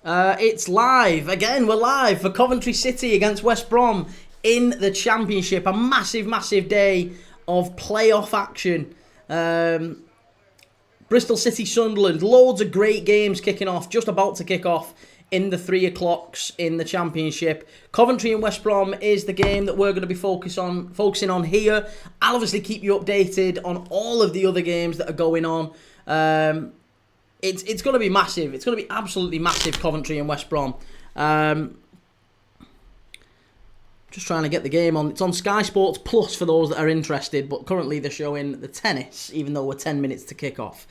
It's live. Again, we're live for Coventry City against West Brom in the Championship. A massive, massive day of playoff action. Bristol City, Sunderland. Loads of great games kicking off. Just about to kick off in the 3 o'clocks in the Championship. Coventry and West Brom is the game that we're going to be focusing on here. I'll obviously keep you updated on all of the other games that are going on. It's going to be massive. It's going to be absolutely massive, Coventry and West Brom. Just trying to get the game on. It's on Sky Sports Plus for those that are interested, but currently they're showing the tennis, even though we're 10 minutes to kick off.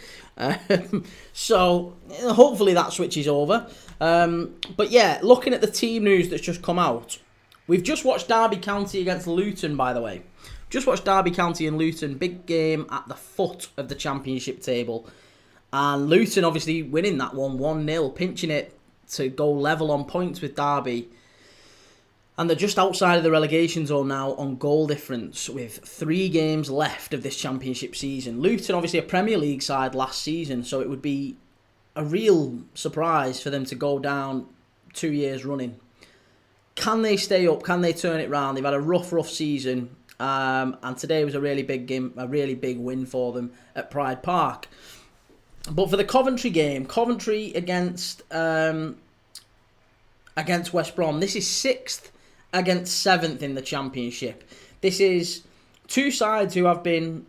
So hopefully that switches over. But yeah, looking at the team news that's just come out, we've just watched Derby County against Luton, by the way. Just watched Derby County and Luton. Big game at the foot of the Championship table. And Luton obviously winning that one 1-0, pinching it to go level on points with Derby. And they're just outside of the relegation zone now on goal difference with 3 games left of this Championship season. Luton obviously a Premier League side last season, so it would be a real surprise for them to go down 2 years running. Can they stay up? Can they turn it round? They've had a rough season, and today was a really big game, a really big win for them at Pride Park. But for the Coventry game, Coventry against West Brom, this is 6th against 7th in the Championship. This is 2 sides who have been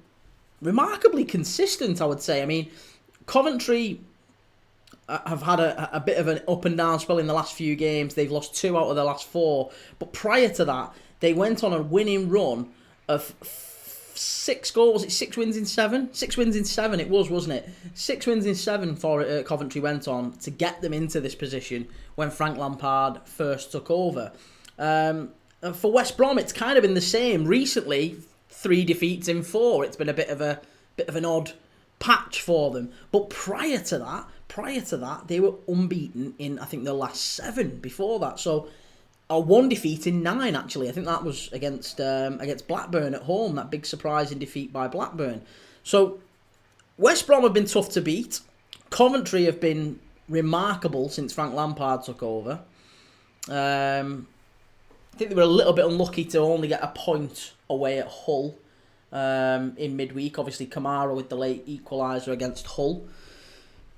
remarkably consistent, I would say. I mean, Coventry have had a bit of an up and down spell in the last few games. They've lost 2 out of the last 4. But prior to that, they went on a winning run of 6 goals. Was it 6 wins in 7? 6 wins in 7 it was, wasn't it? 6 wins in 7 for Coventry went on to get them into this position when Frank Lampard first took over. For West Brom, it's kind of been the same. Recently, 3 defeats in 4. It's been a bit of an odd patch for them. But prior to that, they were unbeaten in, I think, the last 7 before that. So, 1 defeat in 9, actually. I think that was against Blackburn at home, that big surprising defeat by Blackburn. So, West Brom have been tough to beat. Coventry have been remarkable since Frank Lampard took over. I think they were a little bit unlucky to only get a point away at Hull in midweek. Obviously, Kamara with the late equaliser against Hull.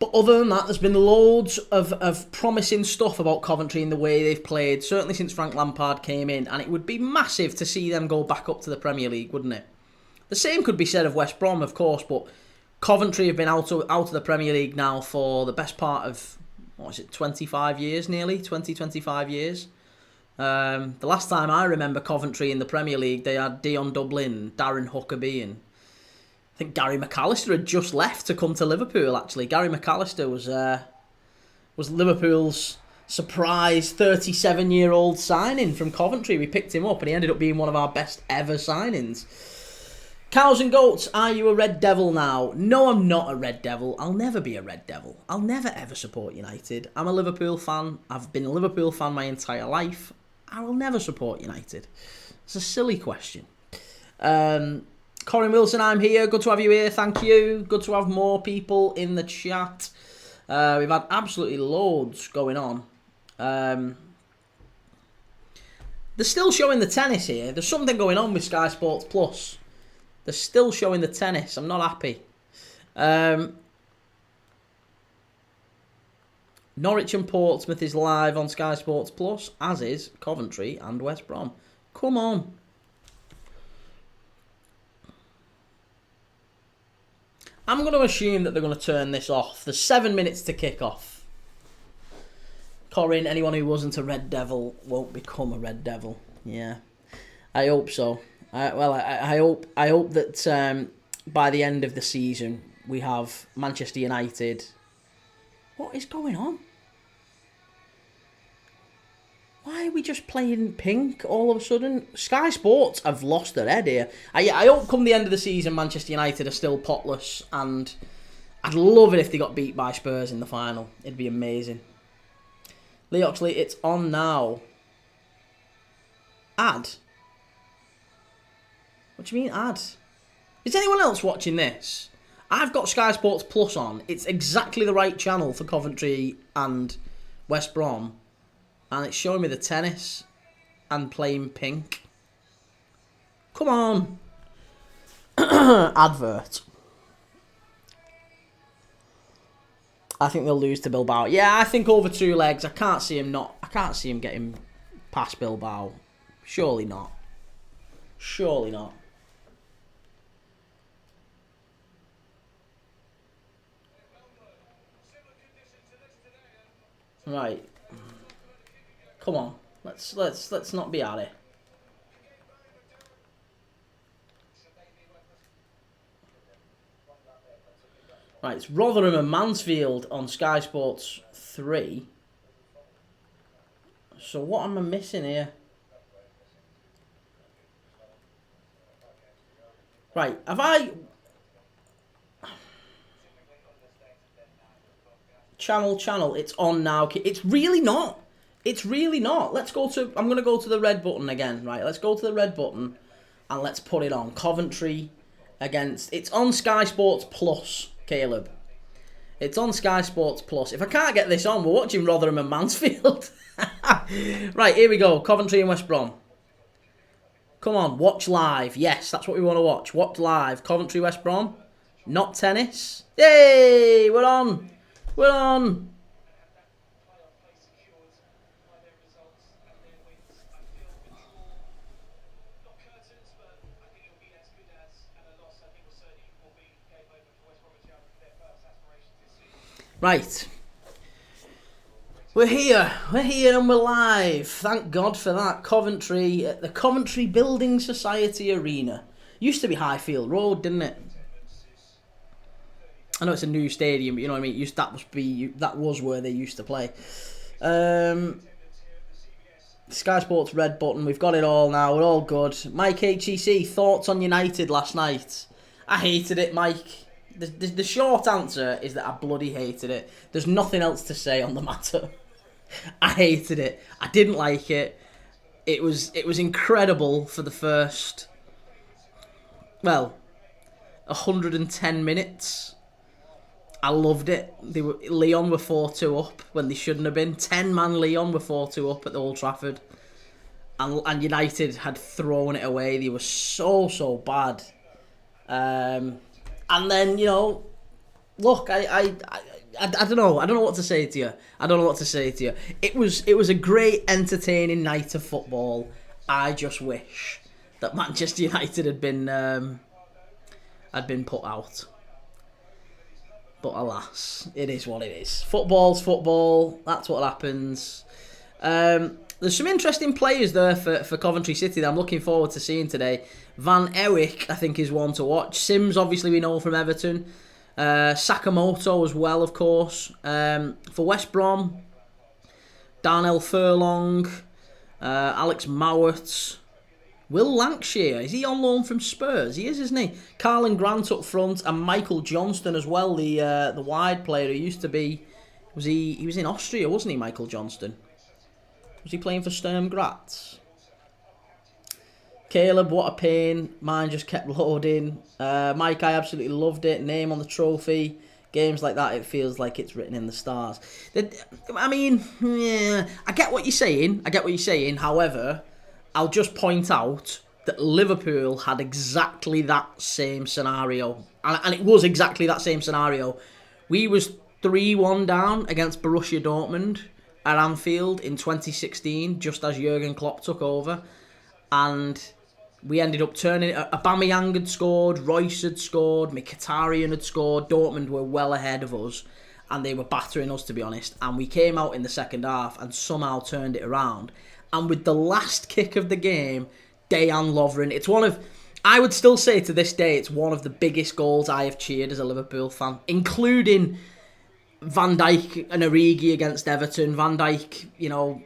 But other than that, there's been loads of promising stuff about Coventry in the way they've played, certainly since Frank Lampard came in, and it would be massive to see them go back up to the Premier League, wouldn't it? The same could be said of West Brom, of course, but Coventry have been out of the Premier League now for the best part of, 25 years nearly? 25 years. The last time I remember Coventry in the Premier League, they had Dion Dublin, Darren Huckabee, and I think Gary McAllister had just left to come to Liverpool, actually. Gary McAllister was Liverpool's surprise 37-year-old signing from Coventry. We picked him up and he ended up being one of our best ever signings. Cows and goats, are you a Red Devil now? No, I'm not a Red Devil. I'll never be a Red Devil. I'll never ever support United. I'm a Liverpool fan. I've been a Liverpool fan my entire life. I will never support United. It's a silly question. Corin Wilson, I'm here. Good to have you here. Thank you. Good to have more people in the chat. We've had absolutely loads going on. They're still showing the tennis here. There's something going on with Sky Sports Plus. They're still showing the tennis. I'm not happy. Norwich and Portsmouth is live on Sky Sports Plus, as is Coventry and West Brom. Come on. I'm going to assume that they're going to turn this off. There's 7 minutes to kick off. Corin, anyone who wasn't a Red Devil won't become a Red Devil. Yeah, I hope so. I hope that by the end of the season we have Manchester United. What is going on? Why are we just playing pink all of a sudden? Sky Sports have lost their head here. I hope come the end of the season Manchester United are still potless, and I'd love it if they got beat by Spurs in the final. It'd be amazing. Lee Oxley, it's on now. Ad? What do you mean ad? Is anyone else watching this? I've got Sky Sports Plus on. It's exactly the right channel for Coventry and West Brom, and it's showing me the tennis and playing pink. Come on. Advert. I think they'll lose to Bilbao. Yeah, I think over 2 legs. I can't see him getting past Bilbao. Surely not. Surely not. Right. Come on. Let's not be at it. Right, it's Rotherham and Mansfield on Sky Sports 3. So what am I missing here? Right, have I... Channel, it's on now. It's really not. It's really not. Let's go to... I'm going to go to the red button again. Right, let's go to the red button and let's put it on. Coventry against... It's on Sky Sports Plus, Caleb. It's on Sky Sports Plus. If I can't get this on, we're watching Rotherham and Mansfield. Right, here we go. Coventry and West Brom. Come on, watch live. Yes, that's what we want to watch. Watch live. Coventry, West Brom. Not tennis. Yay! We're on. We're on. Right. We're here and we're live. Thank God for that. Coventry, at the Coventry Building Society Arena. Used to be Highfield Road, didn't it? I know it's a new stadium, but you know what I mean? That was where they used to play. Sky Sports red button, we've got it all now, we're all good. Mike HEC, thoughts on United last night? I hated it, Mike. The short answer is that I bloody hated it. There's nothing else to say on the matter. I hated it. I didn't like it. It was incredible for the first, 110 minutes. I loved it. Lyon were 4-2 up when they shouldn't have been. 10-man Lyon were 4-2 up at the Old Trafford. And United had thrown it away. They were so bad. And then, look, I don't know. I don't know what to say to you. It was a great, entertaining night of football. I just wish that Manchester United had been put out. But alas, it is what it is. Football's football. That's what happens. There's some interesting players there for Coventry City that I'm looking forward to seeing today. Van Ewijk, I think, is one to watch. Sims, obviously, we know from Everton. Sakamoto as well, of course. For West Brom, Darnell Furlong, Alex Mowat, Will Lancashire, is he on loan from Spurs? He is, isn't he? Carlin Grant up front and Michael Johnston as well, the wide player who used to be... He was in Austria, wasn't he, Michael Johnston? Was he playing for Sturm Graz? Caleb, what a pain. Mine just kept loading. Mike, I absolutely loved it. Name on the trophy. Games like that, it feels like it's written in the stars. I mean, yeah, I get what you're saying. However, I'll just point out that Liverpool had exactly that same scenario. And it was exactly that same scenario. We was 3-1 down against Borussia Dortmund at Anfield in 2016, just as Jurgen Klopp took over. And we ended up turning it. Aubameyang had scored, Royce had scored, Mkhitaryan had scored. Dortmund were well ahead of us, and they were battering us, to be honest. And we came out in the second half and somehow turned it around. And with the last kick of the game, Dejan Lovren, I would still say to this day, it's one of the biggest goals I have cheered as a Liverpool fan, including Van Dijk and Origi against Everton. Van Dijk,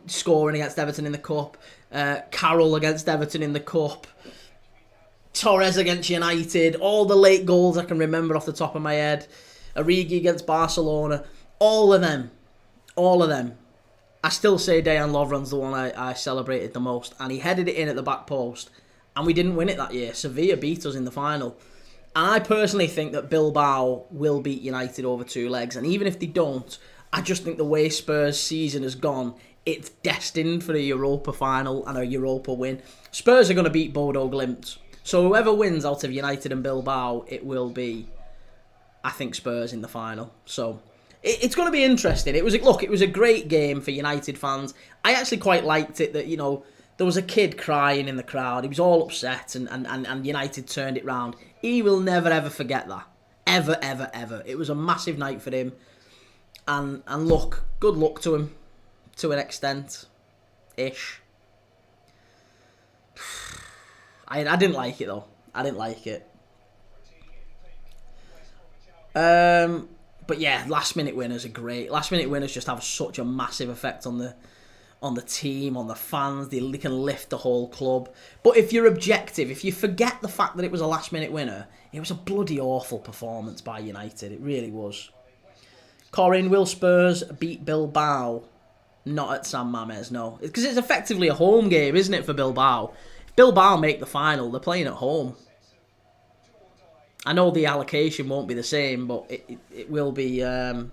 scoring against Everton in the Cup. Carroll against Everton in the Cup. Torres against United. All the late goals I can remember off the top of my head. Origi against Barcelona. All of them. I still say Dejan Lovren's the one I celebrated the most. And he headed it in at the back post. And we didn't win it that year. Sevilla beat us in the final. And I personally think that Bilbao will beat United over 2 legs. And even if they don't, I just think the way Spurs' season has gone, it's destined for a Europa final and a Europa win. Spurs are going to beat Bodo Glimt. So whoever wins out of United and Bilbao, it will be, I think, Spurs in the final. So it's going to be interesting. It was a great game for United fans. I actually quite liked it that, there was a kid crying in the crowd. He was all upset and United turned it round. He will never, ever forget that. Ever, ever, ever. It was a massive night for him. And look, good luck to him. To an extent. Ish. I didn't like it, though. I didn't like it. But yeah, last minute winners are great. Last minute winners just have such a massive effect on the team, on the fans. They can lift the whole club. But if you're objective, if you forget the fact that it was a last minute winner, it was a bloody awful performance by United. It really was. Corin, will Spurs beat Bilbao? Not at San Mamés, no. Because it's effectively a home game, isn't it, for Bilbao? If Bilbao make the final, they're playing at home. I know the allocation won't be the same, but it will be. Oh,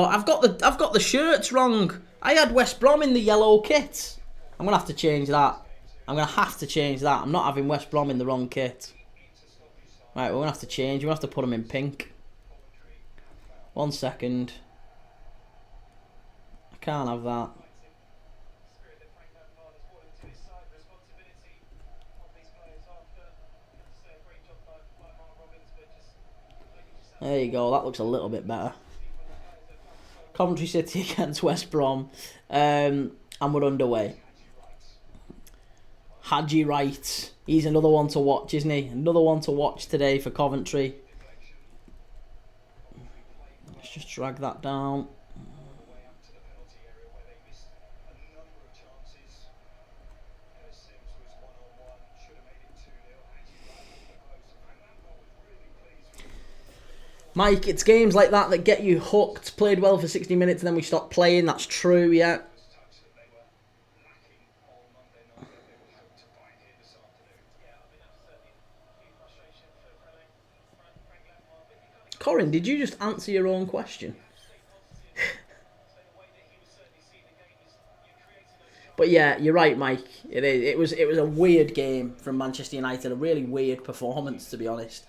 I've got the shirts wrong. I had West Brom in the yellow kit. I'm gonna have to change that. I'm not having West Brom in the wrong kit. Right, we're gonna have to change. We're gonna have to put them in pink. 1 second. I can't have that. There you go. That looks a little bit better. Coventry City against West Brom. And we're underway. Haji Wright. He's another one to watch, isn't he? Another one to watch today for Coventry. Let's just drag that down. Mike, it's games like that get you hooked. Played well for 60 minutes and then we stopped playing. That's true, yeah. Corin, did you just answer your own question? But yeah, you're right, Mike. It was a weird game from Manchester United. A really weird performance, to be honest.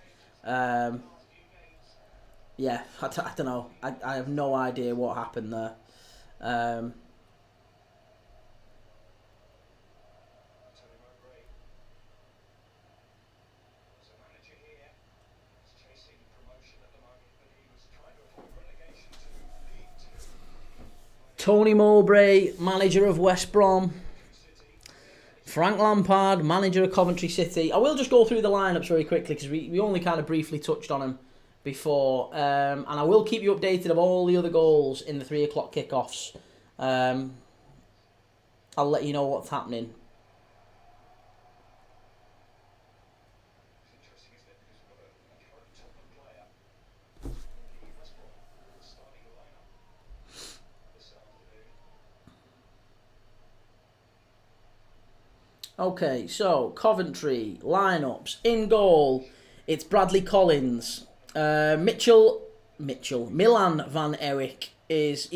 Yeah, I don't know. I have no idea what happened there. Tony Mowbray, manager of West Brom. Frank Lampard, manager of Coventry City. I will just go through the lineups very quickly because we only kind of briefly touched on them before. And I will keep you updated of all the other goals in the 3 o'clock kickoffs. I'll let you know what's happening. Okay, so Coventry lineups. In goal, it's Bradley Collins. Milan van Ewijk is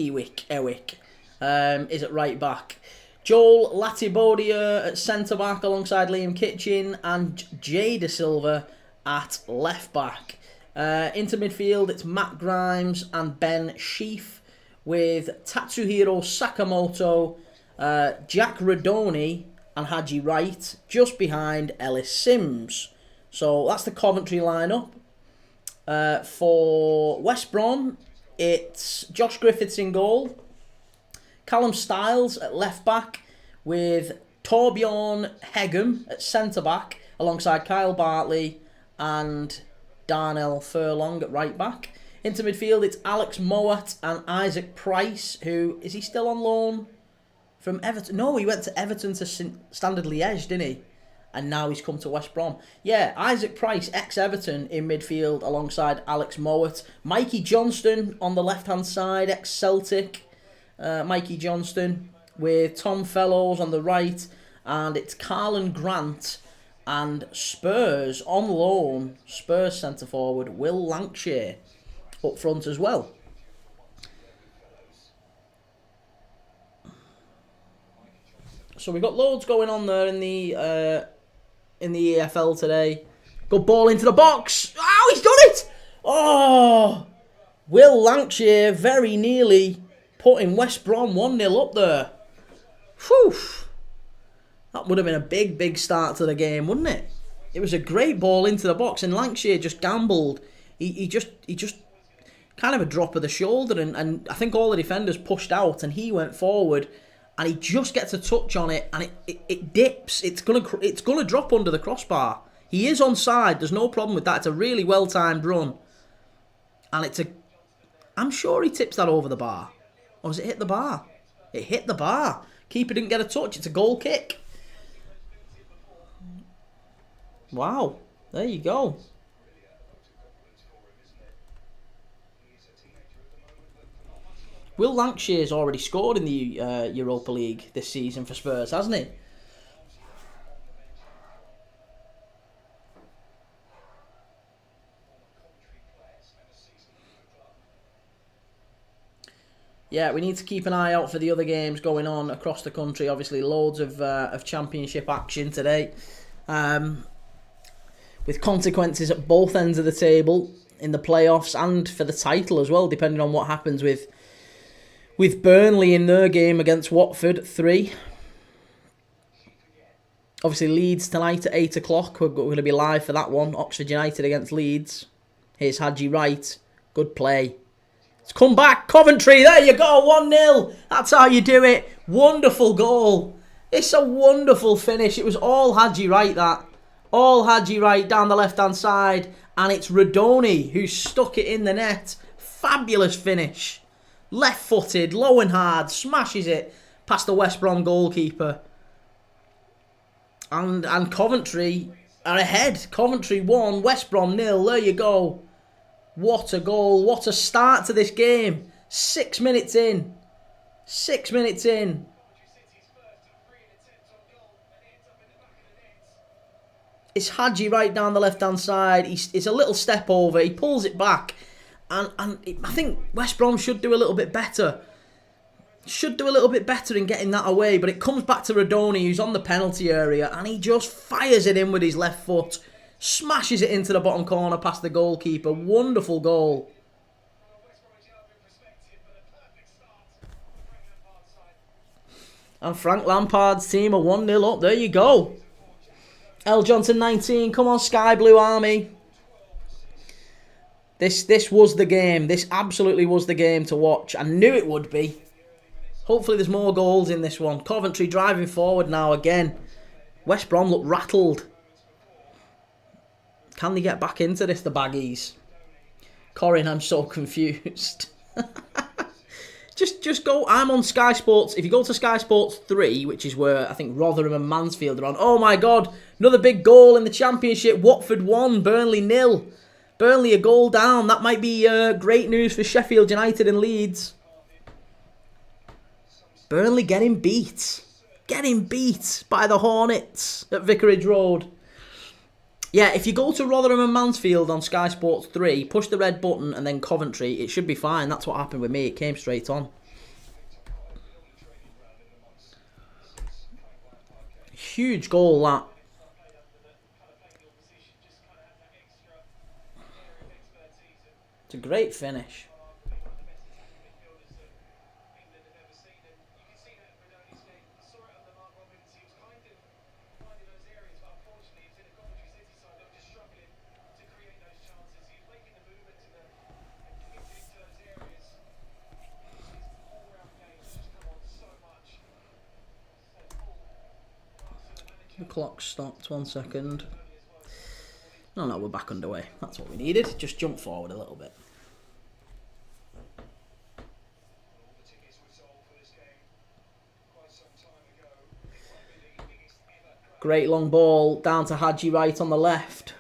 at right back. Joel Latibodia at centre back alongside Liam Kitchen and Jay De Silva at left back. Into midfield, it's Matt Grimes and Ben Sheaf with Tatsuhiro Sakamoto, Jack Radoni and Haji Wright just behind Ellis Sims. So that's the Coventry lineup. For West Brom, it's Josh Griffiths in goal, Callum Styles at left back with Torbjorn Hegem at centre back alongside Kyle Bartley and Darnell Furlong at right back. Into midfield, it's Alex Mowat and Isaac Price, who, is he still on loan from Everton? No, he went to Everton to Standard Liège, didn't he? And now he's come to West Brom. Yeah, Isaac Price, ex-Everton, in midfield alongside Alex Mowat. Mikey Johnston on the left-hand side, ex-Celtic. Mikey Johnston with Tom Fellows on the right. And it's Carlin Grant and Spurs on loan. Spurs centre-forward Will Lancashire up front as well. So we've got loads going on there in the EFL today. Good ball into the box. Oh, he's done it! Oh, Will Lancashire very nearly putting West Brom 1-0 up there. Whew. That would have been a big, big start to the game, wouldn't it? It was a great ball into the box, and Lancashire just gambled. He just kind of a drop of the shoulder, and I think all the defenders pushed out, and he went forward, and he just gets a touch on it, and it dips. It's gonna drop under the crossbar. He is onside. There's no problem with that. It's a really well timed run, and I'm sure he tips that over the bar, or does it hit the bar? It hit the bar. Keeper didn't get a touch. It's a goal kick. Wow, there you go. Will Lancashire's already scored in the Europa League this season for Spurs, hasn't he? Yeah, we need to keep an eye out for the other games going on across the country. Obviously, loads of championship action today. With consequences at both ends of the table in the playoffs and for the title as well, depending on what happens with Burnley in their game against Watford 3. Obviously, Leeds tonight at 8 o'clock. We're going to be live for that one. Oxford United against Leeds. Here's Haji Wright. Good play. It's come back. Coventry, there you go. 1-0. That's how you do it. Wonderful goal. It's a wonderful finish. It was all Haji Wright, that. All Haji Wright down the left-hand side. And it's Radoni who stuck it in the net. Fabulous finish. Left-footed, low and hard. Smashes it past the West Brom goalkeeper. And Coventry are ahead. Coventry 1, West Brom 0. There you go. What a goal. What a start to this game. 6 minutes in. 6 minutes in. It's Haji right down the left-hand side. It's a little step over. He pulls it back. And I think West Brom should do a little bit better. Should do a little bit better in getting that away. But it comes back to Radoni, who's on the penalty area. And he just fires it in with his left foot. Smashes it into the bottom corner past the goalkeeper. Wonderful goal. And Frank Lampard's team are 1-0 up. There you go. L. Johnson 19. Come on, Sky Blue Army. This was the game. This absolutely was the game to watch. I knew it would be. Hopefully there's more goals in this one. Coventry driving forward now again. West Brom look rattled. Can they get back into this, the baggies? Corin, I'm so confused. Just go. I'm on Sky Sports. If you go to Sky Sports 3, which is where I think Rotherham and Mansfield are on. Oh my God. Another big goal in the Championship. Watford 1, Burnley 0. Burnley a goal down. That might be great news for Sheffield United and Leeds. Burnley getting beat. Getting beat by the Hornets at Vicarage Road. Yeah, if you go to Rotherham and Mansfield on Sky Sports 3, push the red button and then Coventry, it should be fine. That's what happened with me. It came straight on. Huge goal, that. It's a great finish. The clock stopped, 1 second. No, we're back underway. That's what we needed. Just jump forward a little bit. Great long ball down to Haji Wright on the left.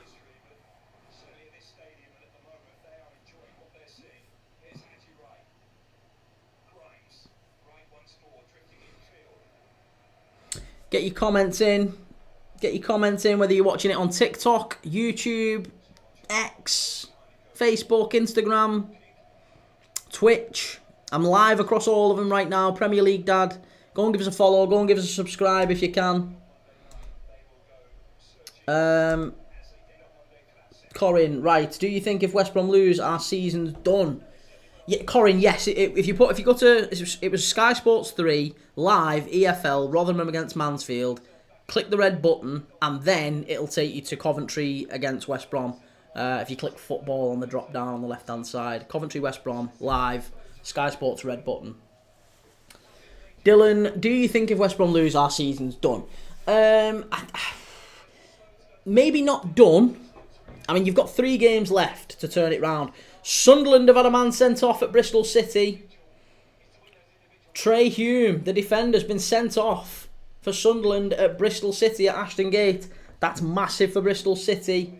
Get your comments in. Get your comments in whether you're watching it on TikTok, YouTube, X, Facebook, Instagram, Twitch. I'm live across all of them right now. Premier League Dad, Go and give us a follow. Go and give us a subscribe if you can. Corin, right. Do you think if West Brom lose, our season's done? Yeah, Corin, yes. If you go to, it was Sky Sports 3 live EFL Rotherham against Mansfield. Click the red button and then it'll take you to Coventry against West Brom. If you click football on the drop down on the left hand side, Coventry West Brom live, Sky Sports red button. Dylan, do you think if West Brom lose, our season's done? Maybe not done. I mean, you've got 3 games left to turn it round. Sunderland have had a man sent off at Bristol City. Trey Hume, the defender, has been sent off for Sunderland at Bristol City at Ashton Gate. That's massive for Bristol City.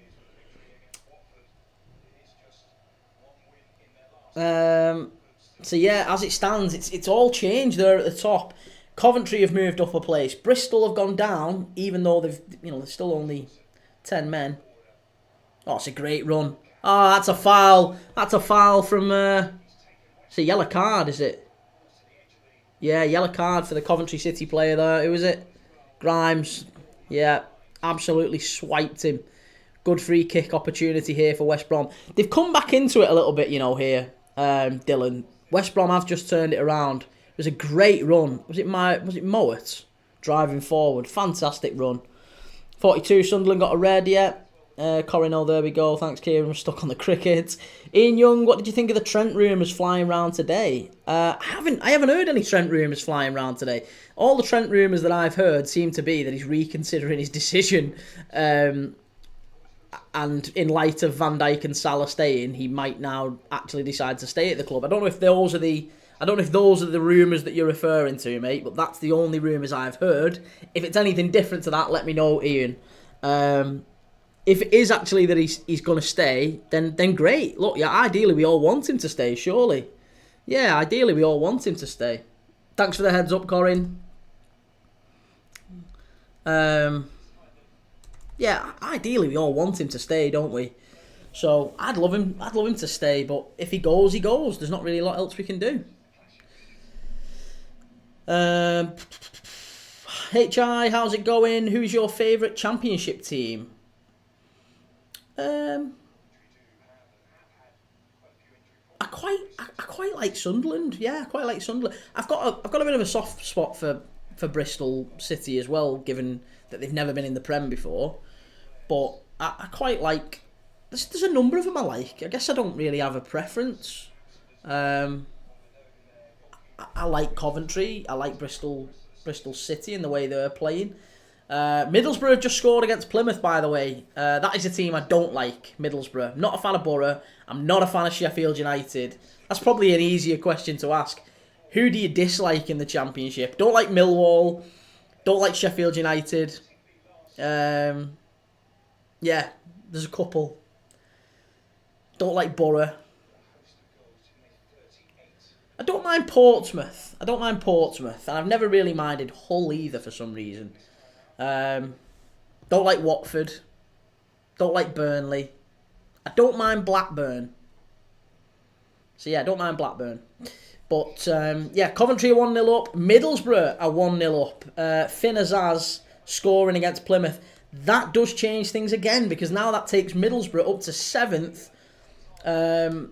So yeah, as it stands, it's all changed there at the top. Coventry have moved up a place. Bristol have gone down, even though there's still only 10 men. Oh, it's a great run. Oh, that's a foul. That's a foul from... it's a yellow card, is it? Yeah, yellow card for the Coventry City player there. Who is it? Grimes. Yeah, absolutely swiped him. Good free kick opportunity here for West Brom. They've come back into it a little bit, here, Dylan. West Brom have just turned it around. It was a great run. Was it Mowat driving forward? Fantastic run. 42, Sunderland got a red, yeah. Corinne, there we go. Thanks, Kieran. I'm stuck on the cricket. Ian Young, what did you think of the Trent rumours flying around today? I haven't heard any Trent rumours flying around today. All the Trent rumours that I've heard seem to be that he's reconsidering his decision. And in light of Van Dijk and Salah staying, he might now actually decide to stay at the club. I don't know if those are the rumours that you're referring to, mate, but that's the only rumours I've heard. If it's anything different to that, let me know, Ian. If it is actually that he's going to stay, then great. Look, yeah, ideally we all want him to stay, surely. Yeah, ideally we all want him to stay. Thanks for the heads up, Corin. Yeah, ideally we all want him to stay, don't we? So I'd love him to stay, but if he goes, he goes. There's not really a lot else we can do. HI, how's it going? Who's your favourite Championship team? I quite like Sunderland. Yeah, I quite like Sunderland. I've got a bit of a soft spot for Bristol City as well, given that they've never been in the Prem before. But I quite like. There's a number of them I like. I guess I don't really have a preference. I like Coventry. I like Bristol City and the way they're playing. Middlesbrough have just scored against Plymouth, by the way. That is a team I don't like, Middlesbrough. I'm not a fan of Borough. I'm not a fan of Sheffield United. That's probably an easier question to ask. Who do you dislike in the Championship? Don't like Millwall. Don't like Sheffield United. Yeah, there's a couple. Don't like Borough. I don't mind Portsmouth. And I've never really minded Hull either for some reason. Don't like Watford. Don't like Burnley. I don't mind Blackburn. So yeah, I don't mind Blackburn. But yeah, Coventry are 1-0 up. Middlesbrough are 1-0 up. Finn Azaz scoring against Plymouth. That does change things again, because now that takes Middlesbrough up to 7th. And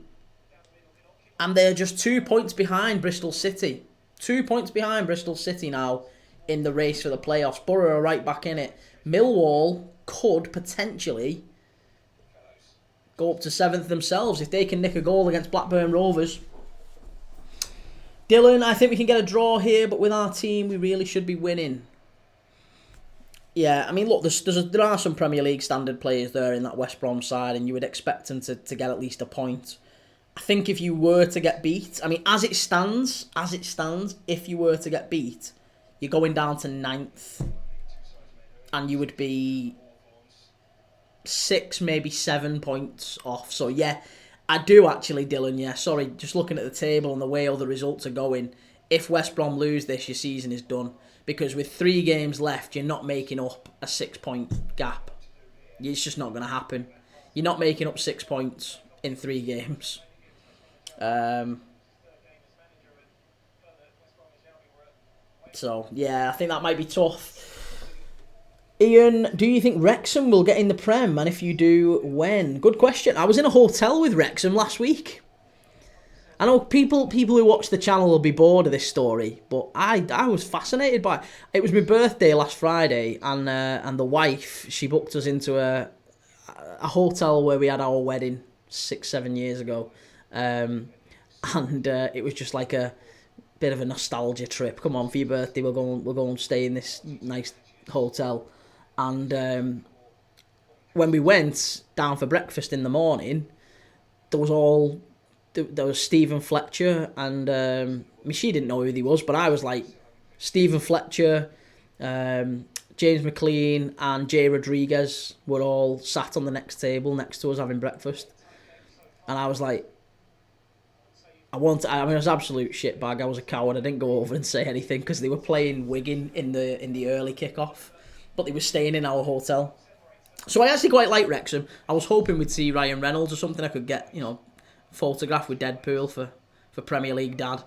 they're just 2 points behind Bristol City. 2 points behind Bristol City now in the race for the playoffs. Borough are right back in it. Millwall could potentially go up to 7th themselves if they can nick a goal against Blackburn Rovers. Dylan, I think we can get a draw here, but with our team, we really should be winning. Yeah, I mean, look, there are some Premier League standard players there in that West Brom side, and you would expect them to get at least a point. I think if you were to get beat, I mean, as it stands, if you were to get beat, you're going down to 9th, and you would be 6, maybe 7 points off. So yeah, I do actually, Dylan, yeah, sorry, just looking at the table and the way all the results are going, if West Brom lose this, your season is done. Because with 3 games left, you're not making up a 6-point gap. It's just not going to happen. You're not making up 6 points in 3 games. So, yeah, I think that might be tough. Ian, do you think Wrexham will get in the Prem? And if you do, when? Good question. I was in a hotel with Wrexham last week. I know people who watch the channel will be bored of this story, but I was fascinated by it. It was my birthday last Friday, and the wife, she booked us into a hotel where we had our wedding 6-7 years ago, and it was just like a bit of a nostalgia trip. Come on, for your birthday, we'll go and stay in this nice hotel, and when we went down for breakfast in the morning, there was Stephen Fletcher, and she didn't know who he was, but I was like, Stephen Fletcher, James McLean, and Jay Rodriguez were all sat on the next table next to us having breakfast, and I was like, I was an absolute shitbag. I was a coward. I didn't go over and say anything because they were playing Wigan in the early kickoff, but they were staying in our hotel. So I actually quite like Wrexham. I was hoping we'd see Ryan Reynolds or something. I could get, photograph with Deadpool for Premier League Dad.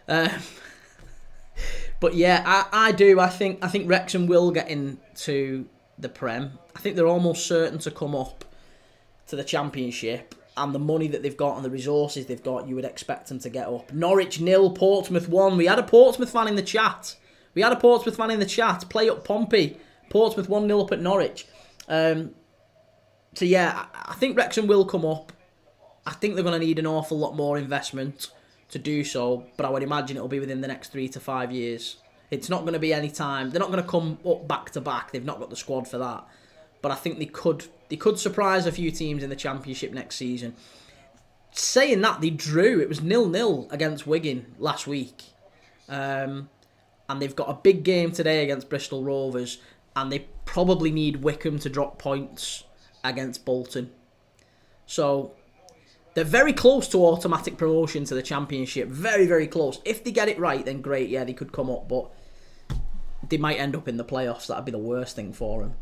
But yeah, I do. I think Wrexham will get into the Prem. I think they're almost certain to come up to the Championship, and the money that they've got and the resources they've got, you would expect them to get up. Norwich 0, Portsmouth 1. We had a Portsmouth fan in the chat. Play up Pompey. Portsmouth 1-0 up at Norwich. So yeah, I think Wrexham will come up. I think they're going to need an awful lot more investment to do so, but I would imagine it'll be within the next 3 to 5 years. It's not going to be any time. They're not going to come up back to back. They've not got the squad for that. But I think they could surprise a few teams in the Championship next season. Saying that, they drew. It was 0-0 against Wigan last week. And they've got a big game today against Bristol Rovers, and they probably need Wickham to drop points against Bolton. So they're very close to automatic promotion to the Championship. Very, very close. If they get it right, then great. Yeah, they could come up, but they might end up in the playoffs. That'd be the worst thing for them.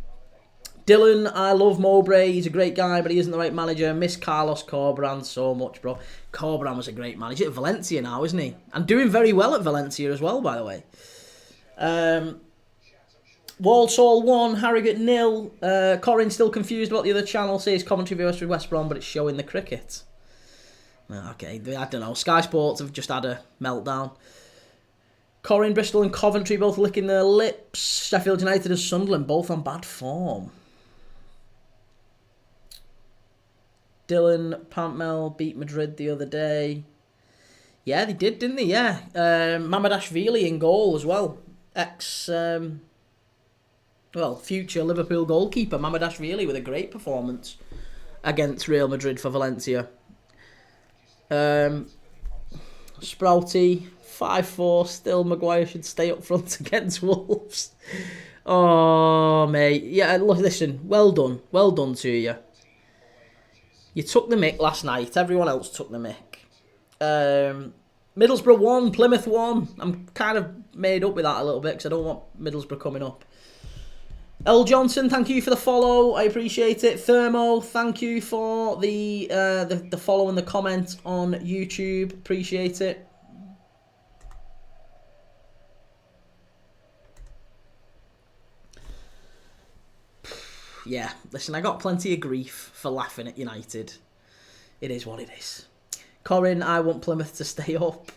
Dylan, I love Mowbray. He's a great guy, but he isn't the right manager. Miss Carlos Corberán so much, bro. Corberán was a great manager at Valencia now, isn't he? And doing very well at Valencia as well, by the way. Walsall 1, Harrogate 0. Corin still confused about the other channel. Says Coventry versus West Brom, but it's showing the cricket. Okay, I don't know. Sky Sports have just had a meltdown. Corin, Bristol and Coventry both licking their lips. Sheffield United and Sunderland both on bad form. Dylan, Pantmel beat Madrid the other day. Yeah, they did, didn't they? Yeah. Mamadashvili in goal as well. Future Liverpool goalkeeper Mamadashvili with a great performance against Real Madrid for Valencia. Sprouty, 5-4, still Maguire should stay up front against Wolves. Oh, mate. Yeah, look, listen, well done to you. You took the mick last night, everyone else took the mick. Middlesbrough 1, Plymouth 1. I'm kind of made up with that a little bit because I don't want Middlesbrough coming up. L. Johnson, thank you for the follow. I appreciate it. Thermo, thank you for the follow and the comment on YouTube. Appreciate it. Yeah, listen, I got plenty of grief for laughing at United. It is what it is. Corin, I want Plymouth to stay up.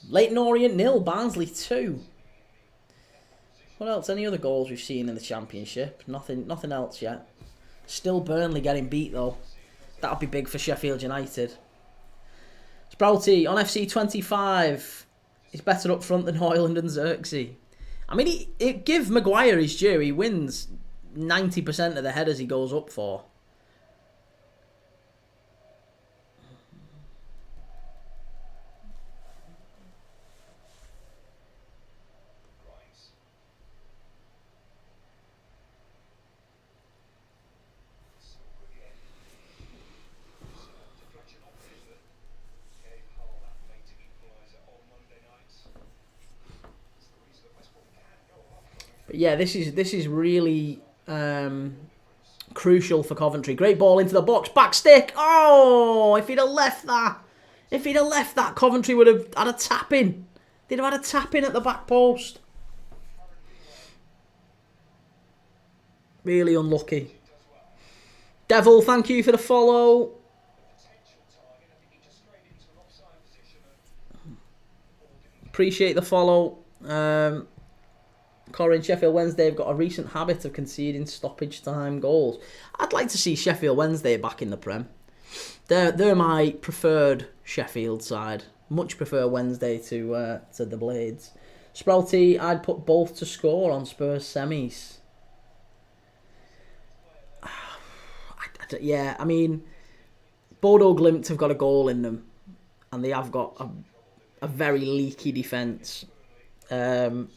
Leyton Orient 0, Barnsley 2. What else? Any other goals we've seen in the Championship? Nothing else yet. Still Burnley getting beat though. That'll be big for Sheffield United. Sprouty on FC 25. He's better up front than Hoyland and Xerxes. I mean, give Maguire his due. He wins 90% of the headers he goes up for. But yeah, this is really crucial for Coventry. Great ball into the box, back stick. Oh, if he'd have left that, Coventry would have had a tap in. They'd have had a tap in at the back post. Really unlucky. Devil, thank you for the follow. Appreciate the follow. Corin, Sheffield Wednesday have got a recent habit of conceding stoppage time goals. I'd like to see Sheffield Wednesday back in the Prem. They're my preferred Sheffield side. Much prefer Wednesday to the Blades. Sprouty, I'd put both to score on Spurs semis. Yeah, I mean, Bodo Glimt have got a goal in them, and they have got a very leaky defence. But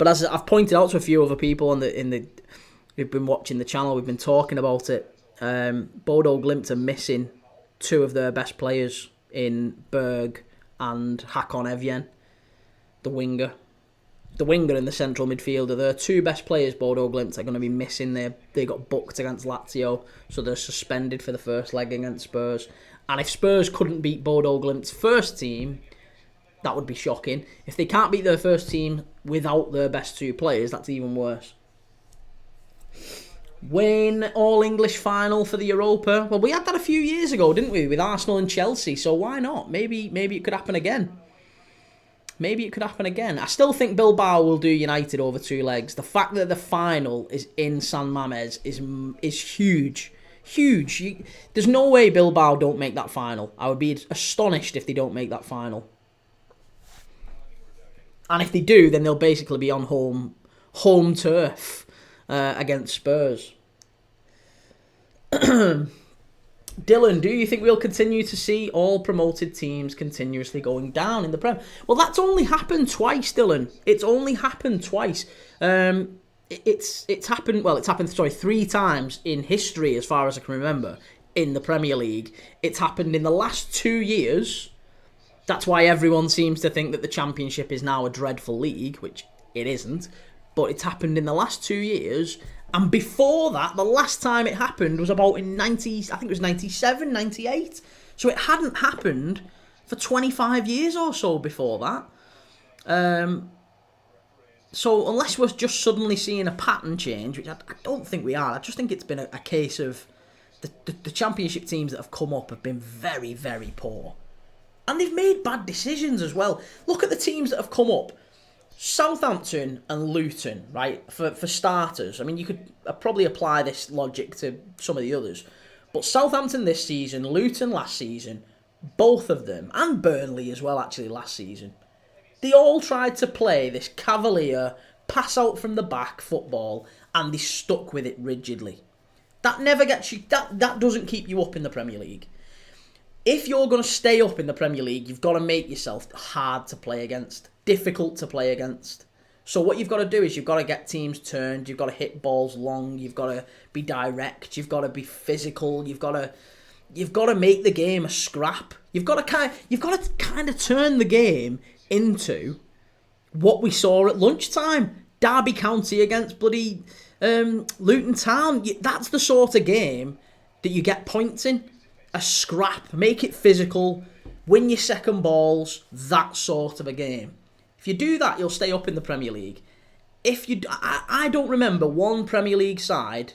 as I've pointed out to a few other people who've been watching the channel, we've been talking about it. Bodo Glimt are missing two of their best players in Berg and Hakon Evjen, the winger. The winger and the central midfielder, their two best players, Bodo Glimt, are going to be missing. They got booked against Lazio, so they're suspended for the first leg against Spurs. And if Spurs couldn't beat Bodo Glimt's first team, that would be shocking. If they can't beat their first team without their best two players, that's even worse. Win all-English final for the Europa. Well, we had that a few years ago, didn't we, with Arsenal and Chelsea, so why not? Maybe it could happen again. Maybe it could happen again. I still think Bilbao will do United over two legs. The fact that the final is in San Mamés is huge. Huge. There's no way Bilbao don't make that final. I would be astonished if they don't make that final. And if they do, then they'll basically be on home turf against Spurs. Dylan, do you think we'll continue to see all promoted teams continuously going down in the Prem? Well, that's only happened twice, Dylan. It's only happened twice. It's happened 3 times in history, as far as I can remember, in the Premier League. It's happened in the last 2 years. That's why everyone seems to think that the Championship is now a dreadful league, which it isn't. But it's happened in the last 2 years. And before that, the last time it happened was about in 97, 98. So it hadn't happened for 25 years or so before that. So unless we're just suddenly seeing a pattern change, which I don't think we are, I just think it's been a case of the Championship teams that have come up have been very, very poor. And they've made bad decisions as well. Look at the teams that have come up. Southampton and Luton, right, for starters. I mean, you could probably apply this logic to some of the others. But Southampton this season, Luton last season, both of them, and Burnley as well, actually, last season, they all tried to play this cavalier, pass out from the back football, and they stuck with it rigidly. That never gets you, that doesn't keep you up in the Premier League. If you're going to stay up in the Premier League, you've got to make yourself hard to play against, difficult to play against. So what you've got to do is you've got to get teams turned, you've got to hit balls long, you've got to be direct, you've got to be physical, you've got to make the game a scrap. You've got to kind of turn the game into what we saw at lunchtime. Derby County against bloody Luton Town. That's the sort of game that you get points in. A scrap, make it physical, win your second balls, that sort of a game. If you do that, you'll stay up in the Premier League. I don't remember one Premier League side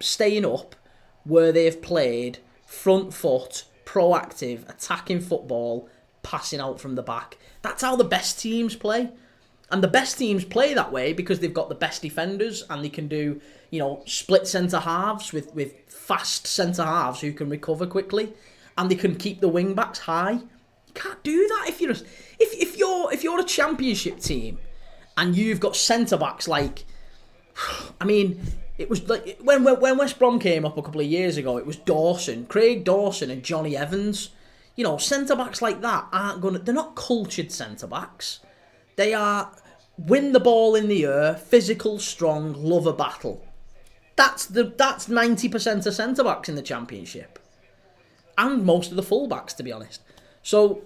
staying up where they've played front foot, proactive, attacking football, passing out from the back. That's how the best teams play. And the best teams play that way because they've got the best defenders and they can do, split centre-halves with fast centre-halves who can recover quickly, and they can keep the wing-backs high. You can't do that if you're a Championship team and you've got centre-backs like... I mean, it was like when West Brom came up a couple of years ago, it was Craig Dawson and Johnny Evans. Centre-backs like that they're not cultured centre-backs. They are win the ball in the air, physical, strong, love a battle. That's 90% of centre-backs in the Championship. And most of the full-backs, to be honest. So,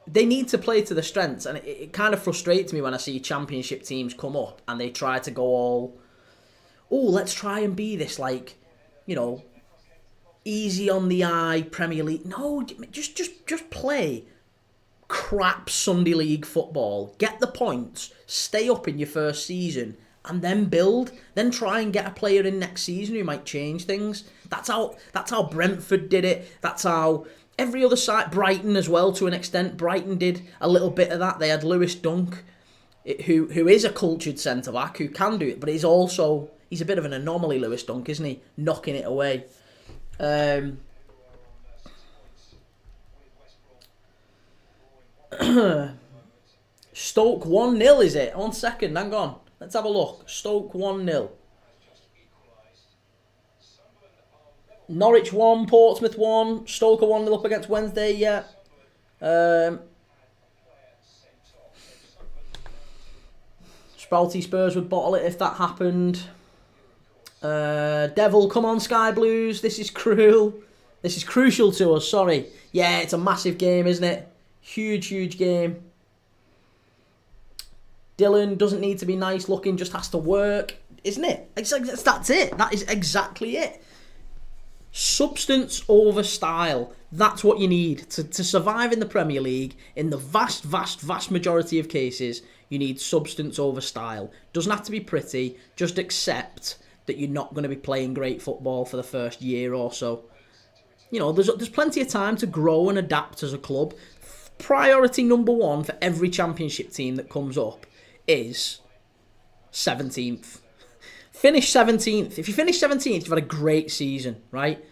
they need to play to their strengths. And it kind of frustrates me when I see Championship teams come up and they try to go all, let's try and be this, easy on the eye Premier League. No, just play crap Sunday League football, get the points, stay up in your first season, and then build. Then try and get a player in next season who might change things. That's how Brentford did it. That's how every other side, Brighton as well to an extent. Brighton did a little bit of that. They had Lewis Dunk, who is a cultured centre back who can do it, but he's a bit of an anomaly, Lewis Dunk, isn't he? Knocking it away. Stoke 1-0, is it? 1 second, hang on. Let's have a look. Stoke 1-0. Norwich 1, Portsmouth 1, Stoke 1-0 up against Wednesday, yeah. Sprouty Spurs would bottle it if that happened. Devil, come on Sky Blues, this is cruel. This is crucial to us, sorry. Yeah, it's a massive game, isn't it? Huge game. Dylan doesn't need to be nice looking, just has to work, isn't it? That's it. That is exactly it. Substance over style. That's what you need to survive in the Premier League. In the vast majority of cases, you need substance over style. Doesn't have to be pretty. Just accept that you're not going to be playing great football for the first year or so. You know, there's plenty of time to grow and adapt as a club. Priority number one for every championship team that comes up is 17th. Finish 17th. If you finish 17th, you've had a great season, right?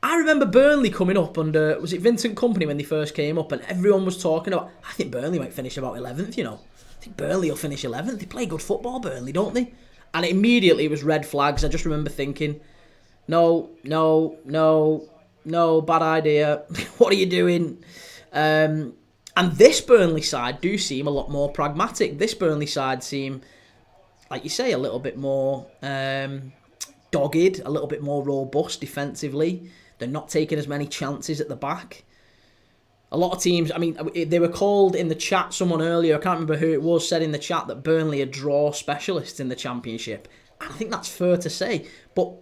I remember Burnley coming up under, was it Vincent Kompany when they first came up, and everyone was talking about, I think Burnley might finish about 11th, you know. I think Burnley will finish 11th. They play good football, Burnley, don't they? And immediately it was red flags. I just remember thinking, no, bad idea. What are you doing? And this Burnley side do seem a lot more pragmatic. This Burnley side seem, like you say, a little bit more dogged, a little bit more robust defensively. They're not taking as many chances at the back. A lot of teams, I mean, they were called in the chat, someone earlier, I can't remember who it was, said in the chat that Burnley are draw specialists in the Championship. And I think that's fair to say. But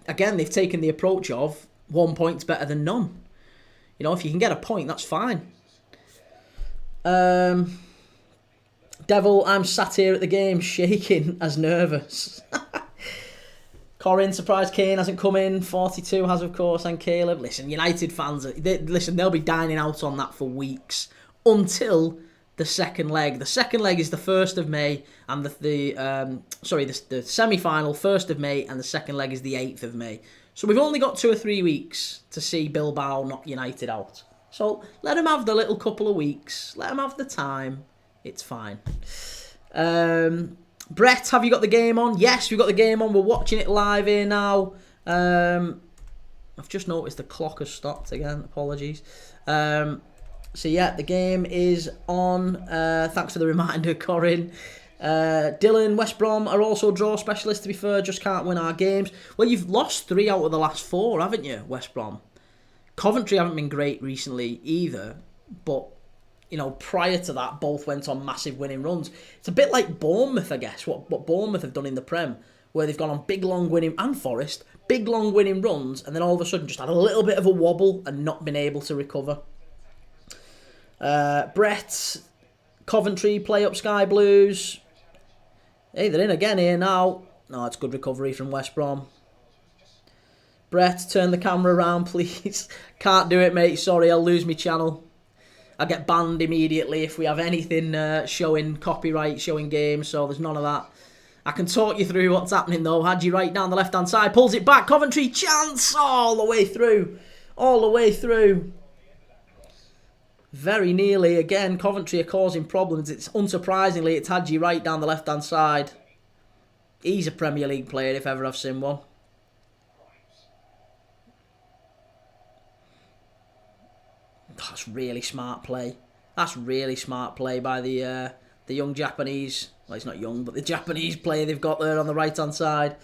again, they've taken the approach of 1 point's better than none. You know, if you can get a point, that's fine. Devil, I'm sat here at the game shaking as nervous. Corin, surprised Kane hasn't come in. 42 has, of course, and Caleb. Listen, United fans, they'll be dining out on that for weeks until the second leg. The second leg is the 1st of May, and the semi-final 1st of May, and the second leg is the 8th of May. So we've only got 2 or 3 weeks to see Bilbao knock United out. So let them have the little couple of weeks. Let them have the time. It's fine. Brett, have you got the game on? Yes, we've got the game on. We're watching it live here now. I've just noticed the clock has stopped again. Apologies. So yeah, the game is on. Thanks for the reminder, Corin. Dylan, West Brom are also draw specialists, to be fair. Just can't win our games. Well, you've lost 3 out of the last 4, haven't you, West Brom? Coventry haven't been great recently either, but you know, prior to that, both went on massive winning runs. It's a bit like Bournemouth, I guess, what Bournemouth have done in the Prem, where they've gone on big, long winning, and Forest, big, long winning runs, and then all of a sudden just had a little bit of a wobble and not been able to recover. Brett, Coventry play up Sky Blues. Hey, they're in again here now. No, it's good recovery from West Brom. Brett, turn the camera around, please. Can't do it, mate. Sorry, I'll lose my channel. I get banned immediately if we have anything showing copyright, showing games, so there's none of that. I can talk you through what's happening though. Hadji right down the left-hand side, pulls it back, Coventry, chance all the way through. All the way through. Very nearly, again, Coventry are causing problems. It's unsurprisingly, it's Hadji right down the left-hand side. He's a Premier League player if ever I've seen one. That's really smart play. That's really smart play by the young Japanese. Well, he's not young, but the Japanese player they've got there on the right-hand side.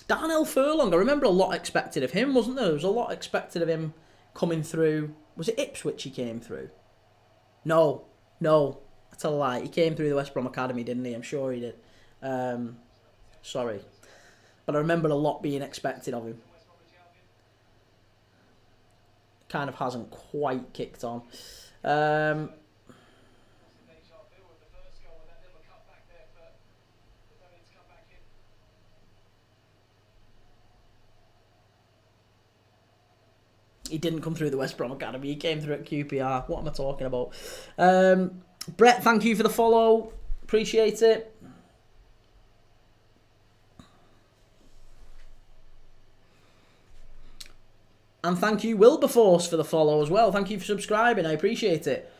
Darnell Furlong, I remember a lot expected of him, wasn't there? There was a lot expected of him coming through. Was it Ipswich he came through? No. I tell a lie. He came through the West Brom Academy, didn't he? I'm sure he did. Sorry. But I remember a lot being expected of him. Kind of hasn't quite kicked on. He didn't come through the West Brom Academy. He came through at QPR. What am I talking about? Brett, thank you for the follow. Appreciate it. And thank you, Wilberforce, for the follow as well. Thank you for subscribing. I appreciate it.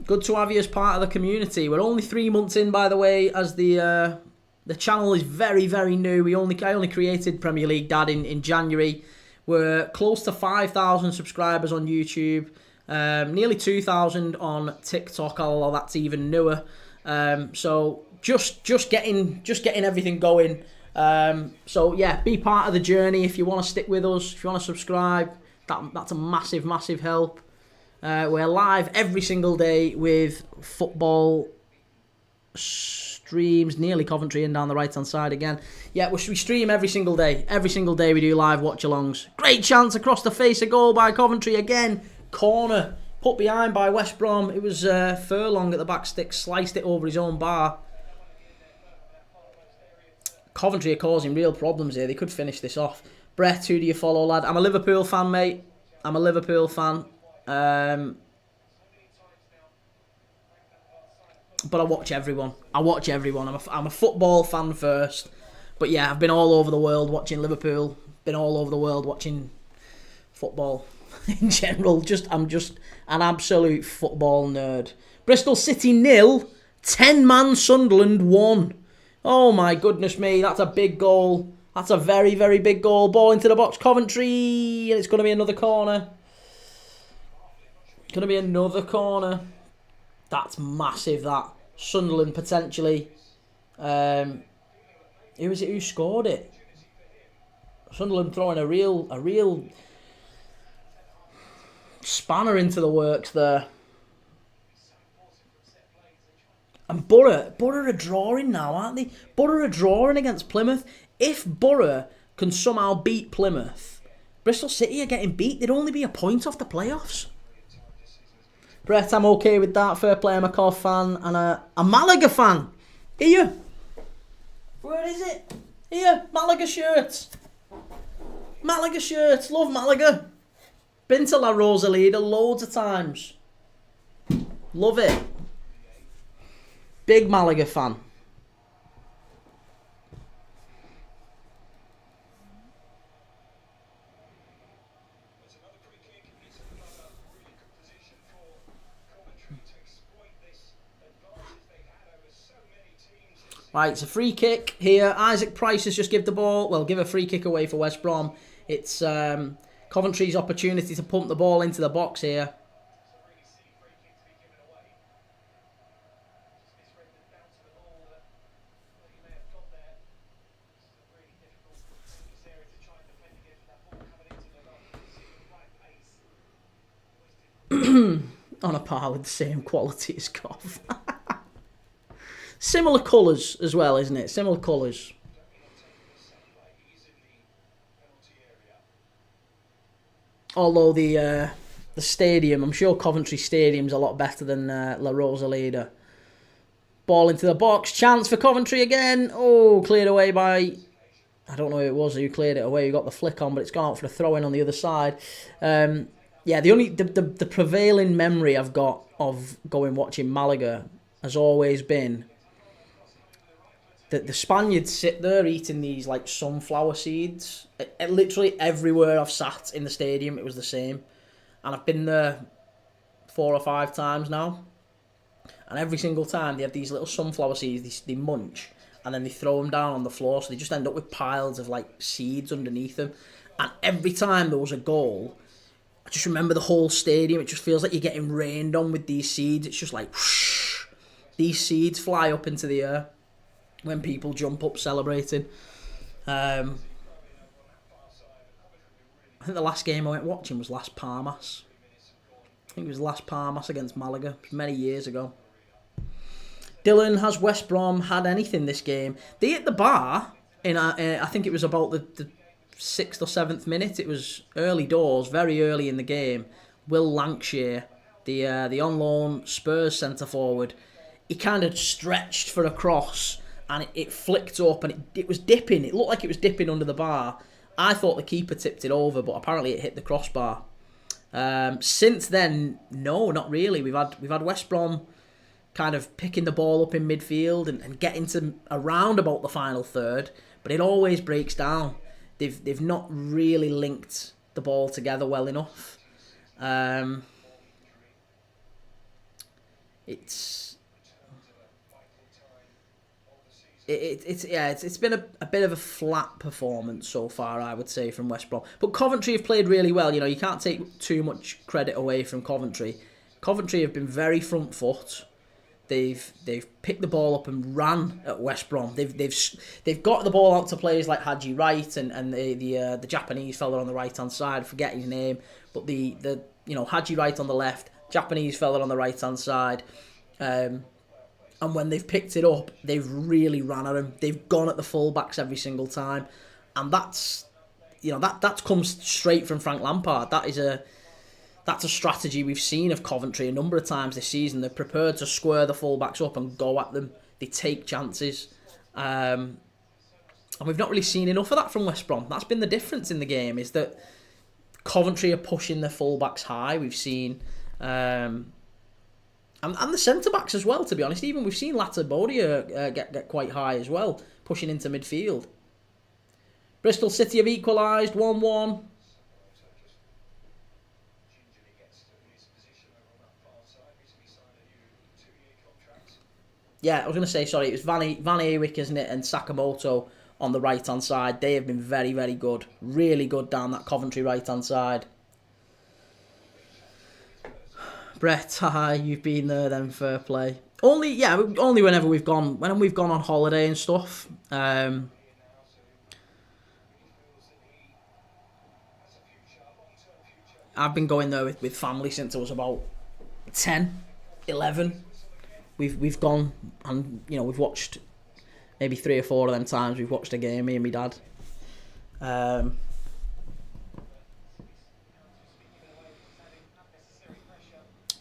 Good to have you as part of the community. We're only 3 months in, by the way, as the channel is very, very new. I only created Premier League Dad in January. We're close to 5,000 subscribers on YouTube, nearly 2,000 on TikTok, although that's even newer. So just getting everything going. So yeah, be part of the journey if you want to stick with us. If you want to subscribe, that's a massive, massive help. We're live every single day with football streams, nearly Coventry and down the right hand side again. Yeah, we stream every single day. Every single day we do live watch-alongs. Great chance across the face, a goal by Coventry again. Corner, put behind by West Brom. It was Furlong at the back stick, sliced it over his own bar. Coventry are causing real problems here. They could finish this off. Brett, who do you follow, lad? I'm a Liverpool fan, mate. I'm a Liverpool fan. But I watch everyone. I'm a football fan first. But yeah, I've been all over the world watching Liverpool. Been all over the world watching football in general. I'm just an absolute football nerd. Bristol City 0, 10-man Sunderland 1. Oh my goodness me, that's a big goal. That's a very, very big goal. Ball into the box, Coventry, and it's going to be another corner. Going to be another corner. That's massive, that. Sunderland potentially. Who is it who scored it? Sunderland throwing a real spanner into the works there. And Borough are drawing now, aren't they? Borough are drawing against Plymouth. If Borough can somehow beat Plymouth, Bristol City are getting beat. They'd only be a point off the playoffs. Brett, I'm okay with that. Fair play, I'm a Cov fan and a Malaga fan. Here. Where is it? Here, Malaga shirts. Malaga shirts. Love Malaga. Been to La Rosaleda loads of times. Love it. Big Malaga fan. Right, it's a free kick here. Isaac Price has just give a free kick away for West Brom. It's Coventry's opportunity to pump the ball into the box here. On a par with the same quality as Cov. Similar colours as well, isn't it? Similar colours. Although the stadium, I'm sure Coventry Stadium's a lot better than La Rosaleda. Ball into the box. Chance for Coventry again. Oh, cleared away by... I don't know who it was who cleared it away. Who got the flick on, but it's gone out for a throw-in on the other side. Yeah, the prevailing memory I've got of watching Malaga has always been that the Spaniards sit there eating these like sunflower seeds. Literally everywhere I've sat in the stadium, it was the same. And I've been there 4 or 5 times now. And every single time they have these little sunflower seeds, they munch, and then they throw them down on the floor, so they just end up with piles of like seeds underneath them. And every time there was a goal, I just remember the whole stadium, it just feels like you're getting rained on with these seeds. It's just like whoosh, these seeds fly up into the air when people jump up celebrating. I think the last game I went watching was Las Palmas. I think it was Las Palmas against Malaga. It was many years ago. Dylan, has West Brom had anything this game? They hit the bar in, I think it was about the 6th or 7th minute. It was early doors, very early in the game. Will Lancashire, the on loan Spurs centre forward, he kind of stretched for a cross and it flicked up and it was dipping. It looked like it was dipping under the bar. I thought the keeper tipped it over, but apparently it hit the crossbar. Since then, no, not really. We've had West Brom kind of picking the ball up in midfield and getting to around about the final third, but it always breaks down. They've not really linked the ball together well enough. It's been a bit of a flat performance so far, I would say, from West Brom. But Coventry have played really well. You know, you can't take too much credit away from Coventry. Coventry have been very front foot. They've picked the ball up and ran at West Brom. They've got the ball out to players like Haji Wright and the Japanese fella on the right hand side. I forget his name, but the Haji Wright on the left, Japanese fella on the right hand side. And when they've picked it up, they've really ran at him. They've gone at the fullbacks every single time, and that comes straight from Frank Lampard. That's a strategy we've seen of Coventry a number of times this season. They're prepared to square the fullbacks up and go at them. They take chances. And we've not really seen enough of that from West Brom. That's been the difference in the game, is that Coventry are pushing their fullbacks high. We've seen... and the centre-backs as well, to be honest. Even we've seen Latabodia get quite high as well, pushing into midfield. Bristol City have equalised 1-1. Yeah, I was going to say, sorry, it was Van Ewijk, isn't it, and Sakamoto on the right-hand side. They have been very, very good. Really good down that Coventry right-hand side. Brett, hi, you've been there then, fair play. Only whenever we've gone on holiday and stuff. I've been going there with family since I was about 10, 11. We've gone and we've watched maybe 3 or 4 of them times. We've watched a game, me and my dad.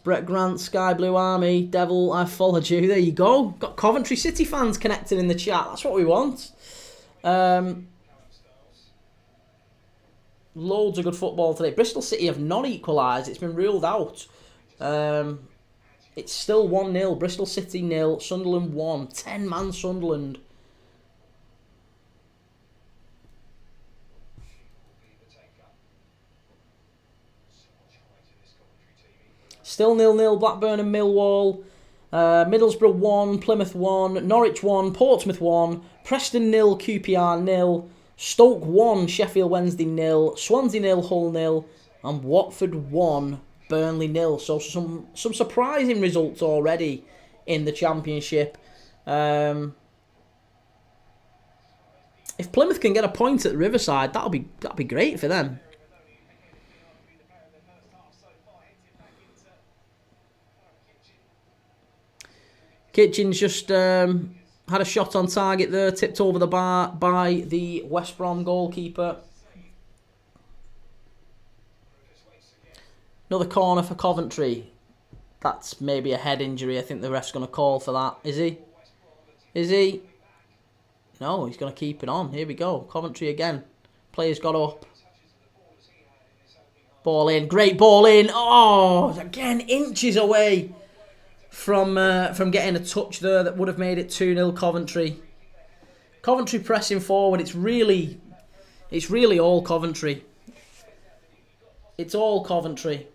Brett Grant, Sky Blue Army, Devil, I followed you. There you go. Got Coventry City fans connected in the chat. That's what we want. Loads of good football today. Bristol City have not equalised. It's been ruled out. It's still 1-0. Bristol City 0. Sunderland 1. 10-man Sunderland. Still 0-0. Blackburn and Millwall. Middlesbrough 1. Plymouth 1. Norwich 1. Portsmouth 1. Preston 0. QPR 0. Stoke 1. Sheffield Wednesday 0. Swansea 0. Hull 0. And Watford 1. Burnley 0. So some surprising results already in the Championship. If Plymouth can get a point at Riverside, that'll be great for them. Kitchen's just had a shot on target there, tipped over the bar by the West Brom goalkeeper. Another corner for Coventry. That's maybe a head injury. I think the ref's going to call for that. Is he? Is he? No, he's going to keep it on. Here we go. Coventry again. Players got up. Ball in. Great ball in. Oh, again, inches away from getting a touch there that would have made it 2-0 Coventry. Coventry pressing forward. It's really all Coventry. It's all Coventry.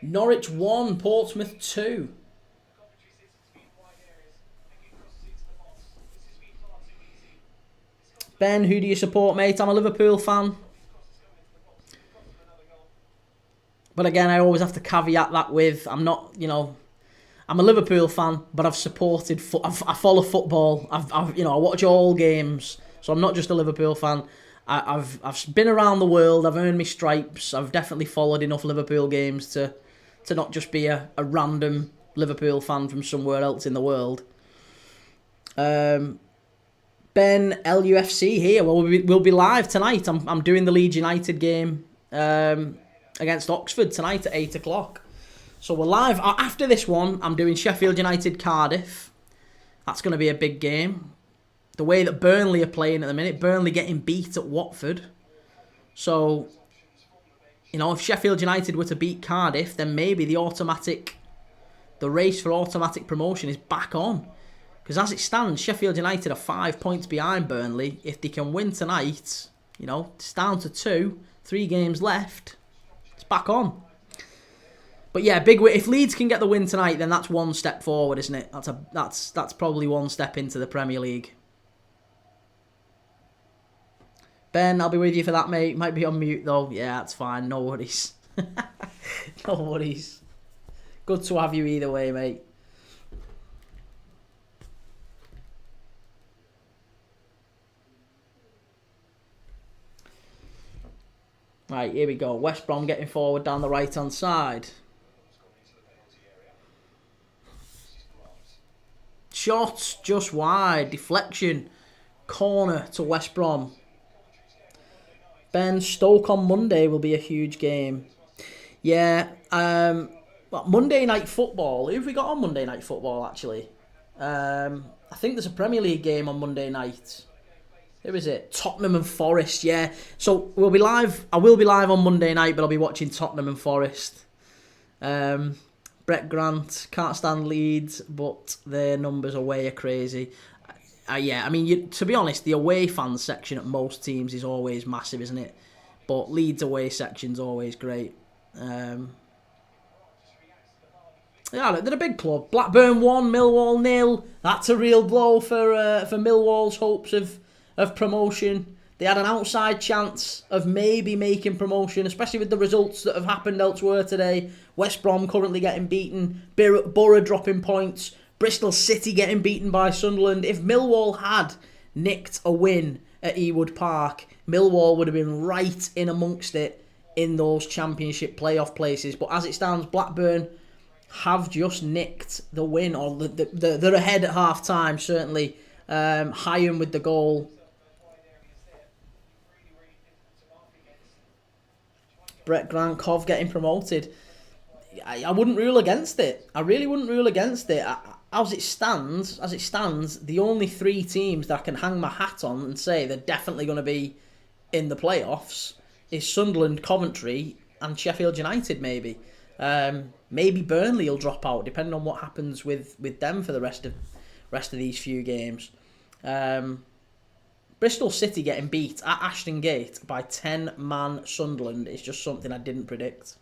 Norwich 1, Portsmouth 2. Ben, who do you support, mate? I'm a Liverpool fan. But again, I always have to caveat that with, I'm not, I'm a Liverpool fan, but I've supported, I follow football. I watch all games. So I'm not just a Liverpool fan. I've been around the world. I've earned my stripes. I've definitely followed enough Liverpool games to not just be a random Liverpool fan from somewhere else in the world. Ben, LUFC here. Well, we'll be live tonight. I'm doing the Leeds United game against Oxford tonight at 8 o'clock. So we're live. After this one, I'm doing Sheffield United Cardiff. That's going to be a big game. The way that Burnley are playing at the minute, Burnley getting beat at Watford. So, you know, if Sheffield United were to beat Cardiff, then maybe the race for automatic promotion is back on. Because as it stands, Sheffield United are 5 points behind Burnley. If they can win tonight, you know, it's down to 2, 3 games left. It's back on. But yeah, big win. If Leeds can get the win tonight, then that's one step forward, isn't it? That's probably one step into the Premier League. Ben, I'll be with you for that, mate. Might be on mute though. Yeah, that's fine. No worries. No worries. Good to have you either way, mate. Right, here we go. West Brom getting forward down the right-hand side. Shot just wide. Deflection. Corner to West Brom. Ben, Stoke on Monday will be a huge game. Yeah. Well, Monday Night Football. Who have we got on Monday Night Football, actually? I think there's a Premier League game on Monday night. Who is it? Tottenham and Forest, yeah. So we'll be live. I will be live on Monday night, but I'll be watching Tottenham and Forest. Brett Grant, can't stand Leeds, but their numbers away are crazy. Yeah, I mean, to be honest, the away fans section at most teams is always massive, isn't it? But Leeds away section's always great. Yeah, they're a big club. Blackburn 1, Millwall 0. That's a real blow for Millwall's hopes of promotion. They had an outside chance of maybe making promotion, especially with the results that have happened elsewhere today. West Brom currently getting beaten, Borough dropping points, Bristol City getting beaten by Sunderland. If Millwall had nicked a win at Ewood Park, Millwall would have been right in amongst it in those Championship playoff places. But as it stands, Blackburn have just nicked the win, or they're ahead at half-time, certainly. Hyam with the goal. Brett Grant, Cov getting promoted. I wouldn't rule against it. I really wouldn't rule against it. As it stands, the only 3 teams that I can hang my hat on and say they're definitely going to be in the playoffs is Sunderland, Coventry, and Sheffield United. Maybe Burnley will drop out, depending on what happens with them for the rest of these few games. Bristol City getting beat at Ashton Gate by 10-man Sunderland is just something I didn't predict.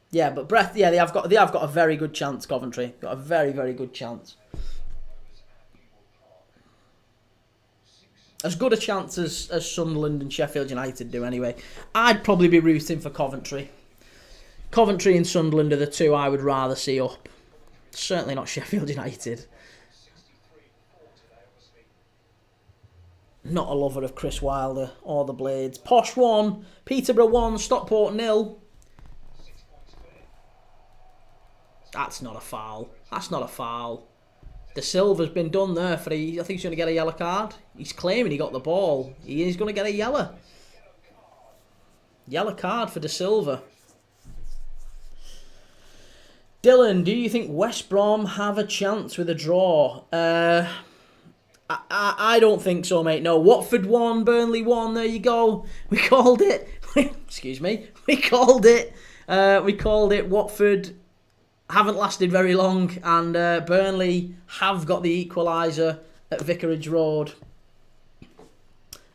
Yeah, but they have got a very good chance. Coventry got a very, very good chance. As good a chance as Sunderland and Sheffield United do, anyway. I'd probably be rooting for Coventry. Coventry and Sunderland are the 2 I would rather see up. Certainly not Sheffield United. Not a lover of Chris Wilder or the Blades. Posh 1, Peterborough 1, Stockport 0. That's not a foul. That's not a foul. De Silva's been done there I think he's going to get a yellow card. He's claiming he got the ball. He is going to get a yellow. Yellow card for De Silva. Dylan, do you think West Brom have a chance with a draw? I don't think so, mate. No, Watford 1, Burnley 1. There you go. We called it. Excuse me. We called it. Watford haven't lasted very long, and Burnley have got the equaliser at Vicarage Road.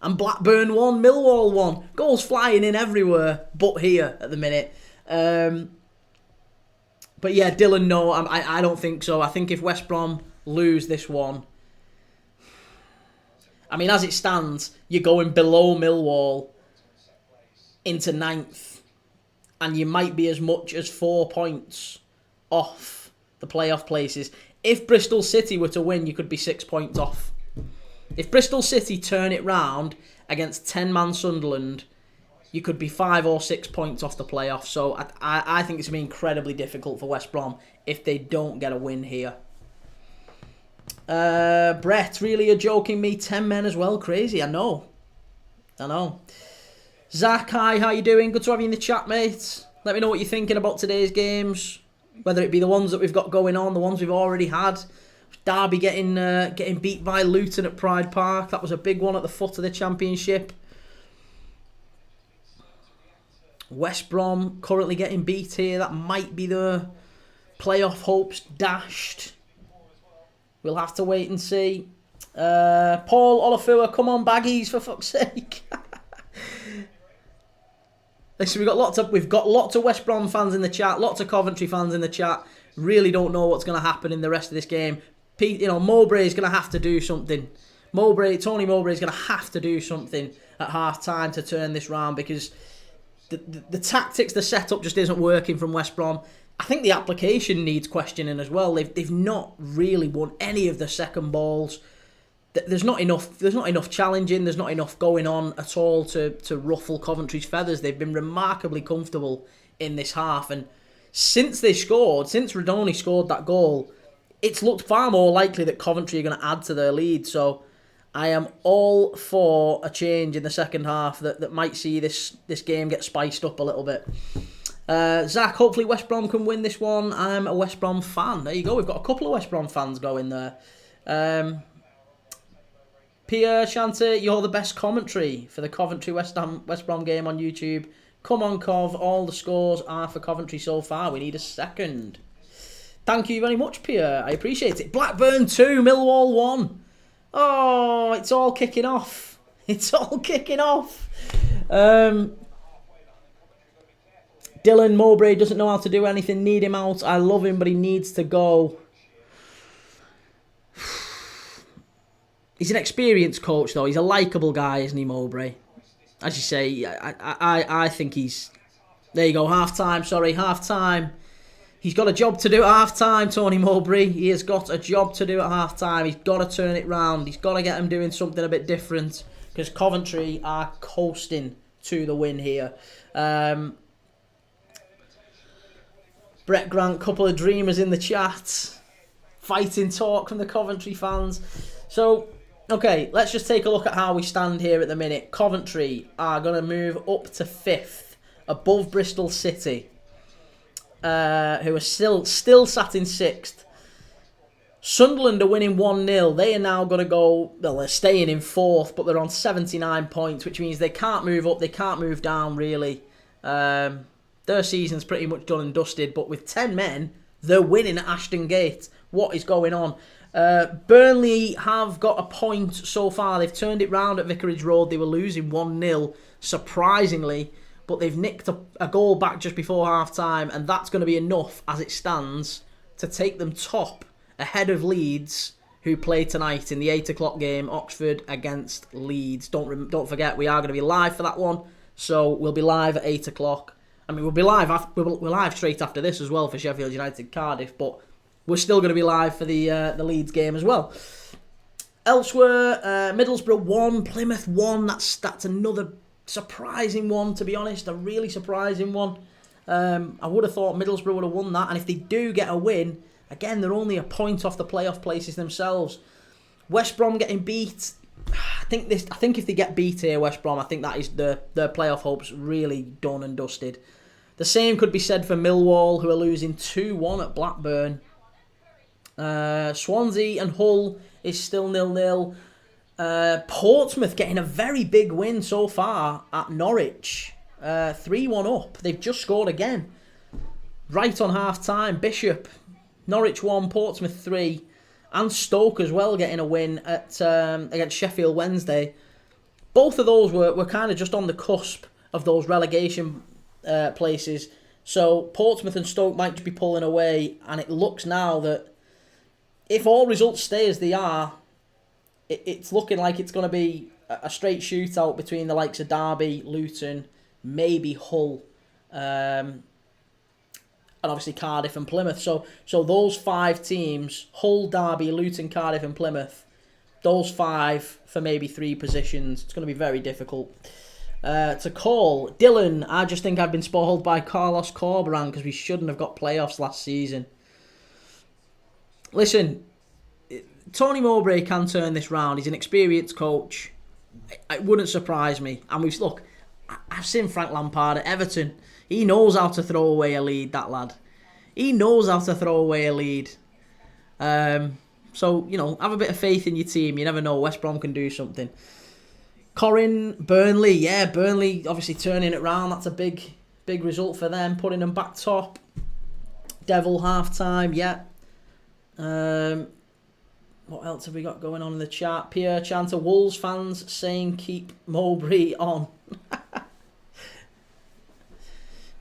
And Blackburn 1, Millwall 1. Goals flying in everywhere, but here at the minute. But yeah, Dylan, no, I don't think so. I think if West Brom lose this one, I mean, as it stands, you're going below Millwall into 9th, and you might be as much as 4 points off the playoff places. If Bristol City were to win, you could be 6 points off. If Bristol City turn it round against 10-man Sunderland, you could be 5 or 6 points off the playoffs. So I think it's going to be incredibly difficult for West Brom if they don't get a win here. Brett, really you're joking me? 10 men as well? Crazy, I know. Zach, hi, how you doing? Good to have you in the chat, mate. Let me know what you're thinking about today's games. Whether it be the ones that we've got going on, the ones we've already had. Derby getting beat by Luton at Pride Park. That was a big one at the foot of the Championship. West Brom currently getting beat here. That might be the playoff hopes dashed. We'll have to wait and see. Paul Olafua, come on, Baggies, for fuck's sake. Listen, we've got lots of West Brom fans in the chat, lots of Coventry fans in the chat. Really don't know what's going to happen in the rest of this game. Mowbray is going to have to do something. Tony Mowbray is going to have to do something at half time to turn this round, because the tactics, the setup just isn't working from West Brom. I think the application needs questioning as well. They've not really won any of the second balls. There's not enough challenging. There's not enough going on at all to ruffle Coventry's feathers. They've been remarkably comfortable in this half, and since Radoni scored that goal, it's looked far more likely that Coventry are going to add to their lead. So I am all for a change in the second half that might see this game get spiced up a little bit. Zach, hopefully West Brom can win this one. I'm a West Brom fan. There you go. We've got a couple of West Brom fans going there. Pierre Shanter, you're the best commentary for the Coventry West Brom game on YouTube. Come on, Cov. All the scores are for Coventry so far. We need a second. Thank you very much, Pierre. I appreciate it. Blackburn 2, Millwall 1. Oh, it's all kicking off. Dylan Mowbray doesn't know how to do anything. Need him out. I love him, but he needs to go. He's an experienced coach, though. He's a likeable guy, isn't he, Mowbray? As you say, I think he's... There you go, half-time, half-time. He's got a job to do at half-time, Tony Mowbray. He has got a job to do at half-time. He's got to turn it round. He's got to get them doing something a bit different, because Coventry are coasting to the win here. Brett Grant, couple of dreamers in the chat. Fighting talk from the Coventry fans. So, okay, let's just take a look at how we stand here at the minute. Coventry are going to move up to 5th, above Bristol City, who are still sat in 6th. Sunderland are winning 1-0. They are now going to go... Well, they're staying in 4th, but they're on 79 points, which means they can't move up, they can't move down, really. Their season's pretty much done and dusted, but with 10 men, they're winning at Ashton Gate. What is going on? Burnley have got a point so far. They've turned it round at Vicarage Road. They were losing 1-0, surprisingly, but they've nicked a goal back just before half-time, and that's going to be enough, as it stands, to take them top, ahead of Leeds, who play tonight in the 8 o'clock game, Oxford against Leeds. Don't forget, we are going to be live for that one, so we'll be live at 8 o'clock. I mean, we'll be live. We're live straight after this as well for Sheffield United Cardiff, but we're still going to be live for the Leeds game as well. Elsewhere, Middlesbrough 1, Plymouth 1. That's another surprising one, to be honest. A really surprising one. I would have thought Middlesbrough would have won that, and if they do get a win, again, they're only a point off the playoff places themselves. West Brom getting beat. I think if they get beat here, West Brom, I think that is their playoff hopes really done and dusted. The same could be said for Millwall, who are losing 2-1 at Blackburn. Swansea and Hull is still 0-0. Portsmouth getting a very big win so far at Norwich. 3-1 up. They've just scored again. Right on half-time. Bishop, Norwich 1, Portsmouth 3. And Stoke as well getting a win at against Sheffield Wednesday. Both of those were kind of just on the cusp of those relegation places. So Portsmouth and Stoke might just be pulling away, and it looks now that if all results stay as they are, it's looking like it's going to be a straight shootout between the likes of Derby, Luton, maybe Hull, and obviously Cardiff and Plymouth. So those 5 teams, Hull, Derby, Luton, Cardiff and Plymouth, those 5 for maybe 3 positions. It's going to be very difficult. To call Dylan, I just think I've been spoiled by Carlos Corberan because we shouldn't have got playoffs last season. Listen, Tony Mowbray can turn this round. He's an experienced coach. It wouldn't surprise me. And I've seen Frank Lampard at Everton. He knows how to throw away a lead, that lad. He knows how to throw away a lead. So, have a bit of faith in your team. You never know. West Brom can do something. Corin, Burnley. Yeah, Burnley obviously turning it round. That's a big result for them. Putting them back top. Devil half-time, yeah. What else have we got going on in the chat? Pierre Chanter, Wolves fans saying keep Mowbray on.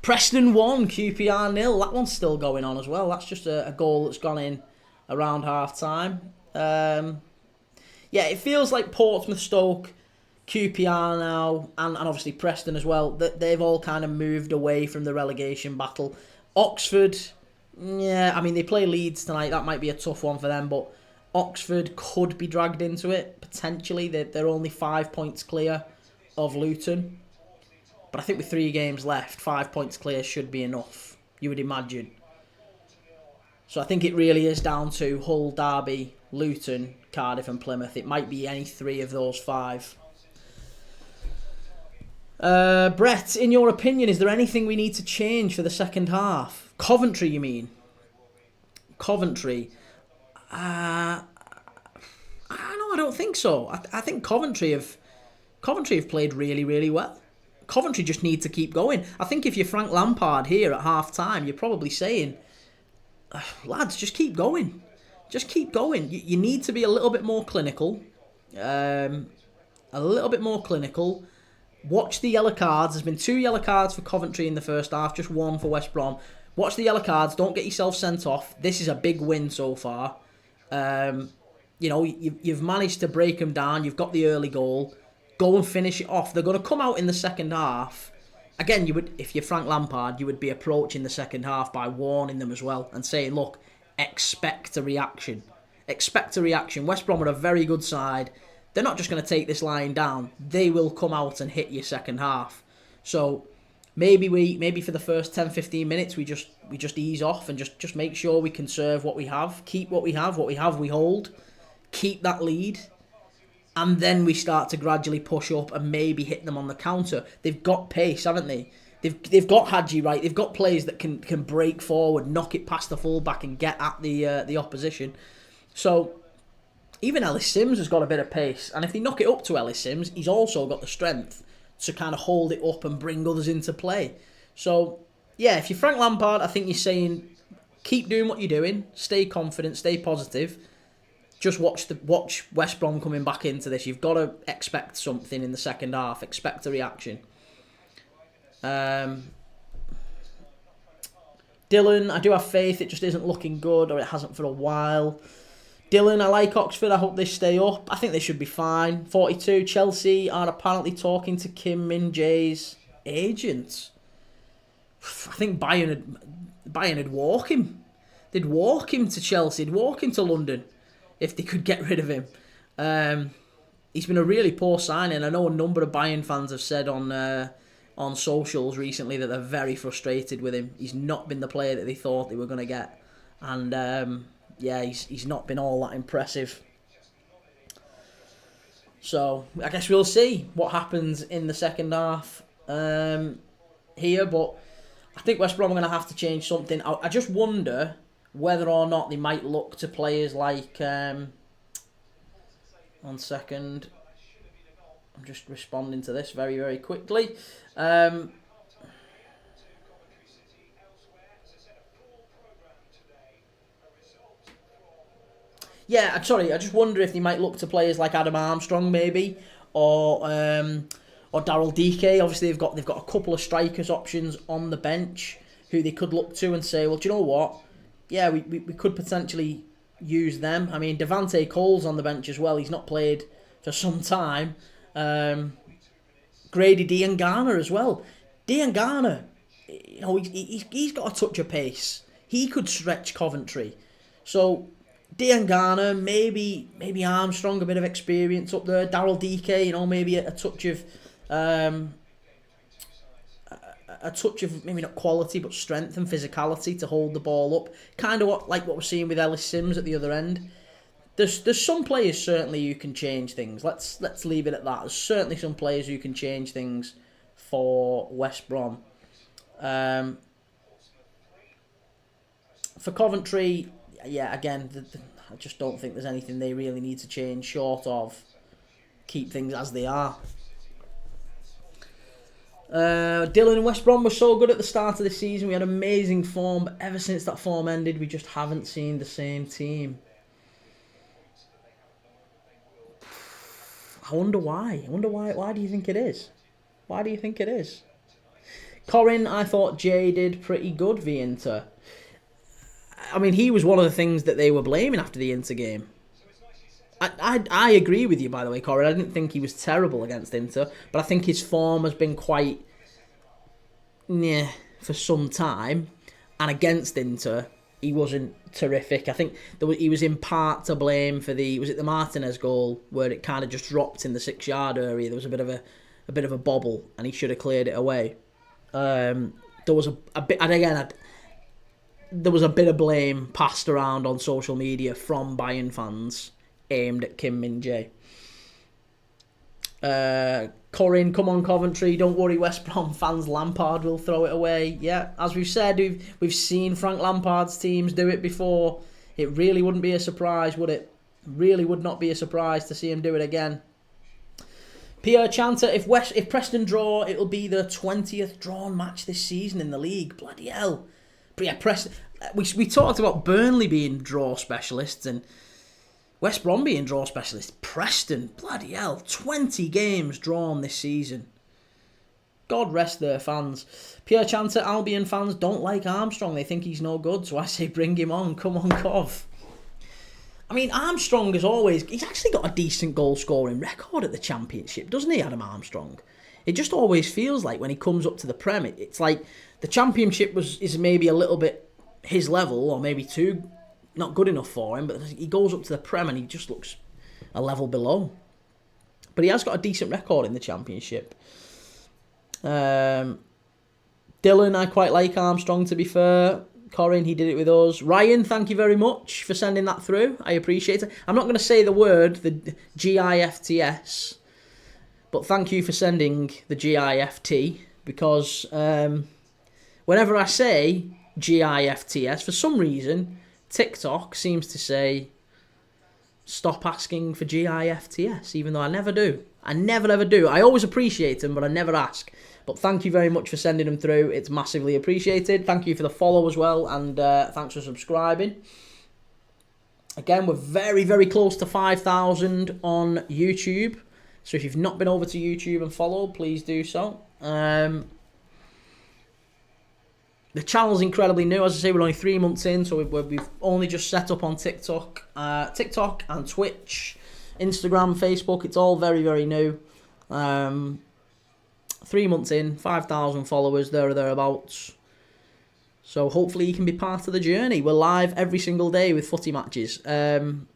Preston 1, QPR 0. That one's still going on as well. That's just a goal that's gone in around half-time. Yeah, it feels like Portsmouth, Stoke, QPR now, and obviously Preston as well, that they've all kind of moved away from the relegation battle. Oxford, yeah, I mean, they play Leeds tonight. That might be a tough one for them, but Oxford could be dragged into it, potentially. They're only 5 points clear of Luton. But I think with 3 games left, 5 points clear should be enough, you would imagine. So I think it really is down to Hull, Derby, Luton, Cardiff and Plymouth. It might be any 3 of those 5. Brett, in your opinion, is there anything we need to change for the second half? Coventry, you mean? Coventry. I don't think so. I think Coventry have played really, really well. Coventry just need to keep going. I think if you're Frank Lampard here at half-time, you're probably saying, lads, just keep going. Just keep going. You need to be a little bit more clinical. Watch the yellow cards. There's been 2 yellow cards for Coventry in the first half, just 1 for West Brom. Watch the yellow cards. Don't get yourself sent off. This is a big win so far. You've managed to break them down. You've got the early goal. Go and finish it off. They're going to come out in the second half. Again, if you're Frank Lampard, you would be approaching the second half by warning them as well and saying, look, expect a reaction. Expect a reaction. West Brom are a very good side. They're not just going to take this lying down. They will come out and hit your second half. So maybe for the first 10-15 minutes we just ease off and just make sure we conserve what we have, keep what we have we hold, keep that lead, and then we start to gradually push up and maybe hit them on the counter. They've got pace, haven't they? They've got Hadji, right? They've got players that can break forward, knock it past the fullback and get at the opposition. So even Ellis Sims has got a bit of pace, and if they knock it up to Ellis Sims, he's also got the strength to kind of hold it up and bring others into play. So yeah, if you're Frank Lampard, I think you're saying keep doing what you're doing, stay confident, stay positive. Just watch West Brom coming back into this. You've got to expect something in the second half. Expect a reaction. Dylan, I do have faith. It just isn't looking good, or it hasn't for a while. Dylan, I like Oxford. I hope they stay up. I think they should be fine. 42, Chelsea are apparently talking to Kim Min-jae's agent. I think Bayern would walk him. They'd walk him to Chelsea. They'd walk him to London if they could get rid of him. He's been a really poor signing. I know a number of Bayern fans have said on socials recently that they're very frustrated with him. He's not been the player that they thought they were going to get. And he's not been all that impressive. So I guess we'll see what happens in the second half here. But I think West Brom are going to have to change something. I just wonder whether or not they might look to players like... 1 second. I'm just responding to this very, very quickly. I just wonder if they might look to players like Adam Armstrong maybe, or Daryl Dike. Obviously they've got a couple of strikers options on the bench who they could look to and say, well, do you know what? Yeah, we could potentially use them. I mean, Devante Cole's on the bench as well. He's not played for some time. Grady Diangana as well. Diangana, he's got a touch of pace. He could stretch Coventry. So Diangana, maybe Armstrong, a bit of experience up there. Daryl Dike, maybe a touch of a touch of maybe not quality but strength and physicality to hold the ball up. Kind of like what we're seeing with Ellis Sims at the other end. There's some players certainly who can change things. Let's leave it at that. There's certainly some players who can change things for West Brom. For Coventry, yeah, again, I just don't think there's anything they really need to change short of keep things as they are. Dylan and West Brom were so good at the start of the season. We had amazing form, but ever since that form ended, we just haven't seen the same team. I wonder why. Why do you think it is? Why do you think it is? Corin, I thought Jay did pretty good v Inter. I mean, he was one of the things that they were blaming after the Inter game. I agree with you, by the way, Corin. I didn't think he was terrible against Inter, but I think his form has been quite for some time. And against Inter, he wasn't terrific. I think he was in part to blame for the Martinez goal where it kind of just dropped in the 6-yard area. There was a bit of a bobble, and he should have cleared it away. There was a bit, and again, there was a bit of blame passed around on social media from Bayern fans aimed at Kim Min-jae. Corin, come on Coventry, don't worry West Brom fans, Lampard will throw it away. Yeah, as we've said, we've seen Frank Lampard's teams do it before. It really wouldn't be a surprise, would it? Really would not be a surprise to see him do it again. Pierre Chanter, if Preston draw, it'll be the 20th drawn match this season in the league. Bloody hell. But yeah, Preston. We talked about Burnley being draw specialists and West Brom being draw specialists. Preston, bloody hell, 20 games drawn this season. God rest their fans. Pierre Chanter, Albion fans don't like Armstrong. They think he's no good, so I say bring him on. Come on, Cov. I mean, Armstrong, as always, he's actually got a decent goal-scoring record at the Championship, doesn't he, Adam Armstrong? It just always feels like when he comes up to the Prem, it's like the Championship is maybe a little bit his level, or maybe too not good enough for him, but he goes up to the Prem and he just looks a level below. But he has got a decent record in the Championship. Dylan, I quite like Armstrong, to be fair. Corin, he did it with us. Ryan, thank you very much for sending that through. I appreciate it. I'm not going to say the word, the GIFTS, but thank you for sending the GIFT, because whenever I say GIFTS, for some reason, TikTok seems to say, stop asking for GIFTS, even though I never do. I never ever do. I always appreciate them, but I never ask. But thank you very much for sending them through. It's massively appreciated. Thank you for the follow as well, and thanks for subscribing. Again, we're very, very close to 5,000 on YouTube. So if you've not been over to YouTube and followed, please do so. The channel's incredibly new. As I say, we're only 3 months in, so we've only just set up on TikTok and Twitch, Instagram, Facebook. It's all very, very new. 3 months in, 5,000 followers, there or thereabouts. So hopefully you can be part of the journey. We're live every single day with footy matches. And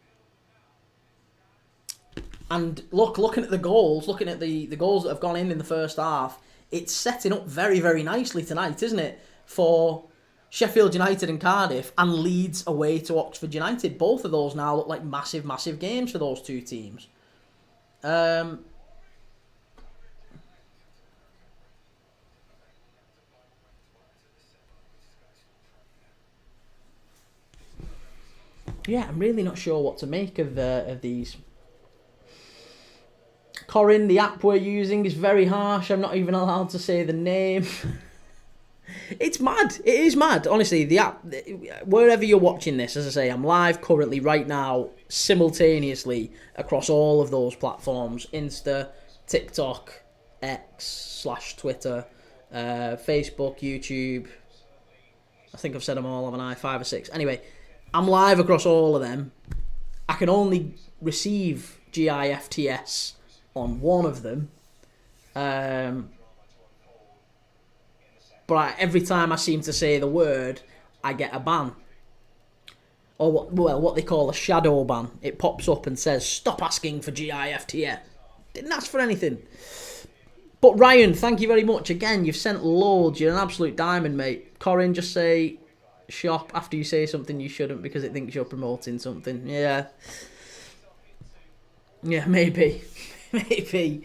looking at the goals, looking at the goals that have gone in the first half, it's setting up very, very nicely tonight, isn't it? For Sheffield United and Cardiff, and Leeds away to Oxford United. Both of those now look like massive, massive games for those two teams. Yeah, I'm really not sure what to make of these. Corin, the app we're using is very harsh. I'm not even allowed to say the name. It's mad. It is mad. Honestly, the app, wherever you're watching this, as I say, I'm live currently, right now, simultaneously across all of those platforms. Insta, TikTok, X/Twitter, Facebook, YouTube. I think I've said them all, haven't I? 5 or 6. Anyway, I'm live across all of them. I can only receive GIFTS on one of them. But every time I seem to say the word, I get a ban. Or what they call a shadow ban. It pops up and says, stop asking for GIFTS. Didn't ask for anything. But Ryan, thank you very much. Again, you've sent loads. You're an absolute diamond, mate. Corin, just say shop after you say something you shouldn't because it thinks you're promoting something. Yeah. Yeah, maybe. Maybe.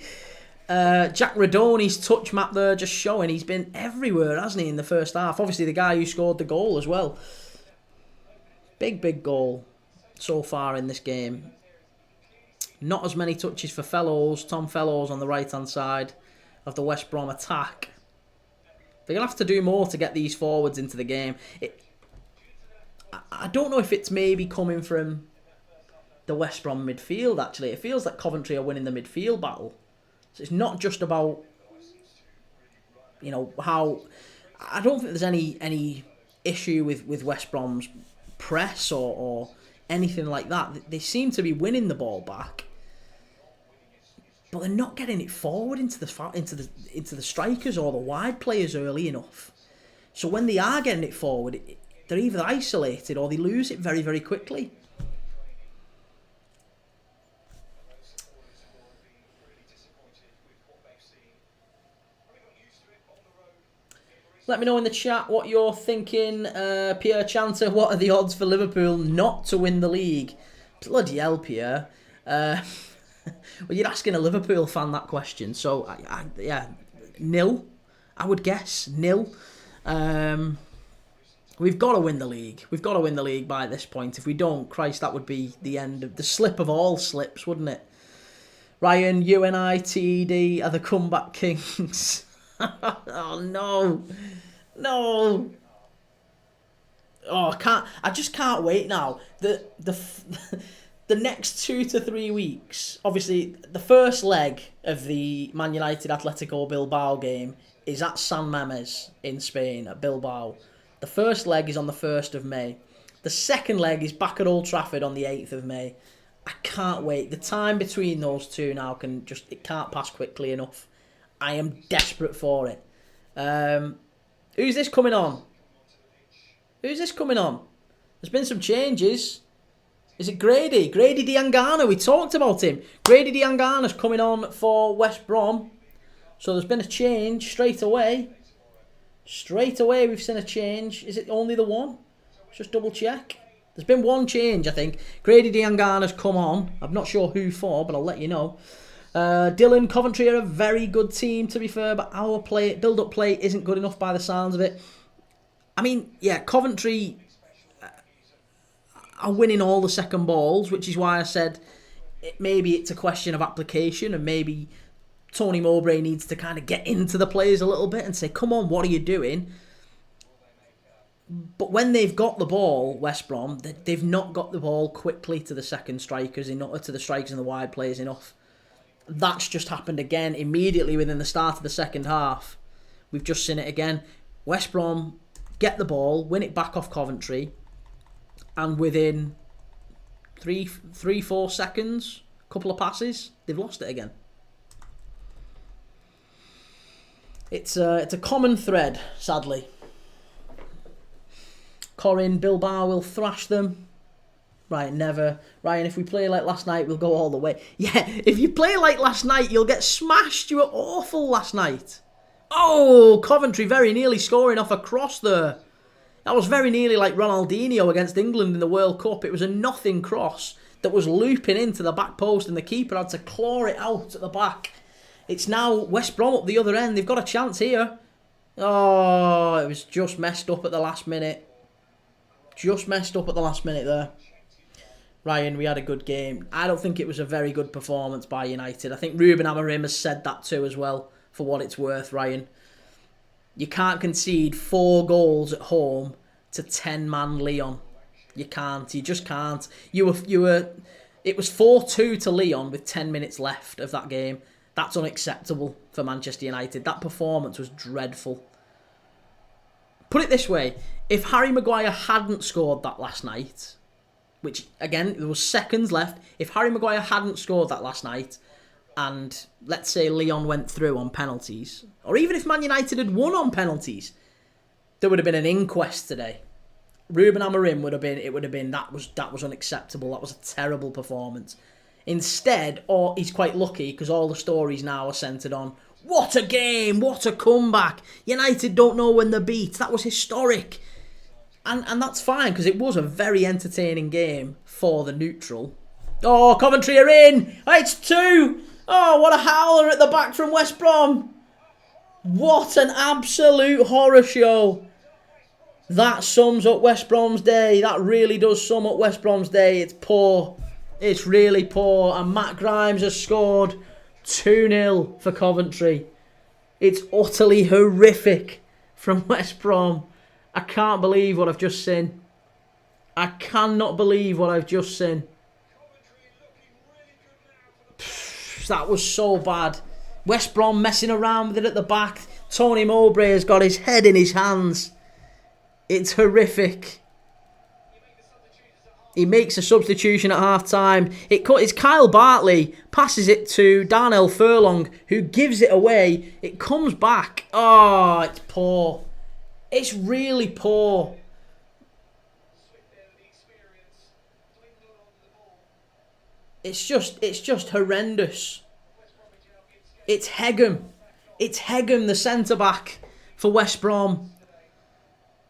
Jack Radoni's touch map there just showing he's been everywhere, hasn't he, in the first half? Obviously, the guy who scored the goal as well. Big goal so far in this game. Not as many touches for Fellows. Tom Fellows on the right-hand side of the West Brom attack. They're going to have to do more to get these forwards into the game. I don't know if it's maybe coming from the West Brom midfield, actually. It feels like Coventry are winning the midfield battle. So it's not just about, you know, how... I don't think there's any issue with West Brom's press or anything like that. They seem to be winning the ball back, but they're not getting it forward into the strikers or the wide players early enough. So when they are getting it forward, they're either isolated or they lose it very, very quickly. Let me know in the chat what you're thinking. Pierre Chanter, what are the odds for Liverpool not to win the league? Bloody hell, Pierre. Well, you're asking a Liverpool fan that question. So, yeah, nil. I would guess nil. We've got to win the league. We've got to win the league by this point. If we don't, Christ, that would be the end of the slip of all slips, wouldn't it? Ryan, UNITED are the comeback kings. Oh no. Oh, I just can't wait now. The next 2 to 3 weeks, obviously the first leg of the Man United Atletico Bilbao game is at San Mamés in Spain, at Bilbao. The first leg is on the 1st of May. The second leg is back at Old Trafford on the 8th of May. I can't wait. The time between those two now it can't pass quickly enough. I am desperate for it. Who's this coming on? There's been some changes. Is it Grady? Grady Diangana. We talked about him. Grady Diangana's coming on for West Brom. So there's been a change straight away. Straight away we've seen a change. Is it only the one? Let's just double check. There's been one change, I think. Grady Diangana's come on. I'm not sure who for, but I'll let you know. Dylan, Coventry are a very good team, to be fair, but our build-up play isn't good enough by the sounds of it. I mean, yeah, Coventry are winning all the second balls, which is why I said maybe it's a question of application, and maybe Tony Mowbray needs to kind of get into the players a little bit and say, come on, what are you doing? But when they've got the ball, West Brom, they've not got the ball quickly to the second strikers, to the strikers and the wide players enough. That's just happened again immediately within the start of the second half. We've just seen it again. West Brom get the ball, win it back off Coventry, and within 3-4 seconds, a couple of passes, they've lost it again. It's a common thread, sadly. Corin, Bilbao will thrash them. Right, never. Ryan, if we play like last night, we'll go all the way. Yeah, if you play like last night, you'll get smashed. You were awful last night. Oh, Coventry very nearly scoring off a cross there. That was very nearly like Ronaldinho against England in the World Cup. It was a nothing cross that was looping into the back post and the keeper had to claw it out at the back. It's now West Brom up the other end. They've got a chance here. Oh, it was just messed up at the last minute. Just messed up at the last minute there. Ryan, we had a good game. I don't think it was a very good performance by United. I think Ruben Amorim has said that too as well, for what it's worth, Ryan. You can't concede 4 goals at home to 10-man Lyon. You can't. You just can't. It was 4-2 to Lyon with 10 minutes left of that game. That's unacceptable for Manchester United. That performance was dreadful. Put it this way, if Harry Maguire hadn't scored that last night, which, again, there was seconds left. If Harry Maguire hadn't scored that last night, and let's say Lyon went through on penalties, or even if Man United had won on penalties, there would have been an inquest today. Ruben Amorim would have been that was unacceptable. That was a terrible performance. Instead, or he's quite lucky because all the stories now are centred on What a game. What a comeback. United don't know when they're beat. That was historic. And that's fine, because it was a very entertaining game for the neutral. Oh, Coventry are in. Oh, it's 2. Oh, what a howler at the back from West Brom. What an absolute horror show. That sums up West Brom's day. That really does sum up West Brom's day. It's poor. It's really poor. And Matt Grimes has scored 2-0 for Coventry. It's utterly horrific from West Brom. I can't believe what I've just seen. I cannot believe what I've just seen. That was so bad. West Brom messing around with it at the back. Tony Mowbray has got his head in his hands. It's horrific. He makes a substitution at half-time. It's Kyle Bartley, passes it to Darnell Furlong, who gives it away. It comes back. Oh, it's poor. It's really poor. It's just horrendous. It's Hegham. It's Hegham, the centre-back for West Brom.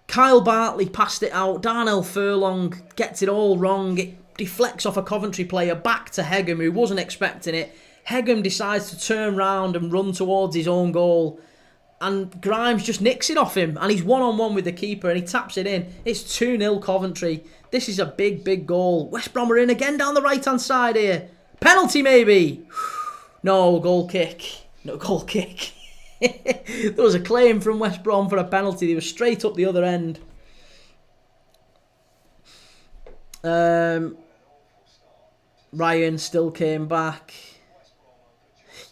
Kyle Bartley passed it out. Darnell Furlong gets it all wrong. It deflects off a Coventry player back to Hegham, who wasn't expecting it. Hegham decides to turn round and run towards his own goal. And Grimes just nicks it off him. And he's one-on-one with the keeper and he taps it in. It's 2-0 Coventry. This is a big, big goal. West Brom are in again down the right-hand side here. Penalty, maybe. No, goal kick. No, goal kick. There was a claim from West Brom for a penalty. They were straight up the other end. Ryan still came back.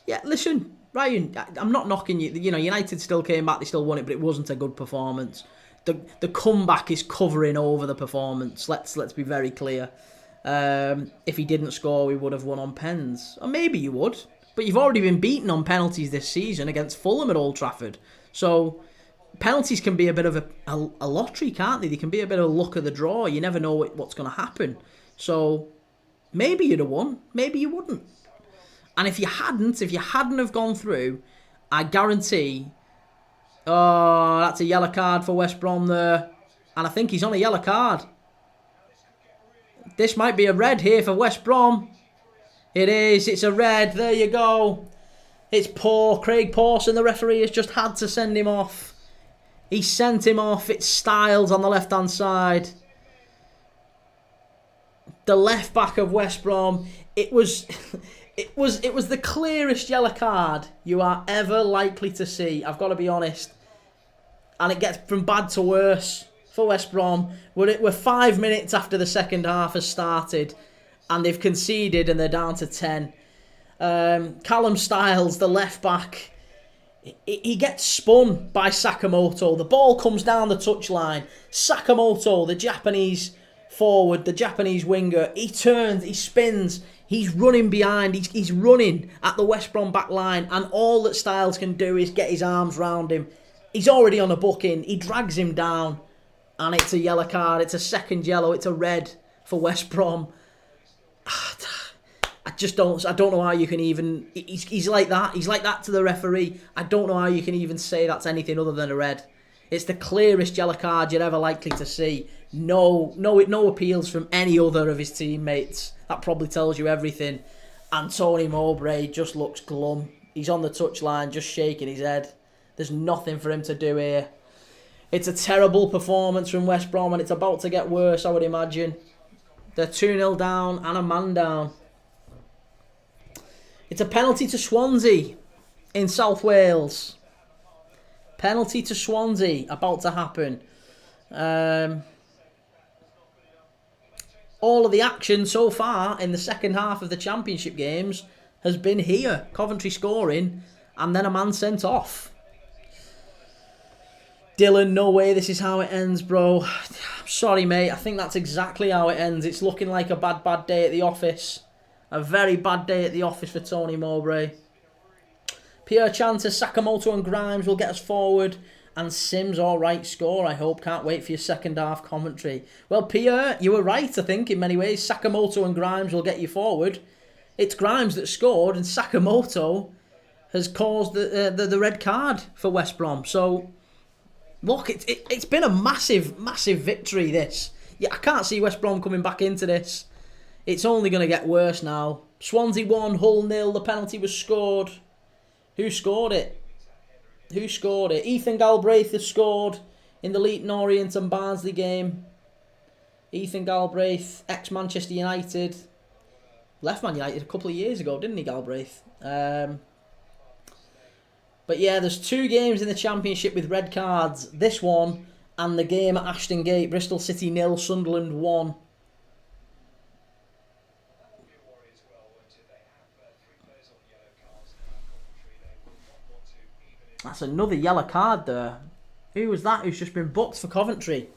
Yeah, listen, Ryan, I'm not knocking you. You know, United still came back. They still won it, but it wasn't a good performance. The comeback is covering over the performance. Let's be very clear. If he didn't score, we would have won on pens. Or maybe you would. But you've already been beaten on penalties this season against Fulham at Old Trafford. So penalties can be a bit of a lottery, can't they? They can be a bit of a luck of the draw. You never know what's going to happen. So maybe you'd have won. Maybe you wouldn't. And if you hadn't have gone through, I guarantee... Oh, that's a yellow card for West Brom there. And I think he's on a yellow card. This might be a red here for West Brom. It is. It's a red. There you go. It's poor. Craig Pawson, the referee, has just had to send him off. He sent him off. It's Styles on the left-hand side. The left back of West Brom. It was the clearest yellow card you are ever likely to see. I've got to be honest. And it gets from bad to worse for West Brom. We're 5 minutes after the second half has started. And they've conceded and they're down to 10. Callum Styles, the left back, he gets spun by Sakamoto. The ball comes down the touchline. Sakamoto, the Japanese forward, the Japanese winger, he turns, he spins, he's running behind, he's running at the West Brom back line, and all that Styles can do is get his arms round him. He's already on a booking, he drags him down, and it's a yellow card, it's a second yellow, it's a red for West Brom. I don't know how you can even... He's like that. He's like that to the referee. I don't know how you can even say that's anything other than a red. It's the clearest yellow card you're ever likely to see. No appeals from any other of his teammates. That probably tells you everything. And Tony Mowbray just looks glum. He's on the touchline just shaking his head. There's nothing for him to do here. It's a terrible performance from West Brom, and it's about to get worse, I would imagine. They're 2-0 down and a man down. It's a penalty to Swansea in South Wales. Penalty to Swansea about to happen. All of the action so far in the second half of the Championship games has been here. Coventry scoring and then a man sent off. Dylan, no way this is how it ends, bro. Sorry, mate. I think that's exactly how it ends. It's looking like a bad day at the office. A very bad day at the office for Tony Mowbray. Pierre chances Sakamoto and Grimes will get us forward. And Sims, alright, score, I hope. Can't wait for your second half commentary. Well, Pierre, you were right, I think, in many ways. Sakamoto and Grimes will get you forward. It's Grimes that scored, and Sakamoto has caused the red card for West Brom. So, look, it's been a massive, massive victory, this. Yeah, I can't see West Brom coming back into this. It's only going to get worse now. Swansea 1, Hull 0. The penalty was scored. Who scored it? Ethan Galbraith has scored in the Leyton Orient and Barnsley game. Ethan Galbraith, ex-Manchester United. Left Man United a couple of years ago, didn't he, Galbraith? But yeah, there's 2 games in the Championship with red cards. This one and the game at Ashton Gate. Bristol City 0, Sunderland 1. That's another yellow card there. Who was that who's just been booked for Coventry?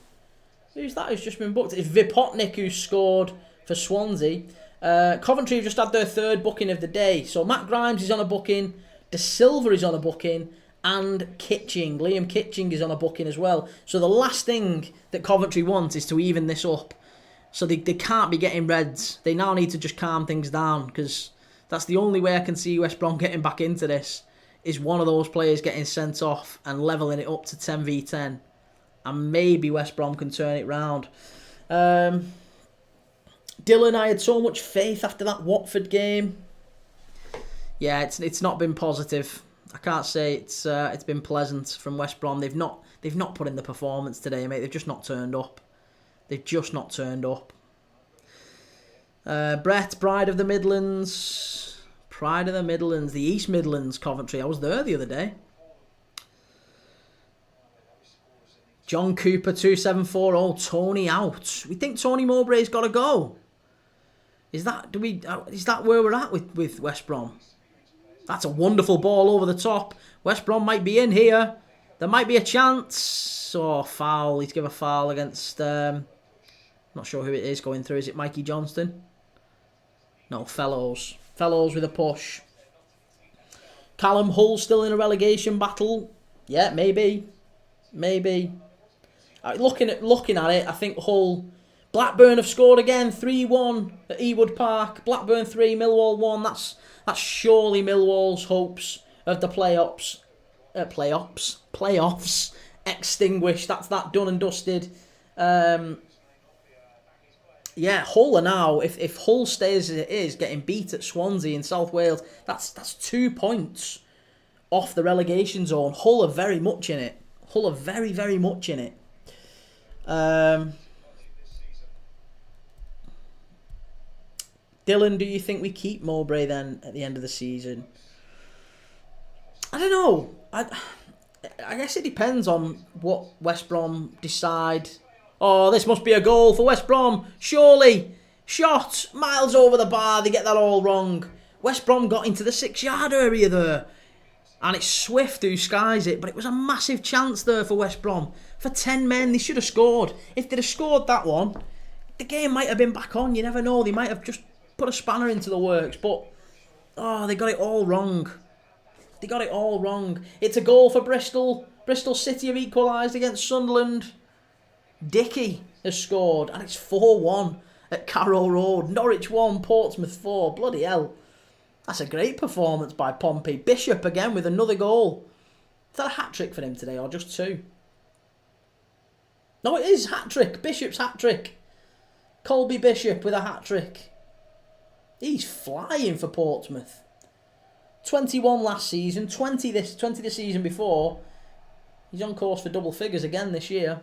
Who's that who's just been booked? It's Vipotnik who scored for Swansea. Coventry have just had their 3rd booking of the day. So Matt Grimes is on a booking, De Silva is on a booking, and Liam Kitching is on a booking as well. So the last thing that Coventry want is to even this up. So they can't be getting reds. They now need to just calm things down, because that's the only way I can see West Brom getting back into this, is one of those players getting sent off and levelling it up to 10v10. And maybe West Brom can turn it round. Dylan, I had so much faith after that Watford game. Yeah, it's not been positive. I can't say it's been pleasant from West Brom. They've not put in the performance today, mate. They've just not turned up. Brett, Pride of the Midlands. The East Midlands, Coventry. I was there the other day. John Cooper 2740. Tony out. We think Tony Mowbray's got to go. Is that where we're at with West Brom? That's a wonderful ball over the top. West Brom might be in here. There might be a chance. Oh, foul. He's given a foul against... not sure who it is going through. Is it Mikey Johnston? No, Fellows. Fellows with a push. Callum Hull still in a relegation battle. Yeah, maybe. Looking at it, I think Hull... Blackburn have scored again, 3-1 at Ewood Park. Blackburn 3, Millwall 1. That's surely Millwall's hopes of the playoffs extinguished. That's that done and dusted. Yeah, Hull are now, if Hull stays as it is, getting beat at Swansea in South Wales, that's 2 points off the relegation zone. Hull are very much in it. Hull are very, very much in it. Dylan, do you think we keep Mowbray then at the end of the season? I don't know. I guess it depends on what West Brom decide. Oh, this must be a goal for West Brom. Surely. Shot. Miles over the bar. They get that all wrong. West Brom got into the 6-yard area there. And it's Swift who skies it. But it was a massive chance there for West Brom. For 10 men, they should have scored. If they'd have scored that one, the game might have been back on. You never know. They might have just put a spanner into the works. But, they got it all wrong. It's a goal for Bristol. Bristol City have equalised against Sunderland. Dickey has scored, and it's 4-1 at Carrow Road. Norwich 1, Portsmouth 4. Bloody hell. That's a great performance by Pompey. Bishop again with another goal. Is that a hat-trick for him today, or just 2? No, it is hat-trick. Bishop's hat-trick. Colby Bishop with a hat-trick. He's flying for Portsmouth. 21 last season, 20 the season before. He's on course for double figures again this year.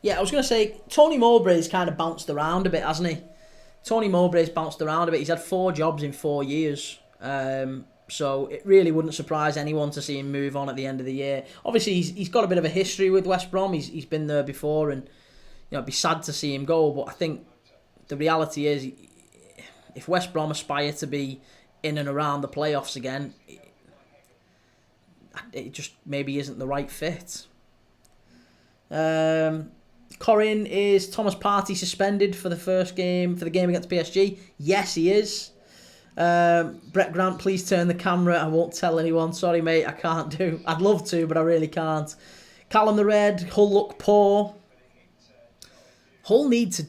Yeah, I was going to say, Tony Mowbray's kind of bounced around a bit, hasn't he? He's had 4 jobs in 4 years. So it really wouldn't surprise anyone to see him move on at the end of the year. Obviously, he's got a bit of a history with West Brom. He's been there before, and it'd be sad to see him go. But I think the reality is, if West Brom aspire to be in and around the playoffs again, it just maybe isn't the right fit. Corin, is Thomas Partey suspended for the game against PSG? Yes, he is. Brett Grant, please turn the camera. I won't tell anyone. Sorry, mate, I can't do. I'd love to, but I really can't. Callum the Red, Hull look poor. Hull need to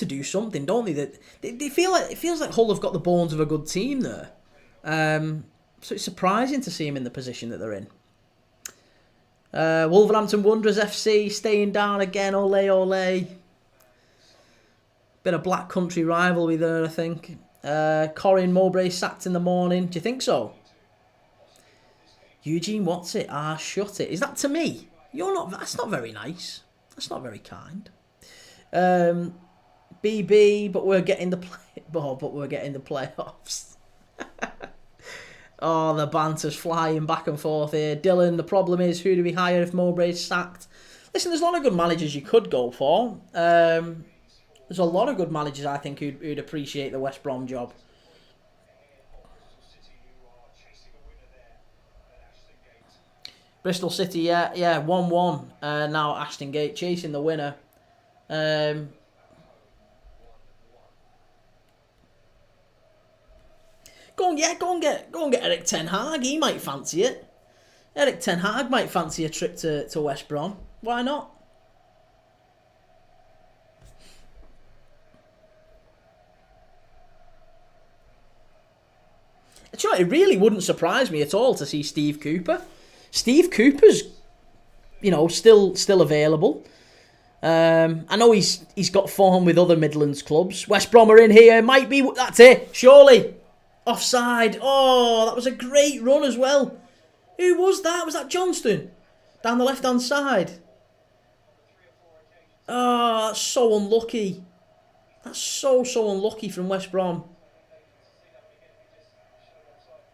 do something, don't they? They feel like it feels like Hull have got the bones of a good team there. So it's surprising to see him in the position that they're in. Wolverhampton Wanderers FC staying down again. Ole ole. Bit of Black Country rivalry there, I think. Corin Mowbray sacked in the morning. Do you think so? Eugene, what's it? Shut it. Is that to me? You're not. That's not very nice. That's not very kind. BB, but we're getting the playoffs. Oh, the banter's flying back and forth here. Dylan, the problem is, who do we hire if Mowbray's sacked? Listen, there's a lot of good managers you could go for. There's a lot of good managers, I think, who'd appreciate the West Brom job. Bristol City, yeah, 1-1. Now Ashton Gate chasing the winner. Go and get Eric Ten Hag. He might fancy it. Eric Ten Hag might fancy a trip to West Brom. Why not? Do you know, it really wouldn't surprise me at all to see Steve Cooper. Steve Cooper's, still available. I know he's got form with other Midlands clubs. West Brom are in here. Might be. That's it. Surely. Offside. Oh, that was a great run as well. Who was that? Was that Johnston? Down the left-hand side. Oh, that's so unlucky. That's so unlucky from West Brom.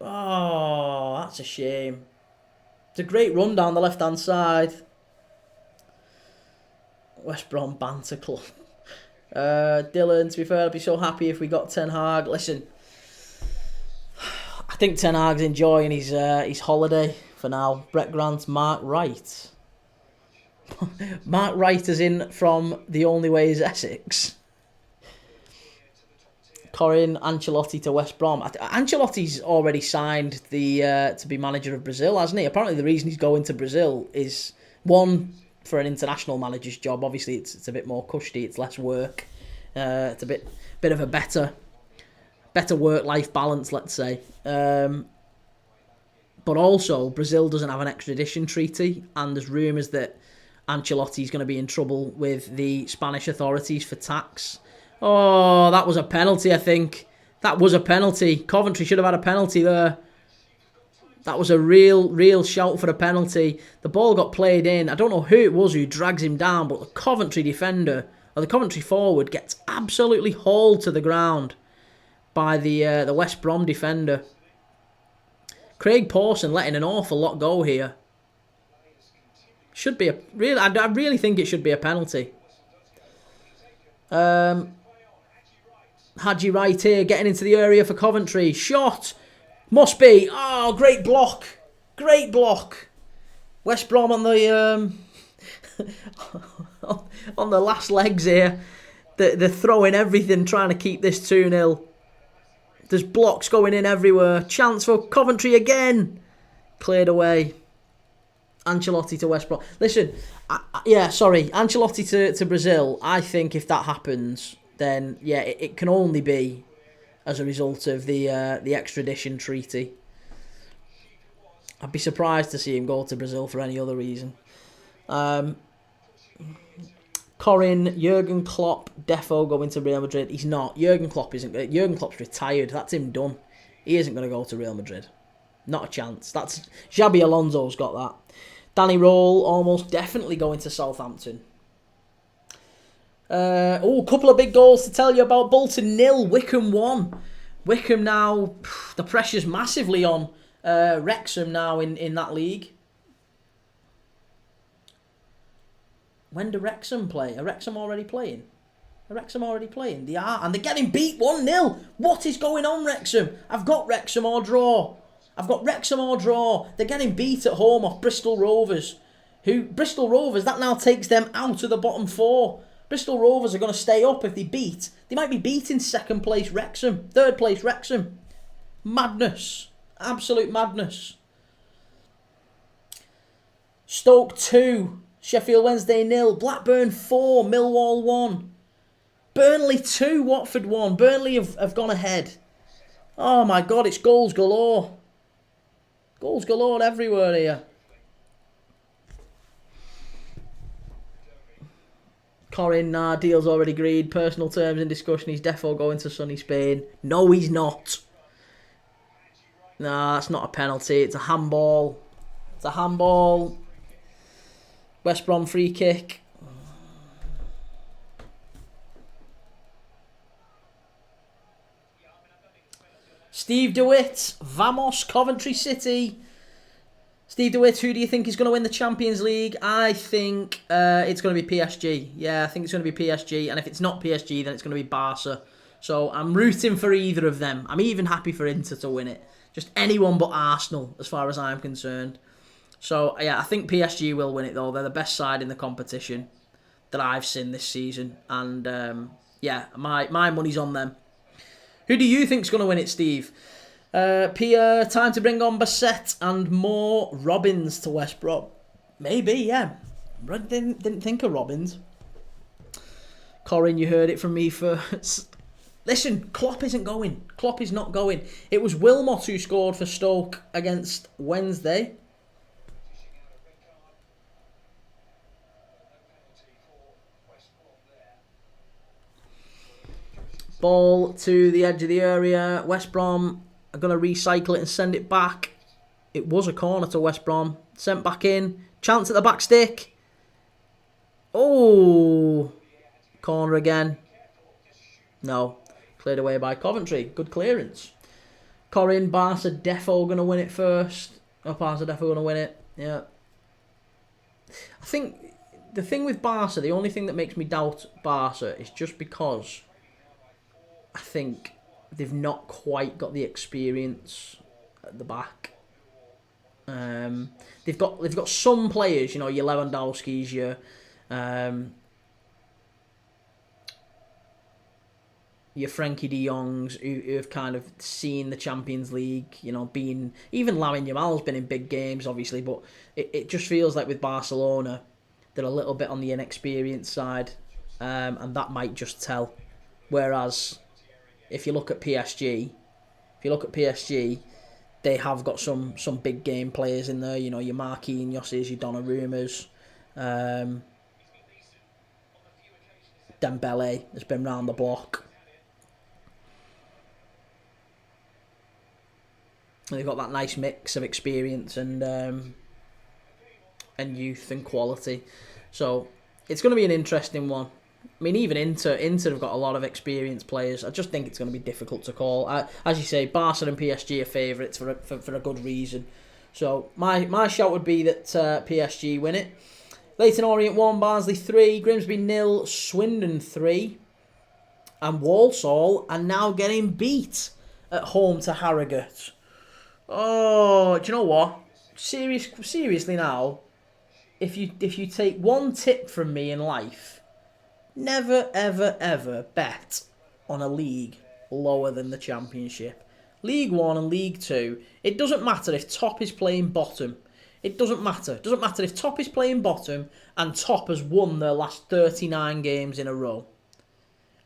Oh, that's a shame. It's a great run down the left-hand side. West Brom banter club. Dylan, to be fair, I'd be so happy if we got Ten Hag. Listen, I think Ten Hag's enjoying his holiday for now. Brett Grant, Mark Wright. Mark Wright is in from The Only Way is Essex. Corin, Ancelotti to West Brom. Ancelotti's already signed to be manager of Brazil, hasn't he? Apparently the reason he's going to Brazil is, one, for an international manager's job. Obviously it's a bit more cushy, it's less work. It's a bit of a better work-life balance, let's say. But also, Brazil doesn't have an extradition treaty, and there's rumours that Ancelotti's going to be in trouble with the Spanish authorities for tax. Oh, that was a penalty, I think. That was a penalty. Coventry should have had a penalty there. That was a real shout for a penalty. The ball got played in. I don't know who it was who drags him down, but the Coventry defender, or the Coventry forward, gets absolutely hauled to the ground by the West Brom defender. Craig Pawson letting an awful lot go here. Should be I really think it should be a penalty. Hadji Wright here getting into the area for Coventry. Shot. Must be. Oh, great block. Great block. West Brom on the on the last legs here. They're throwing everything trying to keep this 2-0. There's blocks going in everywhere. Chance for Coventry again. Cleared away. Ancelotti to West Brom. Listen, Ancelotti to Brazil. I think if that happens, then yeah, it can only be as a result of the extradition treaty. I'd be surprised to see him go to Brazil for any other reason. Corin, Jurgen Klopp, defo going to Real Madrid. He's not. Jurgen Klopp isn't. Jurgen Klopp's retired. That's him done. He isn't going to go to Real Madrid. Not a chance. That's Xabi Alonso's got that. Danny Roll almost definitely going to Southampton. A couple of big goals to tell you about. Bolton 0, Wickham 1. Wickham now, the pressure's massively on Wrexham now in that league. When do Wrexham play? Are Wrexham already playing? They are, and they're getting beat 1-0. What is going on, Wrexham? I've got Wrexham or draw. They're getting beat at home off Bristol Rovers. who Bristol Rovers, that now takes them out of the bottom 4. Bristol Rovers are going to stay up if they beat. They might be beating second place Wrexham, third place Wrexham. Madness. Absolute madness. Stoke 2, Sheffield Wednesday 0, Blackburn 4, Millwall 1. Burnley 2, Watford 1. Burnley have gone ahead. Oh my God, it's goals galore. Goals galore everywhere here. Corin, nah, deal's already agreed. Personal terms in discussion. He's defo going to sunny Spain. No, he's not. Nah, that's not a penalty. It's a handball. It's a handball. West Brom free kick. Steve DeWitt. Vamos, Coventry City. Steve DeWitt, who do you think is going to win the Champions League? I think it's going to be PSG. Yeah, I think it's going to be PSG. And if it's not PSG, then it's going to be Barca. So I'm rooting for either of them. I'm even happy for Inter to win it. Just anyone but Arsenal, as far as I'm concerned. So, yeah, I think PSG will win it, though. They're the best side in the competition that I've seen this season. And, yeah, my money's on them. Who do you think's going to win it, Steve? Pierre, time to bring on Bassett and more Robbins to West Brom. Maybe, yeah. Didn't think of Robbins. Corin, you heard it from me first. Listen, Klopp isn't going. Klopp is not going. It was Wilmot who scored for Stoke against Wednesday. Ball to the edge of the area. West Brom are going to recycle it and send it back. It was a corner to West Brom. Sent back in. Chance at the back stick. Oh. Corner again. No. Cleared away by Coventry. Good clearance. Corin, Barca defo going to win it first. Oh, Barca defo going to win it. Yeah. I think the thing with Barca, the only thing that makes me doubt Barca is just because I think they've not quite got the experience at the back. They've got some players, you know, your Lewandowski's, your Frankie de Jongs, who have kind of seen the Champions League, you know, being... Even Lamine Yamal's been in big games, obviously, but it just feels like with Barcelona, they're a little bit on the inexperienced side, and that might just tell. Whereas, if you look at PSG, they have got some big game players in there, you know, your Marquinhos, your Donnarummas, Dembele has been round the block. And they've got that nice mix of experience and youth and quality. So it's going to be an interesting one. I mean, even Inter have got a lot of experienced players. I just think it's going to be difficult to call. As you say, Barca and PSG are favourites for a good reason. So my shout would be that PSG win it. Leyton Orient 1, Barnsley 3, Grimsby 0, Swindon 3. And Walsall are now getting beat at home to Harrogate. Oh, do you know what? Seriously now, if you take one tip from me in life, never ever ever bet on a league lower than the Championship. League 1 and League 2, it doesn't matter if top is playing bottom. It doesn't matter. It doesn't matter if top is playing bottom and top has won their last 39 games in a row.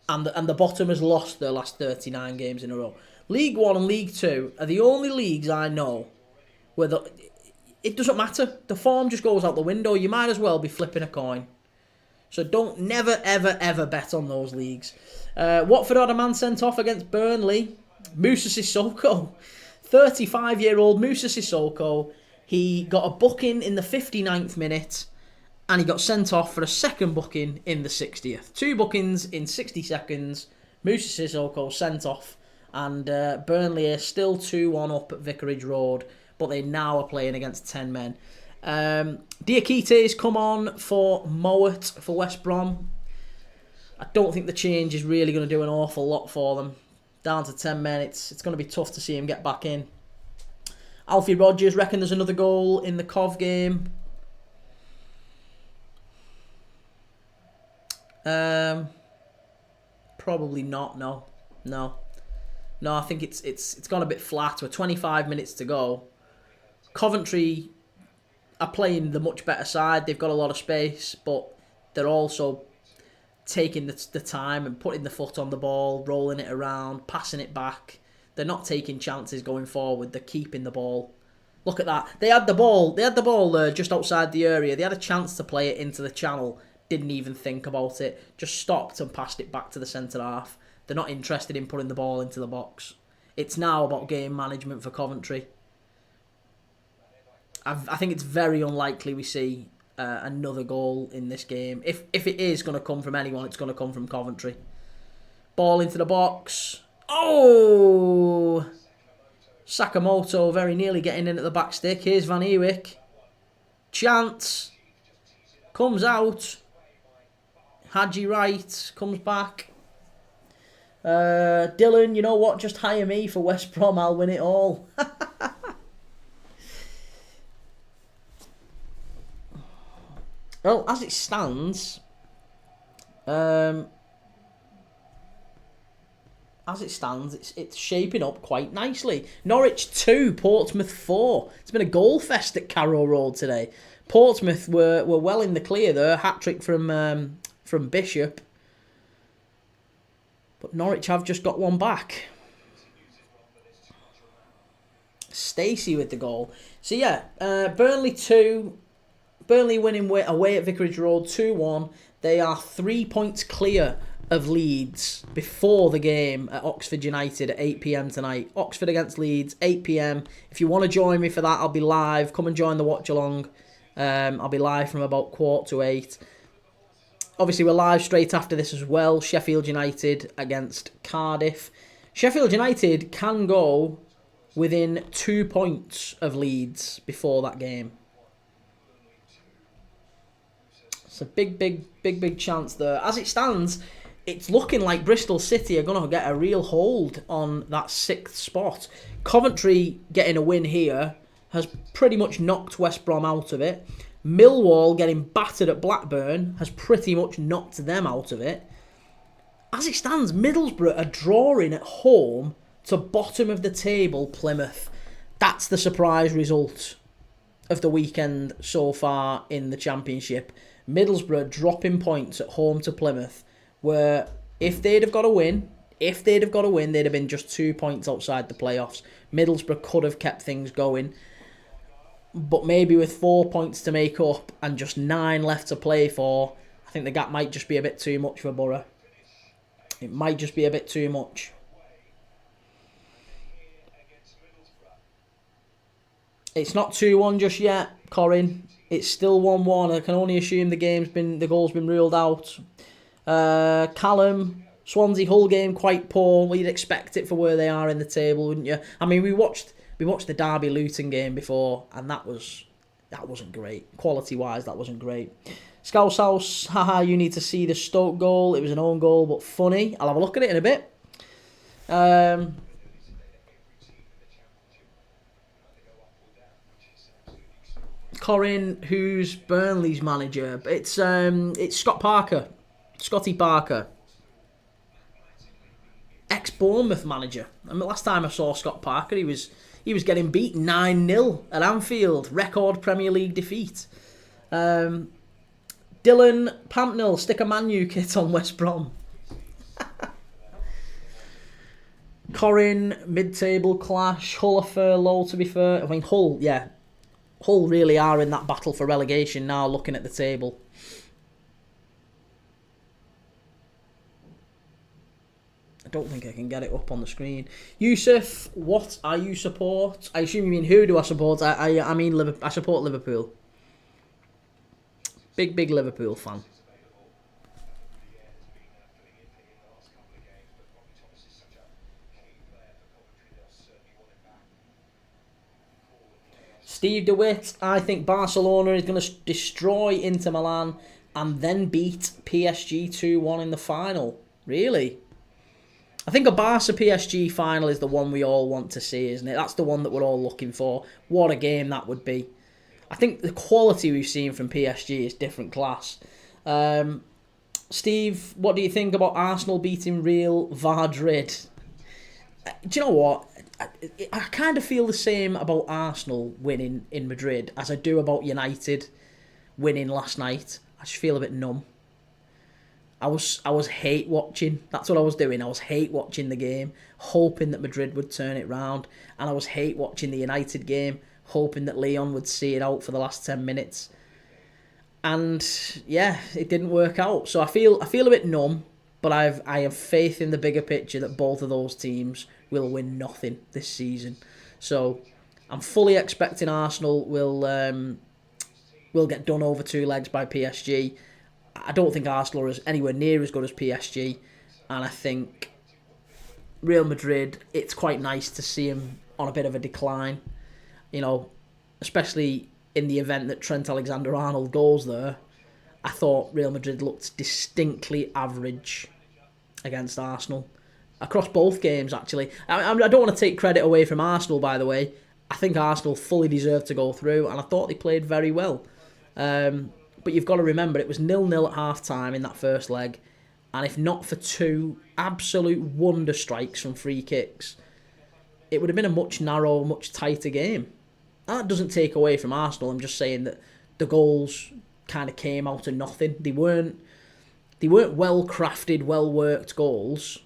And the bottom has lost their last 39 games in a row. League 1 and League 2 are the only leagues I know where it doesn't matter. The form just goes out the window. You might as well be flipping a coin. So don't never, ever, ever bet on those leagues. Watford had a man sent off against Burnley. Moussa Sissoko. 35-year-old Moussa Sissoko. He got a booking in the 59th minute and he got sent off for a second booking in the 60th. 2 bookings in 60 seconds. Moussa Sissoko sent off. And Burnley are still 2-1 up at Vicarage Road, but they now are playing against 10 men. Diakité's come on for Mowat for West Brom. I don't think the change is really going to do an awful lot for them. Down to 10 men, it's going to be tough to see him get back in. Alfie Rogers reckon there's another goal in the Cov game. Probably not. No. I think it's gone a bit flat. We're 25 minutes to go. Coventry are playing the much better side. They've got a lot of space, but they're also taking the time and putting the foot on the ball, rolling it around, passing it back. They're not taking chances going forward. They're keeping the ball. Look at that. They had the ball. They had the ball there just outside the area. They had a chance to play it into the channel. Didn't even think about it. Just stopped and passed it back to the centre half. They're not interested in putting the ball into the box. It's now about game management for Coventry. I think it's very unlikely we see another goal in this game. If it is going to come from anyone, it's going to come from Coventry. Ball into the box. Oh! Sakamoto very nearly getting in at the back stick. Here's Van Ewijk. Chance. Comes out. Hadji Wright comes back. Dylan, you know what? Just hire me for West Brom. I'll win it all. Well, as it stands, it's shaping up quite nicely. Norwich 2, Portsmouth 4. It's been a goal fest at Carrow Road today. Portsmouth were well in the clear there. Hat-trick from Bishop. But Norwich have just got one back. Stacey with the goal. So yeah, Burnley 2. Burnley winning away at Vicarage Road 2-1. They are 3 points clear of Leeds before the game at Oxford United at 8 PM tonight. Oxford against Leeds, 8 PM. If you want to join me for that, I'll be live. Come and join the watch along. I'll be live from about 7:45. Obviously, we're live straight after this as well. Sheffield United against Cardiff. Sheffield United can go within 2 points of Leeds before that game. It's a big chance there. As it stands, it's looking like Bristol City are going to get a real hold on that 6th spot. Coventry getting a win here has pretty much knocked West Brom out of it. Millwall getting battered at Blackburn has pretty much knocked them out of it. As it stands, Middlesbrough are drawing at home to bottom of the table Plymouth. That's the surprise result of the weekend so far in the Championship. Middlesbrough dropping points at home to Plymouth, where if they'd have got a win, they'd have been just 2 points outside the playoffs. Middlesbrough could have kept things going. But maybe with 4 points to make up and just 9 left to play for, I think the gap might just be a bit too much for Borough. It might just be a bit too much. It's not 2-1 just yet, Corin. It's still 1-1. I can only assume the goal's been ruled out. Callum, Swansea Hull game quite poor. Well, you'd expect it for where they are in the table, wouldn't you? I mean, we watched the Derby Luton game before, and that wasn't great. Quality-wise, that wasn't great. Scouse House, haha, you need to see the Stoke goal. It was an own goal, but funny. I'll have a look at it in a bit. Corin, who's Burnley's manager? It's Scott Parker. Scotty Parker. Ex-Bournemouth manager. I mean, last time I saw Scott Parker, he was getting beaten 9-0 at Anfield. Record Premier League defeat. Dylan Pampnell, stick a Man U kit on West Brom. Corin, mid-table clash. Hull are fair low, to be fair. I mean, Hull really are in that battle for relegation now, looking at the table. I don't think I can get it up on the screen. Yusuf, what are you support? I assume you mean who do I support? I mean I support Liverpool. Big Liverpool fan. Steve DeWitt, I think Barcelona is going to destroy Inter Milan and then beat PSG 2-1 in the final. Really? I think a Barca PSG final is the one we all want to see, isn't it? That's the one that we're all looking for. What a game that would be. I think the quality we've seen from PSG is different class. Steve, what do you think about Arsenal beating Real Madrid? Do you know what? I kind of feel the same about Arsenal winning in Madrid as I do about United winning last night. I just feel a bit numb. I was hate watching. That's what I was doing. I was hate watching the game, hoping that Madrid would turn it round, and I was hate watching the United game, hoping that Leon would see it out for the last 10 minutes. And yeah, it didn't work out. So I feel a bit numb, but I have faith in the bigger picture that both of those teams will win nothing this season. So I'm fully expecting Arsenal will get done over 2 legs by PSG. I don't think Arsenal is anywhere near as good as PSG, and I think Real Madrid, it's quite nice to see them on a bit of a decline, especially in the event that Trent Alexander-Arnold goes there. I thought Real Madrid looked distinctly average against Arsenal across both games, actually. I don't want to take credit away from Arsenal, by the way. I think Arsenal fully deserved to go through, and I thought they played very well. But you've got to remember, it was 0-0 at half-time in that first leg, and if not for 2 absolute wonder strikes from free kicks, it would have been a much narrower, much tighter game. That doesn't take away from Arsenal. I'm just saying that the goals kind of came out of nothing. They weren't well-crafted, well-worked goals.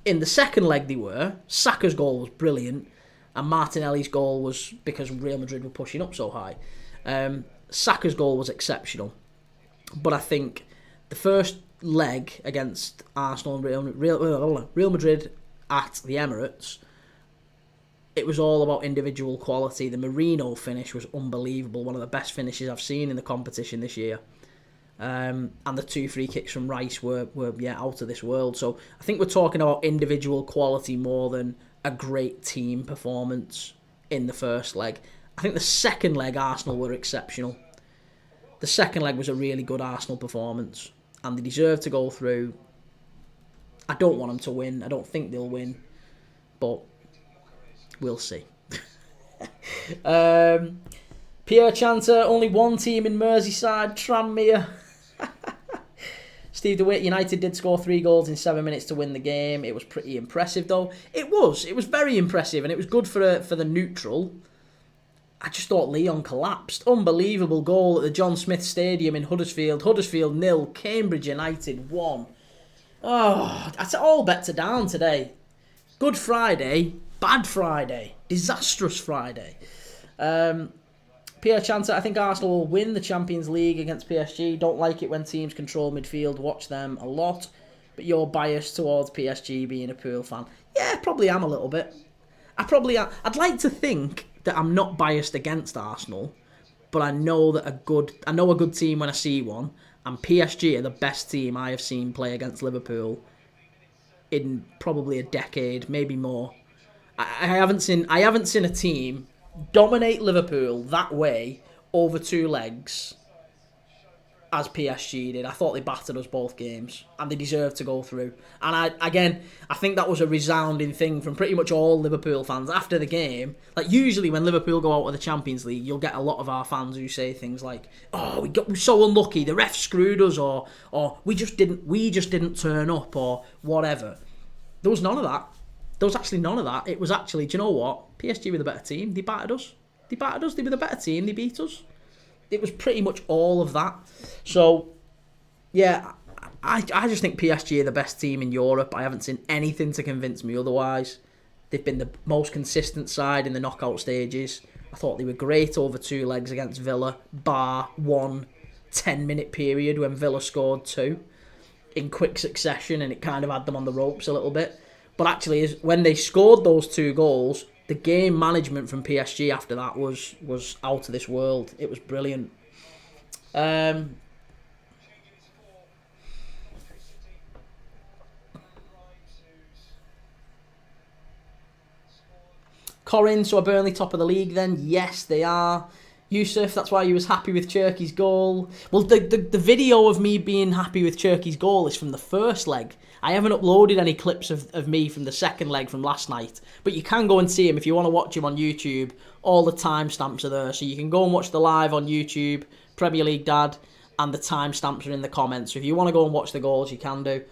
In the second leg they were. Saka's goal was brilliant, and Martinelli's goal was because Real Madrid were pushing up so high. Saka's goal was exceptional. But I think the first leg against Arsenal and Real Madrid at the Emirates, it was all about individual quality. The Merino finish was unbelievable. One of the best finishes I've seen in the competition this year. And the 2 free kicks from Rice were out of this world. So I think we're talking about individual quality more than a great team performance in the first leg. I think the second leg, Arsenal were exceptional. The second leg was a really good Arsenal performance, and they deserve to go through. I don't want them to win. I don't think they'll win, but we'll see. Pierre Chanter, only one team in Merseyside, Tranmere. Steve DeWitt, United did score 3 goals in 7 minutes to win the game. It was pretty impressive, though. It was very impressive, and it was good for the neutral. I just thought Leon collapsed. Unbelievable goal at the John Smith Stadium in Huddersfield. Huddersfield 0, Cambridge United 1. Oh, that's all bets are down today. Good Friday, bad Friday, disastrous Friday. Pierre Chanter, I think Arsenal will win the Champions League against PSG. Don't like it when teams control midfield. Watch them a lot. But you're biased towards PSG being a Pool fan. Yeah, probably am a little bit. I'd like to think that I'm not biased against Arsenal, but I know a good team when I see one, and PSG are the best team I have seen play against Liverpool in probably a decade, maybe more. I haven't seen a team dominate Liverpool that way over 2 legs as PSG did. I thought they battered us both games, and they deserved to go through. And I think that was a resounding thing from pretty much all Liverpool fans after the game. Like, usually when Liverpool go out of the Champions League, you'll get a lot of our fans who say things like, "Oh, we're so unlucky. The ref screwed us," or we just didn't turn up," or whatever. There was none of that. There was actually none of that. It was actually, do you know what? PSG were the better team. They battered us. They were the better team. They beat us. It was pretty much all of that. So, yeah, I just think PSG are the best team in Europe. I haven't seen anything to convince me otherwise. They've been the most consistent side in the knockout stages. I thought they were great over 2 legs against Villa, bar 1 10-minute period when Villa scored 2 in quick succession, and it kind of had them on the ropes a little bit. But actually, when they scored those 2 goals, the game management from PSG after that was out of this world. It was brilliant. Corin, so are Burnley top of the league then? Yes, they are. Yusuf, that's why you was happy with Cherky's goal. Well, the video of me being happy with Cherky's goal is from the first leg. I haven't uploaded any clips of me from the second leg from last night, but you can go and see him if you want to watch him on YouTube. All the timestamps are there, so you can go and watch the live on YouTube, Premier League Dad, and the timestamps are in the comments. So if you want to go and watch the goals, you can do.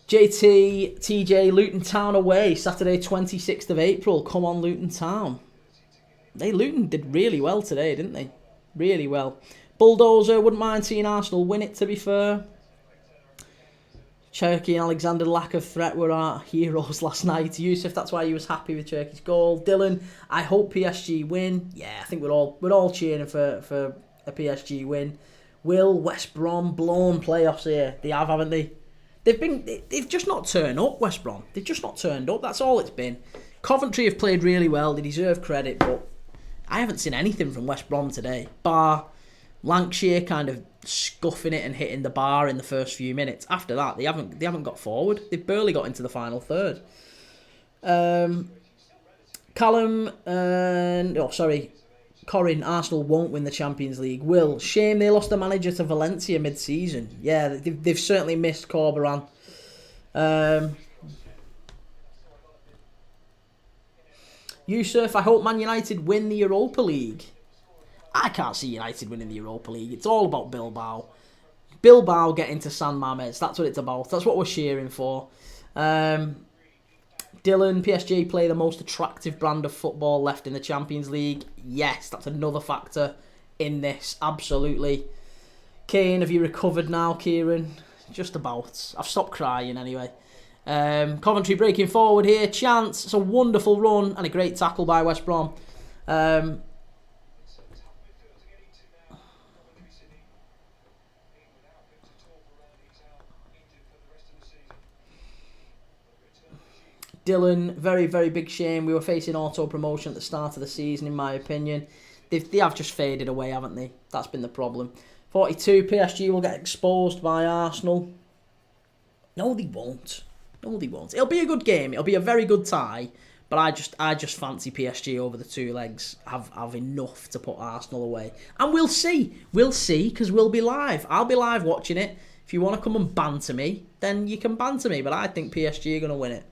JT, TJ, Luton Town away, Saturday 26th of April. Come on, Luton Town. Luton did really well today, didn't they? Really well. Bulldozer, wouldn't mind seeing Arsenal win it, to be fair. Cherky and Alexander, lack of threat, were our heroes last night. Yusuf, that's why he was happy with Cherky's goal. Dylan, I hope PSG win. Yeah, I think we're all cheering for a PSG win. Will, West Brom, blown playoffs here. They have, haven't they? They've just not turned up, West Brom. They've just not turned up. That's all it's been. Coventry have played really well. They deserve credit, but I haven't seen anything from West Brom today. Bar Lancashire kind of scuffing it and hitting the bar in the first few minutes. After that, they haven't got forward. They've barely got into the final third. Corin, Arsenal won't win the Champions League. Will, shame they lost the manager to Valencia mid-season. Yeah, they've certainly missed Corberan. Yusuf, I hope Man United win the Europa League. I can't see United winning the Europa League. It's all about Bilbao. Bilbao getting to San Mamés. That's what it's about. That's what we're cheering for. Dylan, PSG play the most attractive brand of football left in the Champions League. Yes, that's another factor in this. Absolutely. Kane, have you recovered now, Kieran? Just about. I've stopped crying anyway. Coventry breaking forward here. Chance. It's a wonderful run and a great tackle by West Brom. Dylan, very, very big shame. We were facing auto-promotion at the start of the season, in my opinion. They have just faded away, haven't they? That's been the problem. 42, PSG will get exposed by Arsenal. No, they won't. No, they won't. It'll be a good game. It'll be a very good tie. But I just fancy PSG over the two legs. Have enough to put Arsenal away. And we'll see. We'll see, because we'll be live. I'll be live watching it. If you want to come and banter me, then you can banter me. But I think PSG are going to win it.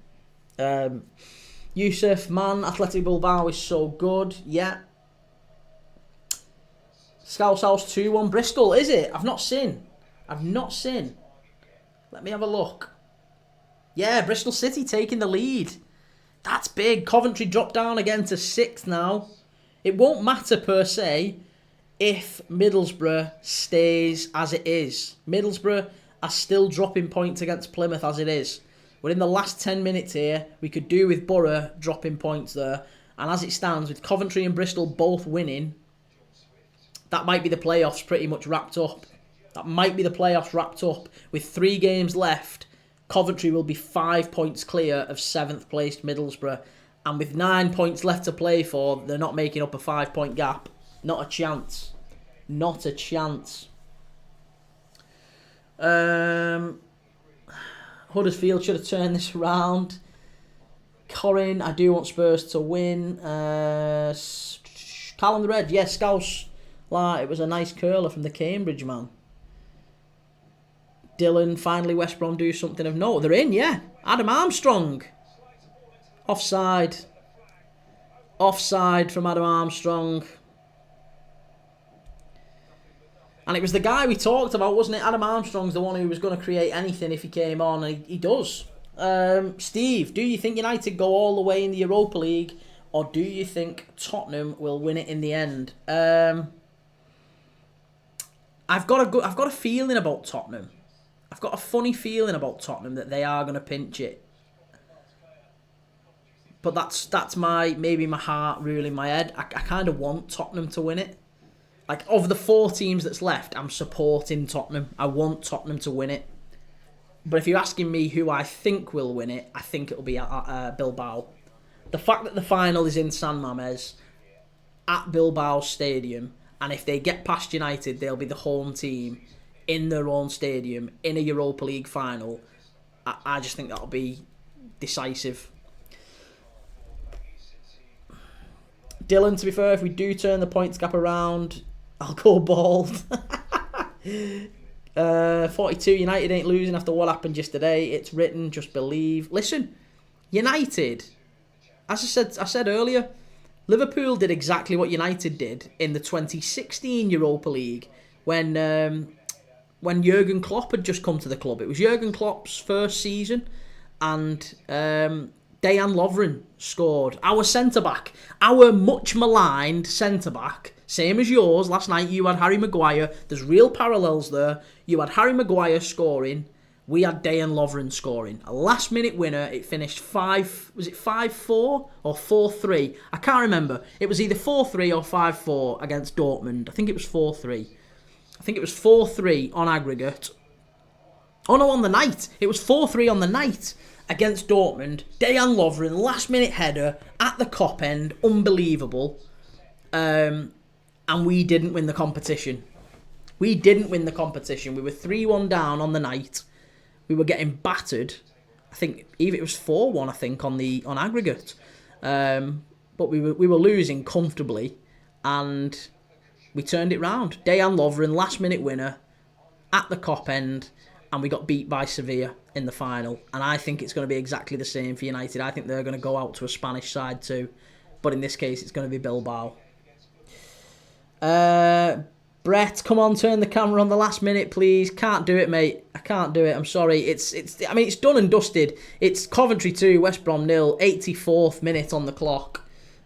Yusuf, man, Athletic Bilbao is so good. Yeah. Scouse House 2-1 Bristol, is it? I've not seen. Let me have a look. Yeah, Bristol City taking the lead. That's big. Coventry dropped down again to 6th now. It won't matter per se if Middlesbrough stays as it is. Middlesbrough are still dropping points against Plymouth as it is. We're in the last 10 minutes here. We could do with Borough dropping points there. And as it stands, with Coventry and Bristol both winning, that might be the playoffs pretty much wrapped up. With 3 games left, Coventry will be 5 points clear of 7th placed Middlesbrough. And with 9 points left to play for, they're not making up a 5-point gap. Not a chance. Huddersfield should have turned this around. Corin, I do want Spurs to win. Callum the Red, yes, Scouse. It was a nice curler from the Cambridge man. Dylan, finally West Brom do something of note. They're in, yeah. Adam Armstrong. Offside from Adam Armstrong. And it was the guy we talked about, wasn't it? Adam Armstrong's the one who was going to create anything if he came on, and he does. Steve, do you think United go all the way in the Europa League, or do you think Tottenham will win it in the end? I've got a feeling about Tottenham. I've got a funny feeling about Tottenham that they are going to pinch it. But that's maybe my heart ruling my head. I kind of want Tottenham to win it. Like, of the 4 teams that's left, I'm supporting Tottenham. I want Tottenham to win it. But if you're asking me who I think will win it, I think it'll be Bilbao. The fact that the final is in San Mamés, at Bilbao Stadium, and if they get past United, they'll be the home team in their own stadium, in a Europa League final. I just think that'll be decisive. Dylan, to be fair, if we do turn the points gap around, I'll go bald. 42, United ain't losing after what happened yesterday. It's written, just believe. Listen, United, as I said earlier, Liverpool did exactly what United did in the 2016 Europa League when Jurgen Klopp had just come to the club. It was Jurgen Klopp's first season, and Dejan Lovren scored. Our centre-back, our much maligned centre-back, same as yours. Last night you had Harry Maguire. There's real parallels there. You had Harry Maguire scoring. We had Dejan Lovren scoring. A last-minute winner. It finished 5-4 or 4-3? I can't remember. It was either 4-3 or 5-4 against Dortmund. I think it was 4-3. I think it was 4-3 on aggregate. Oh no, on the night. It was 4-3 on the night against Dortmund. Dejan Lovren, last-minute header at the Kop end. Unbelievable. And we didn't win the competition. We didn't win the competition. We were 3-1 down on the night. We were getting battered. I think even it was 4-1. I think on aggregate, but we were losing comfortably, and we turned it round. Dejan Lovren, last minute winner at the Kop end, and we got beat by Sevilla in the final. And I think it's going to be exactly the same for United. I think they're going to go out to a Spanish side too, but in this case, it's going to be Bilbao. Brett, come on, turn the camera on the last minute, please. Can't do it, mate. I can't do it. I'm sorry. I mean, it's done and dusted. It's Coventry 2, West Brom 0, 84th minute on the clock.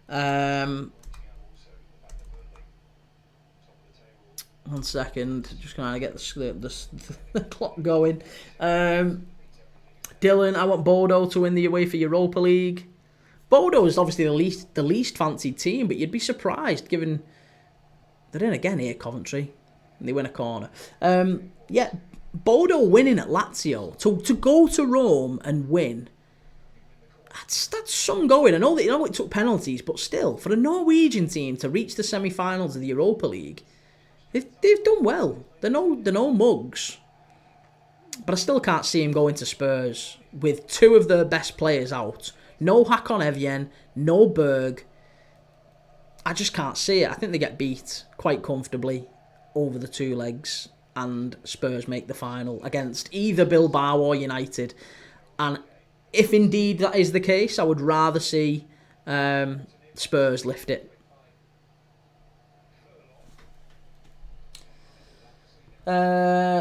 1 second. Just trying to get the clock going. Dylan, I want Bodo to win the UEFA Europa League. Bodo is obviously the least fancied team, but you'd be surprised given they're in again here, Coventry, and they win a corner. Yeah, Bodo winning at Lazio to go to Rome and win. That's some going. I know it took penalties, but still, for a Norwegian team to reach the semi-finals of the Europa League, they've done well. They're no mugs, but I still can't see him going to Spurs with two of their best players out. No Hakan Evjen, no Berg. I just can't see it. I think they get beat quite comfortably over the two legs, and Spurs make the final against either Bilbao or United. And if indeed that is the case, I would rather see Spurs lift it.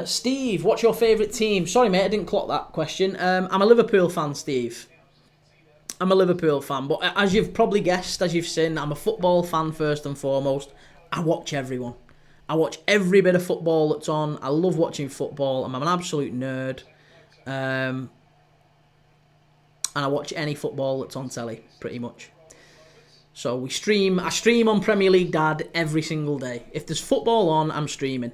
Steve, what's your favourite team? Sorry, mate, I didn't clock that question. I'm a Liverpool fan, Steve. I'm a Liverpool fan, but as you've probably guessed, as you've seen, I'm a football fan first and foremost. I watch everyone. I watch every bit of football that's on. I love watching football. I'm an absolute nerd. And I watch any football that's on telly, pretty much. So I stream on Premier League Dad every single day. If there's football on, I'm streaming.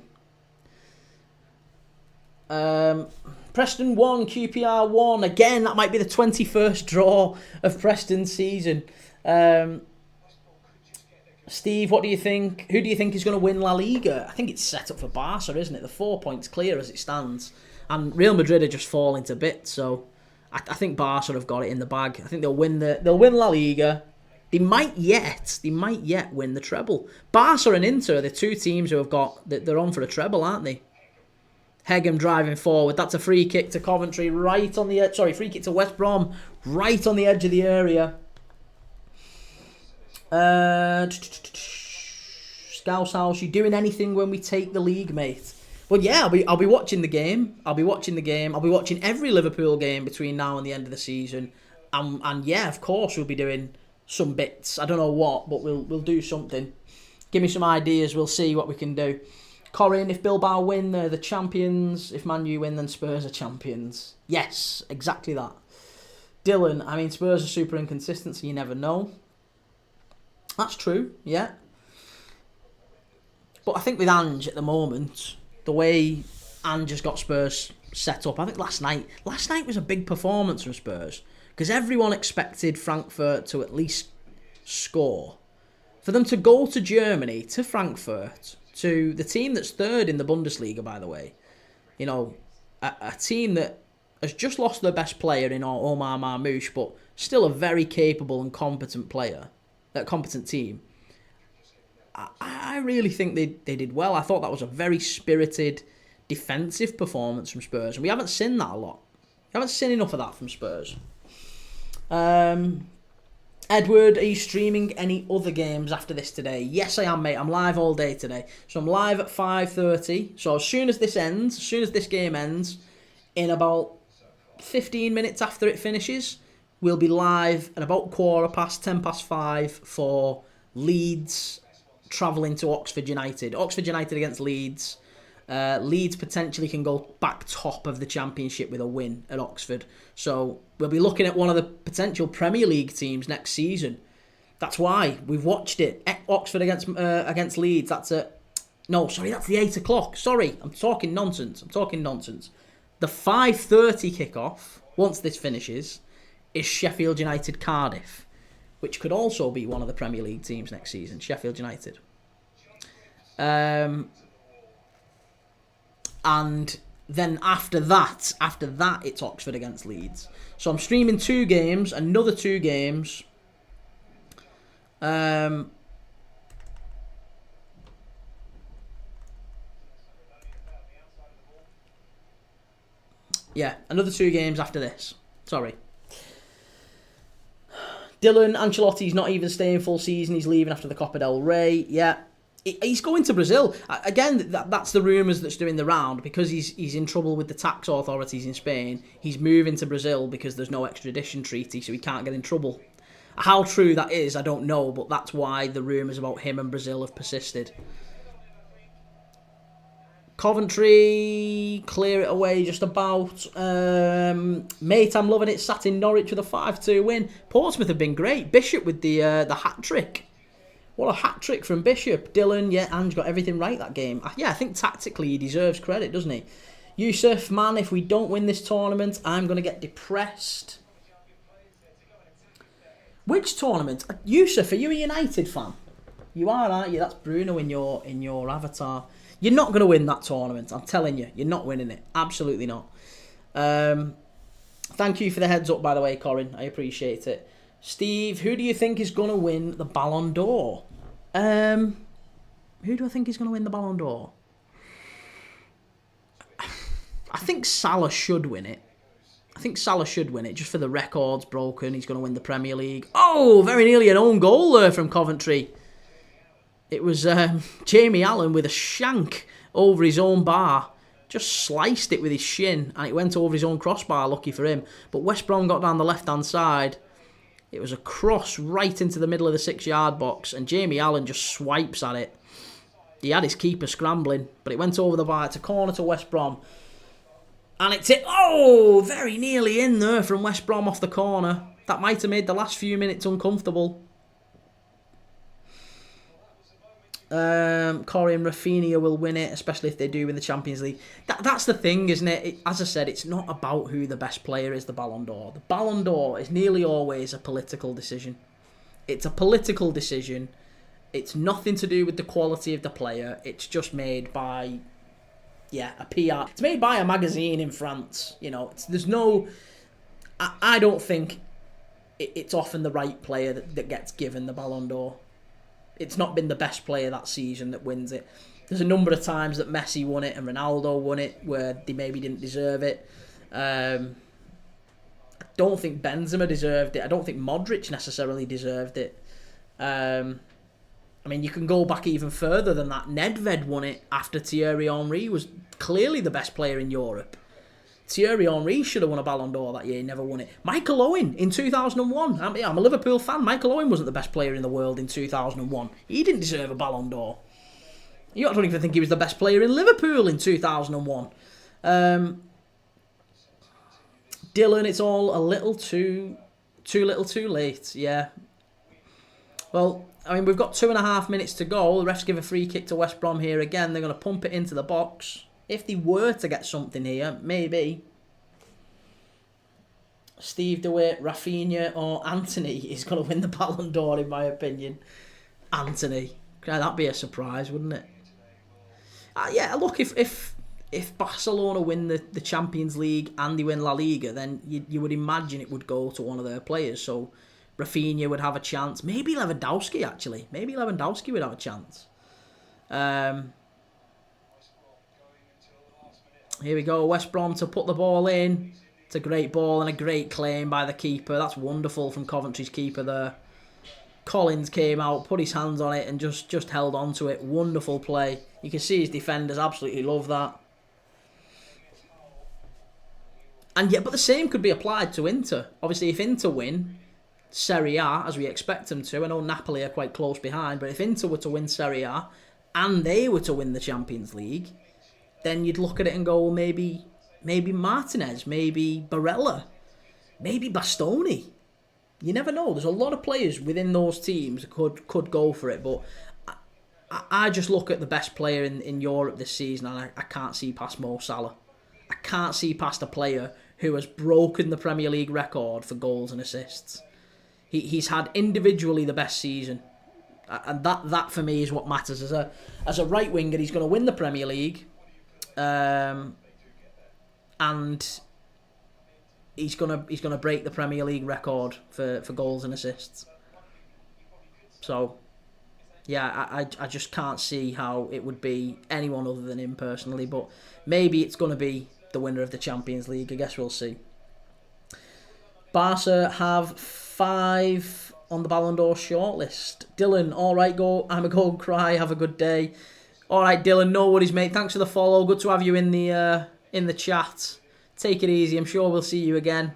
Preston 1, QPR 1. Again, that might be the 21st draw of Preston's season. Steve, what do you think? Who do you think is going to win La Liga? I think it's set up for Barca, isn't it? The 4 points clear as it stands. And Real Madrid are just falling to bits, so I think Barca have got it in the bag. I think they'll win La Liga. They might yet win the treble. Barca and Inter are the two teams who have they're on for a treble, aren't they? Hegem driving forward. That's a free kick to Coventry, right on the edge. Sorry, free kick to West Brom, right on the edge of the area. Scouse House, you doing anything when we take the league, mate? Well, yeah, I'll be watching the game. I'll be watching every Liverpool game between now and the end of the season. And yeah, of course, we'll be doing some bits. I don't know what, but we'll do something. Give me some ideas. We'll see what we can do. Corin, if Bilbao win, they're the champions. If Man U win, then Spurs are champions. Yes, exactly that. Dylan, I mean, Spurs are super inconsistent, so you never know. That's true, yeah. But I think with Ange at the moment, the way Ange has got Spurs set up, I think last night was a big performance from Spurs, because everyone expected Frankfurt to at least score. For them to go to Germany, to Frankfurt, to the team that's third in the Bundesliga, by the way, you know, a team that has just lost their best player in Omar Marmoush, but still a very capable and competent team. I really think they did well. I thought that was a very spirited, defensive performance from Spurs, and we haven't seen that a lot. We haven't seen enough of that from Spurs. Edward, are you streaming any other games after this today? Yes, I am, mate. I'm live all day today. So I'm live at 5:30. So as soon as this ends, as soon as this game ends, in about 15 minutes after it finishes, we'll be live at about 5:15 for Leeds travelling to Oxford United. Oxford United against Leeds. Leeds potentially can go back top of the Championship with a win at Oxford. So we'll be looking at one of the potential Premier League teams next season. That's why we've watched it. Oxford against Leeds. That's the 8 o'clock. Sorry, I'm talking nonsense. The 5:30 kickoff, once this finishes, is Sheffield United Cardiff, which could also be one of the Premier League teams next season. Sheffield United. And then after that, it's Oxford against Leeds. So I'm streaming 2 games, another 2 games. Yeah, another 2 games after this. Sorry. Dylan, Ancelotti's not even staying full season. He's leaving after the Copa del Rey. Yeah. He's going to Brazil. Again, that's the rumours that's doing the round. Because he's in trouble with the tax authorities in Spain, he's moving to Brazil because there's no extradition treaty, so he can't get in trouble. How true that is, I don't know, but that's why the rumours about him and Brazil have persisted. Coventry, clear it away just about. Mate, I'm loving it. Sat in Norwich with a 5-2 win. Portsmouth have been great. Bishop with the hat-trick. What a hat-trick from Bishop. Dylan, yeah, Ange got everything right that game. Yeah, I think tactically he deserves credit, doesn't he? Yusuf, man, if we don't win this tournament, I'm going to get depressed. Which tournament? Yusuf, are you a United fan? You are, aren't you? That's Bruno in your avatar. You're not going to win that tournament. I'm telling you. You're not winning it. Absolutely not. Thank you for the heads up, by the way, Corin. I appreciate it. Steve, who do you think is going to win the Ballon d'Or? Who do I think is going to win the Ballon d'Or? I think Salah should win it. Just for the records broken. He's going to win the Premier League. Oh, very nearly an own goal there from Coventry. It was Jamie Allen with a shank over his own bar. Just sliced it with his shin, and it went over his own crossbar, lucky for him. But West Brom got down the left-hand side. It was a cross right into the middle of the 6-yard box, and Jamie Allen just swipes at it. He had his keeper scrambling, but it went over the bar. It's a corner to West Brom. And it's it. Oh, very nearly in there from West Brom off the corner. That might have made the last few minutes uncomfortable. Corey and Rafinha will win it, especially if they do win the Champions League. That's the thing, isn't it? As I said, it's not about who the best player is, the Ballon d'Or. The Ballon d'Or is nearly always a political decision. It's a political decision. It's nothing to do with the quality of the player. It's just made by, a PR. It's made by a magazine in France. You know, there's no... I don't think it's often the right player that gets given the Ballon d'Or. It's not been the best player that season that wins it. There's a number of times that Messi won it and Ronaldo won it where they maybe didn't deserve it. I don't think Benzema deserved it. I don't think Modric necessarily deserved it. I mean, you can go back even further than that. Nedved won it after Thierry Henry was clearly the best player in Europe. Thierry Henry should have won a Ballon d'Or that year. He never won it. Michael Owen in 2001. I'm a Liverpool fan. Michael Owen wasn't the best player in the world in 2001. He didn't deserve a Ballon d'Or. You don't even think he was the best player in Liverpool in 2001. Dylan, it's all a little too little too late. Yeah. Well, I mean, we've got 2.5 minutes to go. The refs give a free kick to West Brom here again. They're going to pump it into the box. If they were to get something here, maybe Steve DeWitt, Rafinha or Anthony is going to win the Ballon d'Or, in my opinion. Anthony. That'd be a surprise, wouldn't it? Yeah, look, if Barcelona win the Champions League and they win La Liga, then you would imagine it would go to one of their players. So Rafinha would have a chance. Maybe Lewandowski, actually. Maybe Lewandowski would have a chance. Here we go, West Brom to put the ball in. It's a great ball and a great claim by the keeper. That's wonderful from Coventry's keeper there. Collins came out, put his hands on it, and just held on to it. Wonderful play. You can see his defenders absolutely love that. And yet, but the same could be applied to Inter. Obviously, if Inter win Serie A, as we expect them to, I know Napoli are quite close behind, but if Inter were to win Serie A and they were to win the Champions League, then you'd look at it and go, well, maybe Martinez, maybe Barella, maybe Bastoni. You never know. There's a lot of players within those teams that could go for it, but I just look at the best player in Europe this season and I can't see past Mo Salah. I can't see past a player who has broken the Premier League record for goals and assists. He's had individually the best season, and that for me is what matters. As a right winger, he's going to win the Premier League, and he's gonna break the Premier League record for goals and assists. So, yeah, I just can't see how it would be anyone other than him personally. But maybe it's going to be the winner of the Champions League. I guess we'll see. Barca have 5 on the Ballon d'Or shortlist. Dylan, all right, go. I'm a go and cry. Have a good day. All right, Dylan. No worries, mate. Thanks for the follow. Good to have you in the chat. Take it easy. I'm sure we'll see you again.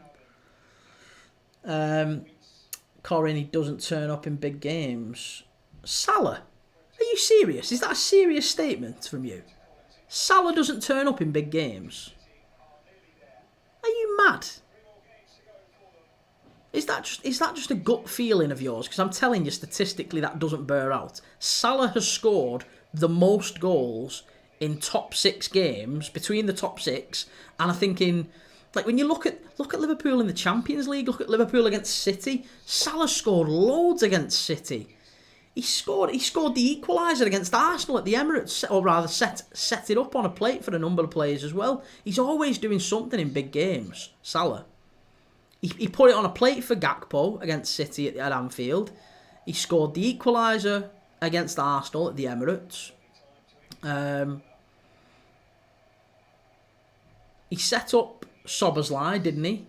Corin, he doesn't turn up in big games. Salah, are you serious? Is that a serious statement from you? Salah doesn't turn up in big games. Are you mad? Is that just a gut feeling of yours? Because I'm telling you, statistically, that doesn't bear out. Salah has scored the most goals in top 6 games, between the top 6, and I'm thinking, like, when you look at Liverpool in the Champions League, look at Liverpool against City, Salah scored loads against City. He scored the equaliser against Arsenal at the Emirates, or rather set it up on a plate for a number of players as well. He's always doing something in big games, Salah. He put it on a plate for Gakpo against City at Anfield. He scored the equaliser against Arsenal at the Emirates. He set up Szoboszlai, didn't he,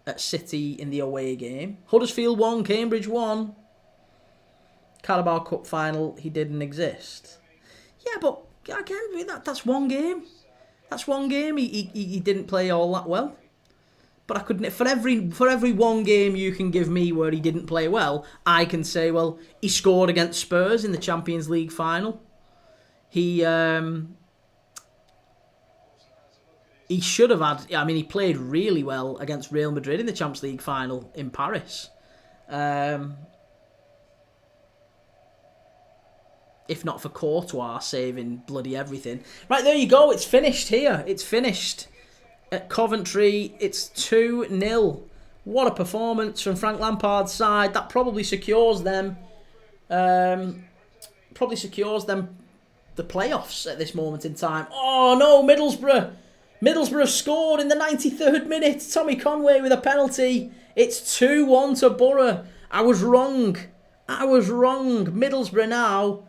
at City in the away game. Huddersfield won, Cambridge won. Carabao Cup final, he didn't exist. Yeah, but again, that's one game. That's one game. He didn't play all that well. But I couldn't. For every one game you can give me where he didn't play well, I can say, well, he scored against Spurs in the Champions League final. He should have had. I mean, he played really well against Real Madrid in the Champions League final in Paris. If not for Courtois saving bloody everything. Right, there you go. It's finished here. It's finished. At Coventry, it's 2-0. What a performance from Frank Lampard's side. That probably secures them. The playoffs at this moment in time. Oh no, Middlesbrough. Middlesbrough scored in the 93rd minute. Tommy Conway with a penalty. It's 2-1 to Borough. I was wrong. Middlesbrough now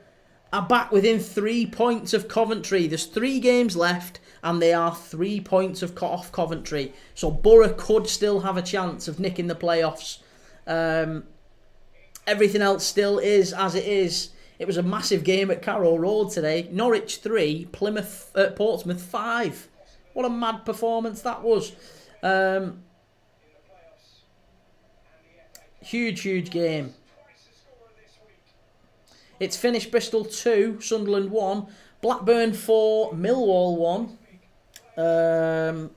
are back within 3 points of Coventry. There's 3 games left, and they are 3 points off Coventry. So Borough could still have a chance of nicking the playoffs. Everything else still is as it is. It was a massive game at Carrow Road today. Norwich 3, Portsmouth 5. What a mad performance that was. Huge game. It's finished. Bristol 2, Sunderland 1, Blackburn 4, Millwall 1.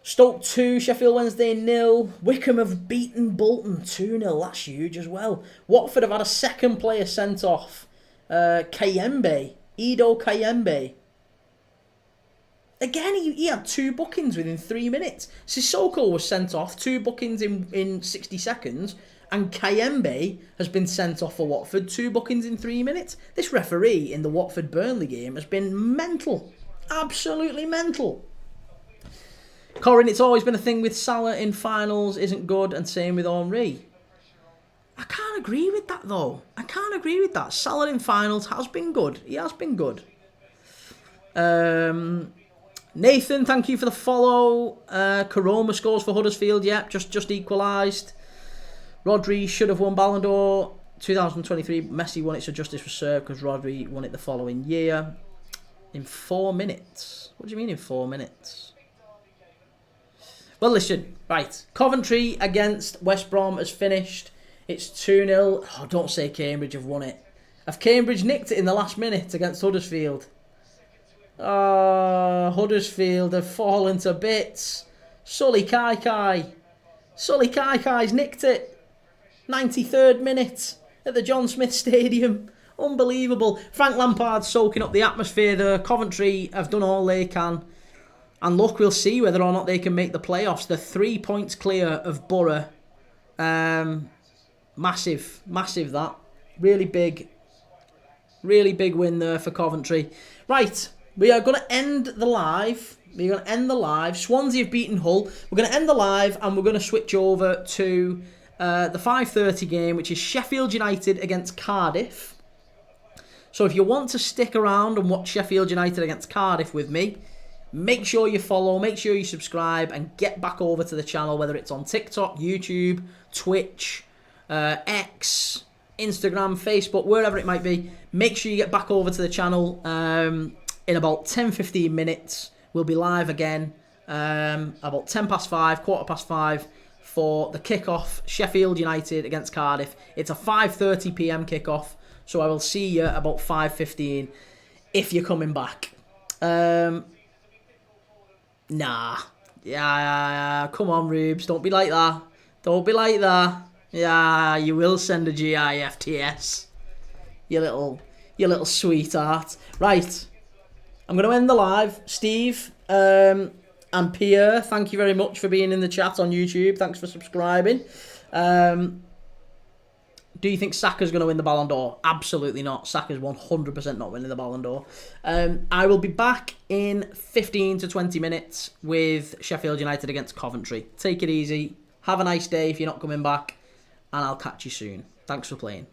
Stoke 2, Sheffield Wednesday 0. Wickham have beaten Bolton 2-0. That's huge as well. Watford have had a second player sent off. Kayembe. Edo Kayembe. Again, he had 2 bookings within 3 minutes. Sissoko was sent off, 2 bookings in 60 seconds. And Kayembe has been sent off for Watford, 2 bookings in 3 minutes. This referee in the Watford-Burnley game has been mental. Absolutely mental. Corin, it's always been a thing with Salah in finals isn't good, and same with Henry. I can't agree with that, though. Salah in finals has been good. He has been good. Nathan, thank you for the follow. Karoma scores for Huddersfield. Yep, just equalised. Rodri should have won Ballon d'Or. 2023, Messi won it, so justice was served because Rodri won it the following year. In 4 minutes. What do you mean in 4 minutes? Well, listen. Right. Coventry against West Brom has finished. It's 2-0. Oh, don't say Cambridge have won it. Have Cambridge nicked it in the last minute against Huddersfield? Oh, Huddersfield have fallen to bits. Sully Kai. Sully Kai's nicked it. 93rd minute at the John Smith Stadium. Unbelievable. Frank Lampard's soaking up the atmosphere there. Coventry have done all they can. And look, we'll see whether or not they can make the playoffs. They're 3 points clear of Borough. Massive that. Really big win there for Coventry. Right, we are going to end the live. Swansea have beaten Hull. We're going to end the live and we're going to switch over to the 5:30 game, which is Sheffield United against Cardiff. So if you want to stick around and watch Sheffield United against Cardiff with me, make sure you follow, make sure you subscribe, and get back over to the channel, whether it's on TikTok, YouTube, Twitch, X, Instagram, Facebook, wherever it might be. Make sure you get back over to the channel in about 10-15 minutes. We'll be live again about 5:10, 5:15 for the kickoff, Sheffield United against Cardiff. It's a 5:30 PM kickoff, so I will see you about 5:15 if you're coming back. Nah. Yeah, come on, Rubes. Don't be like that. Don't be like that. Yeah, you will send a GIFTS. You little sweetheart. Right. I'm going to end the live. Steve and Pierre, thank you very much for being in the chat on YouTube. Thanks for subscribing. Do you think Saka's going to win the Ballon d'Or? Absolutely not. Saka's 100% not winning the Ballon d'Or. I will be back in 15 to 20 minutes with Sheffield United against Coventry. Take it easy. Have a nice day if you're not coming back. And I'll catch you soon. Thanks for playing.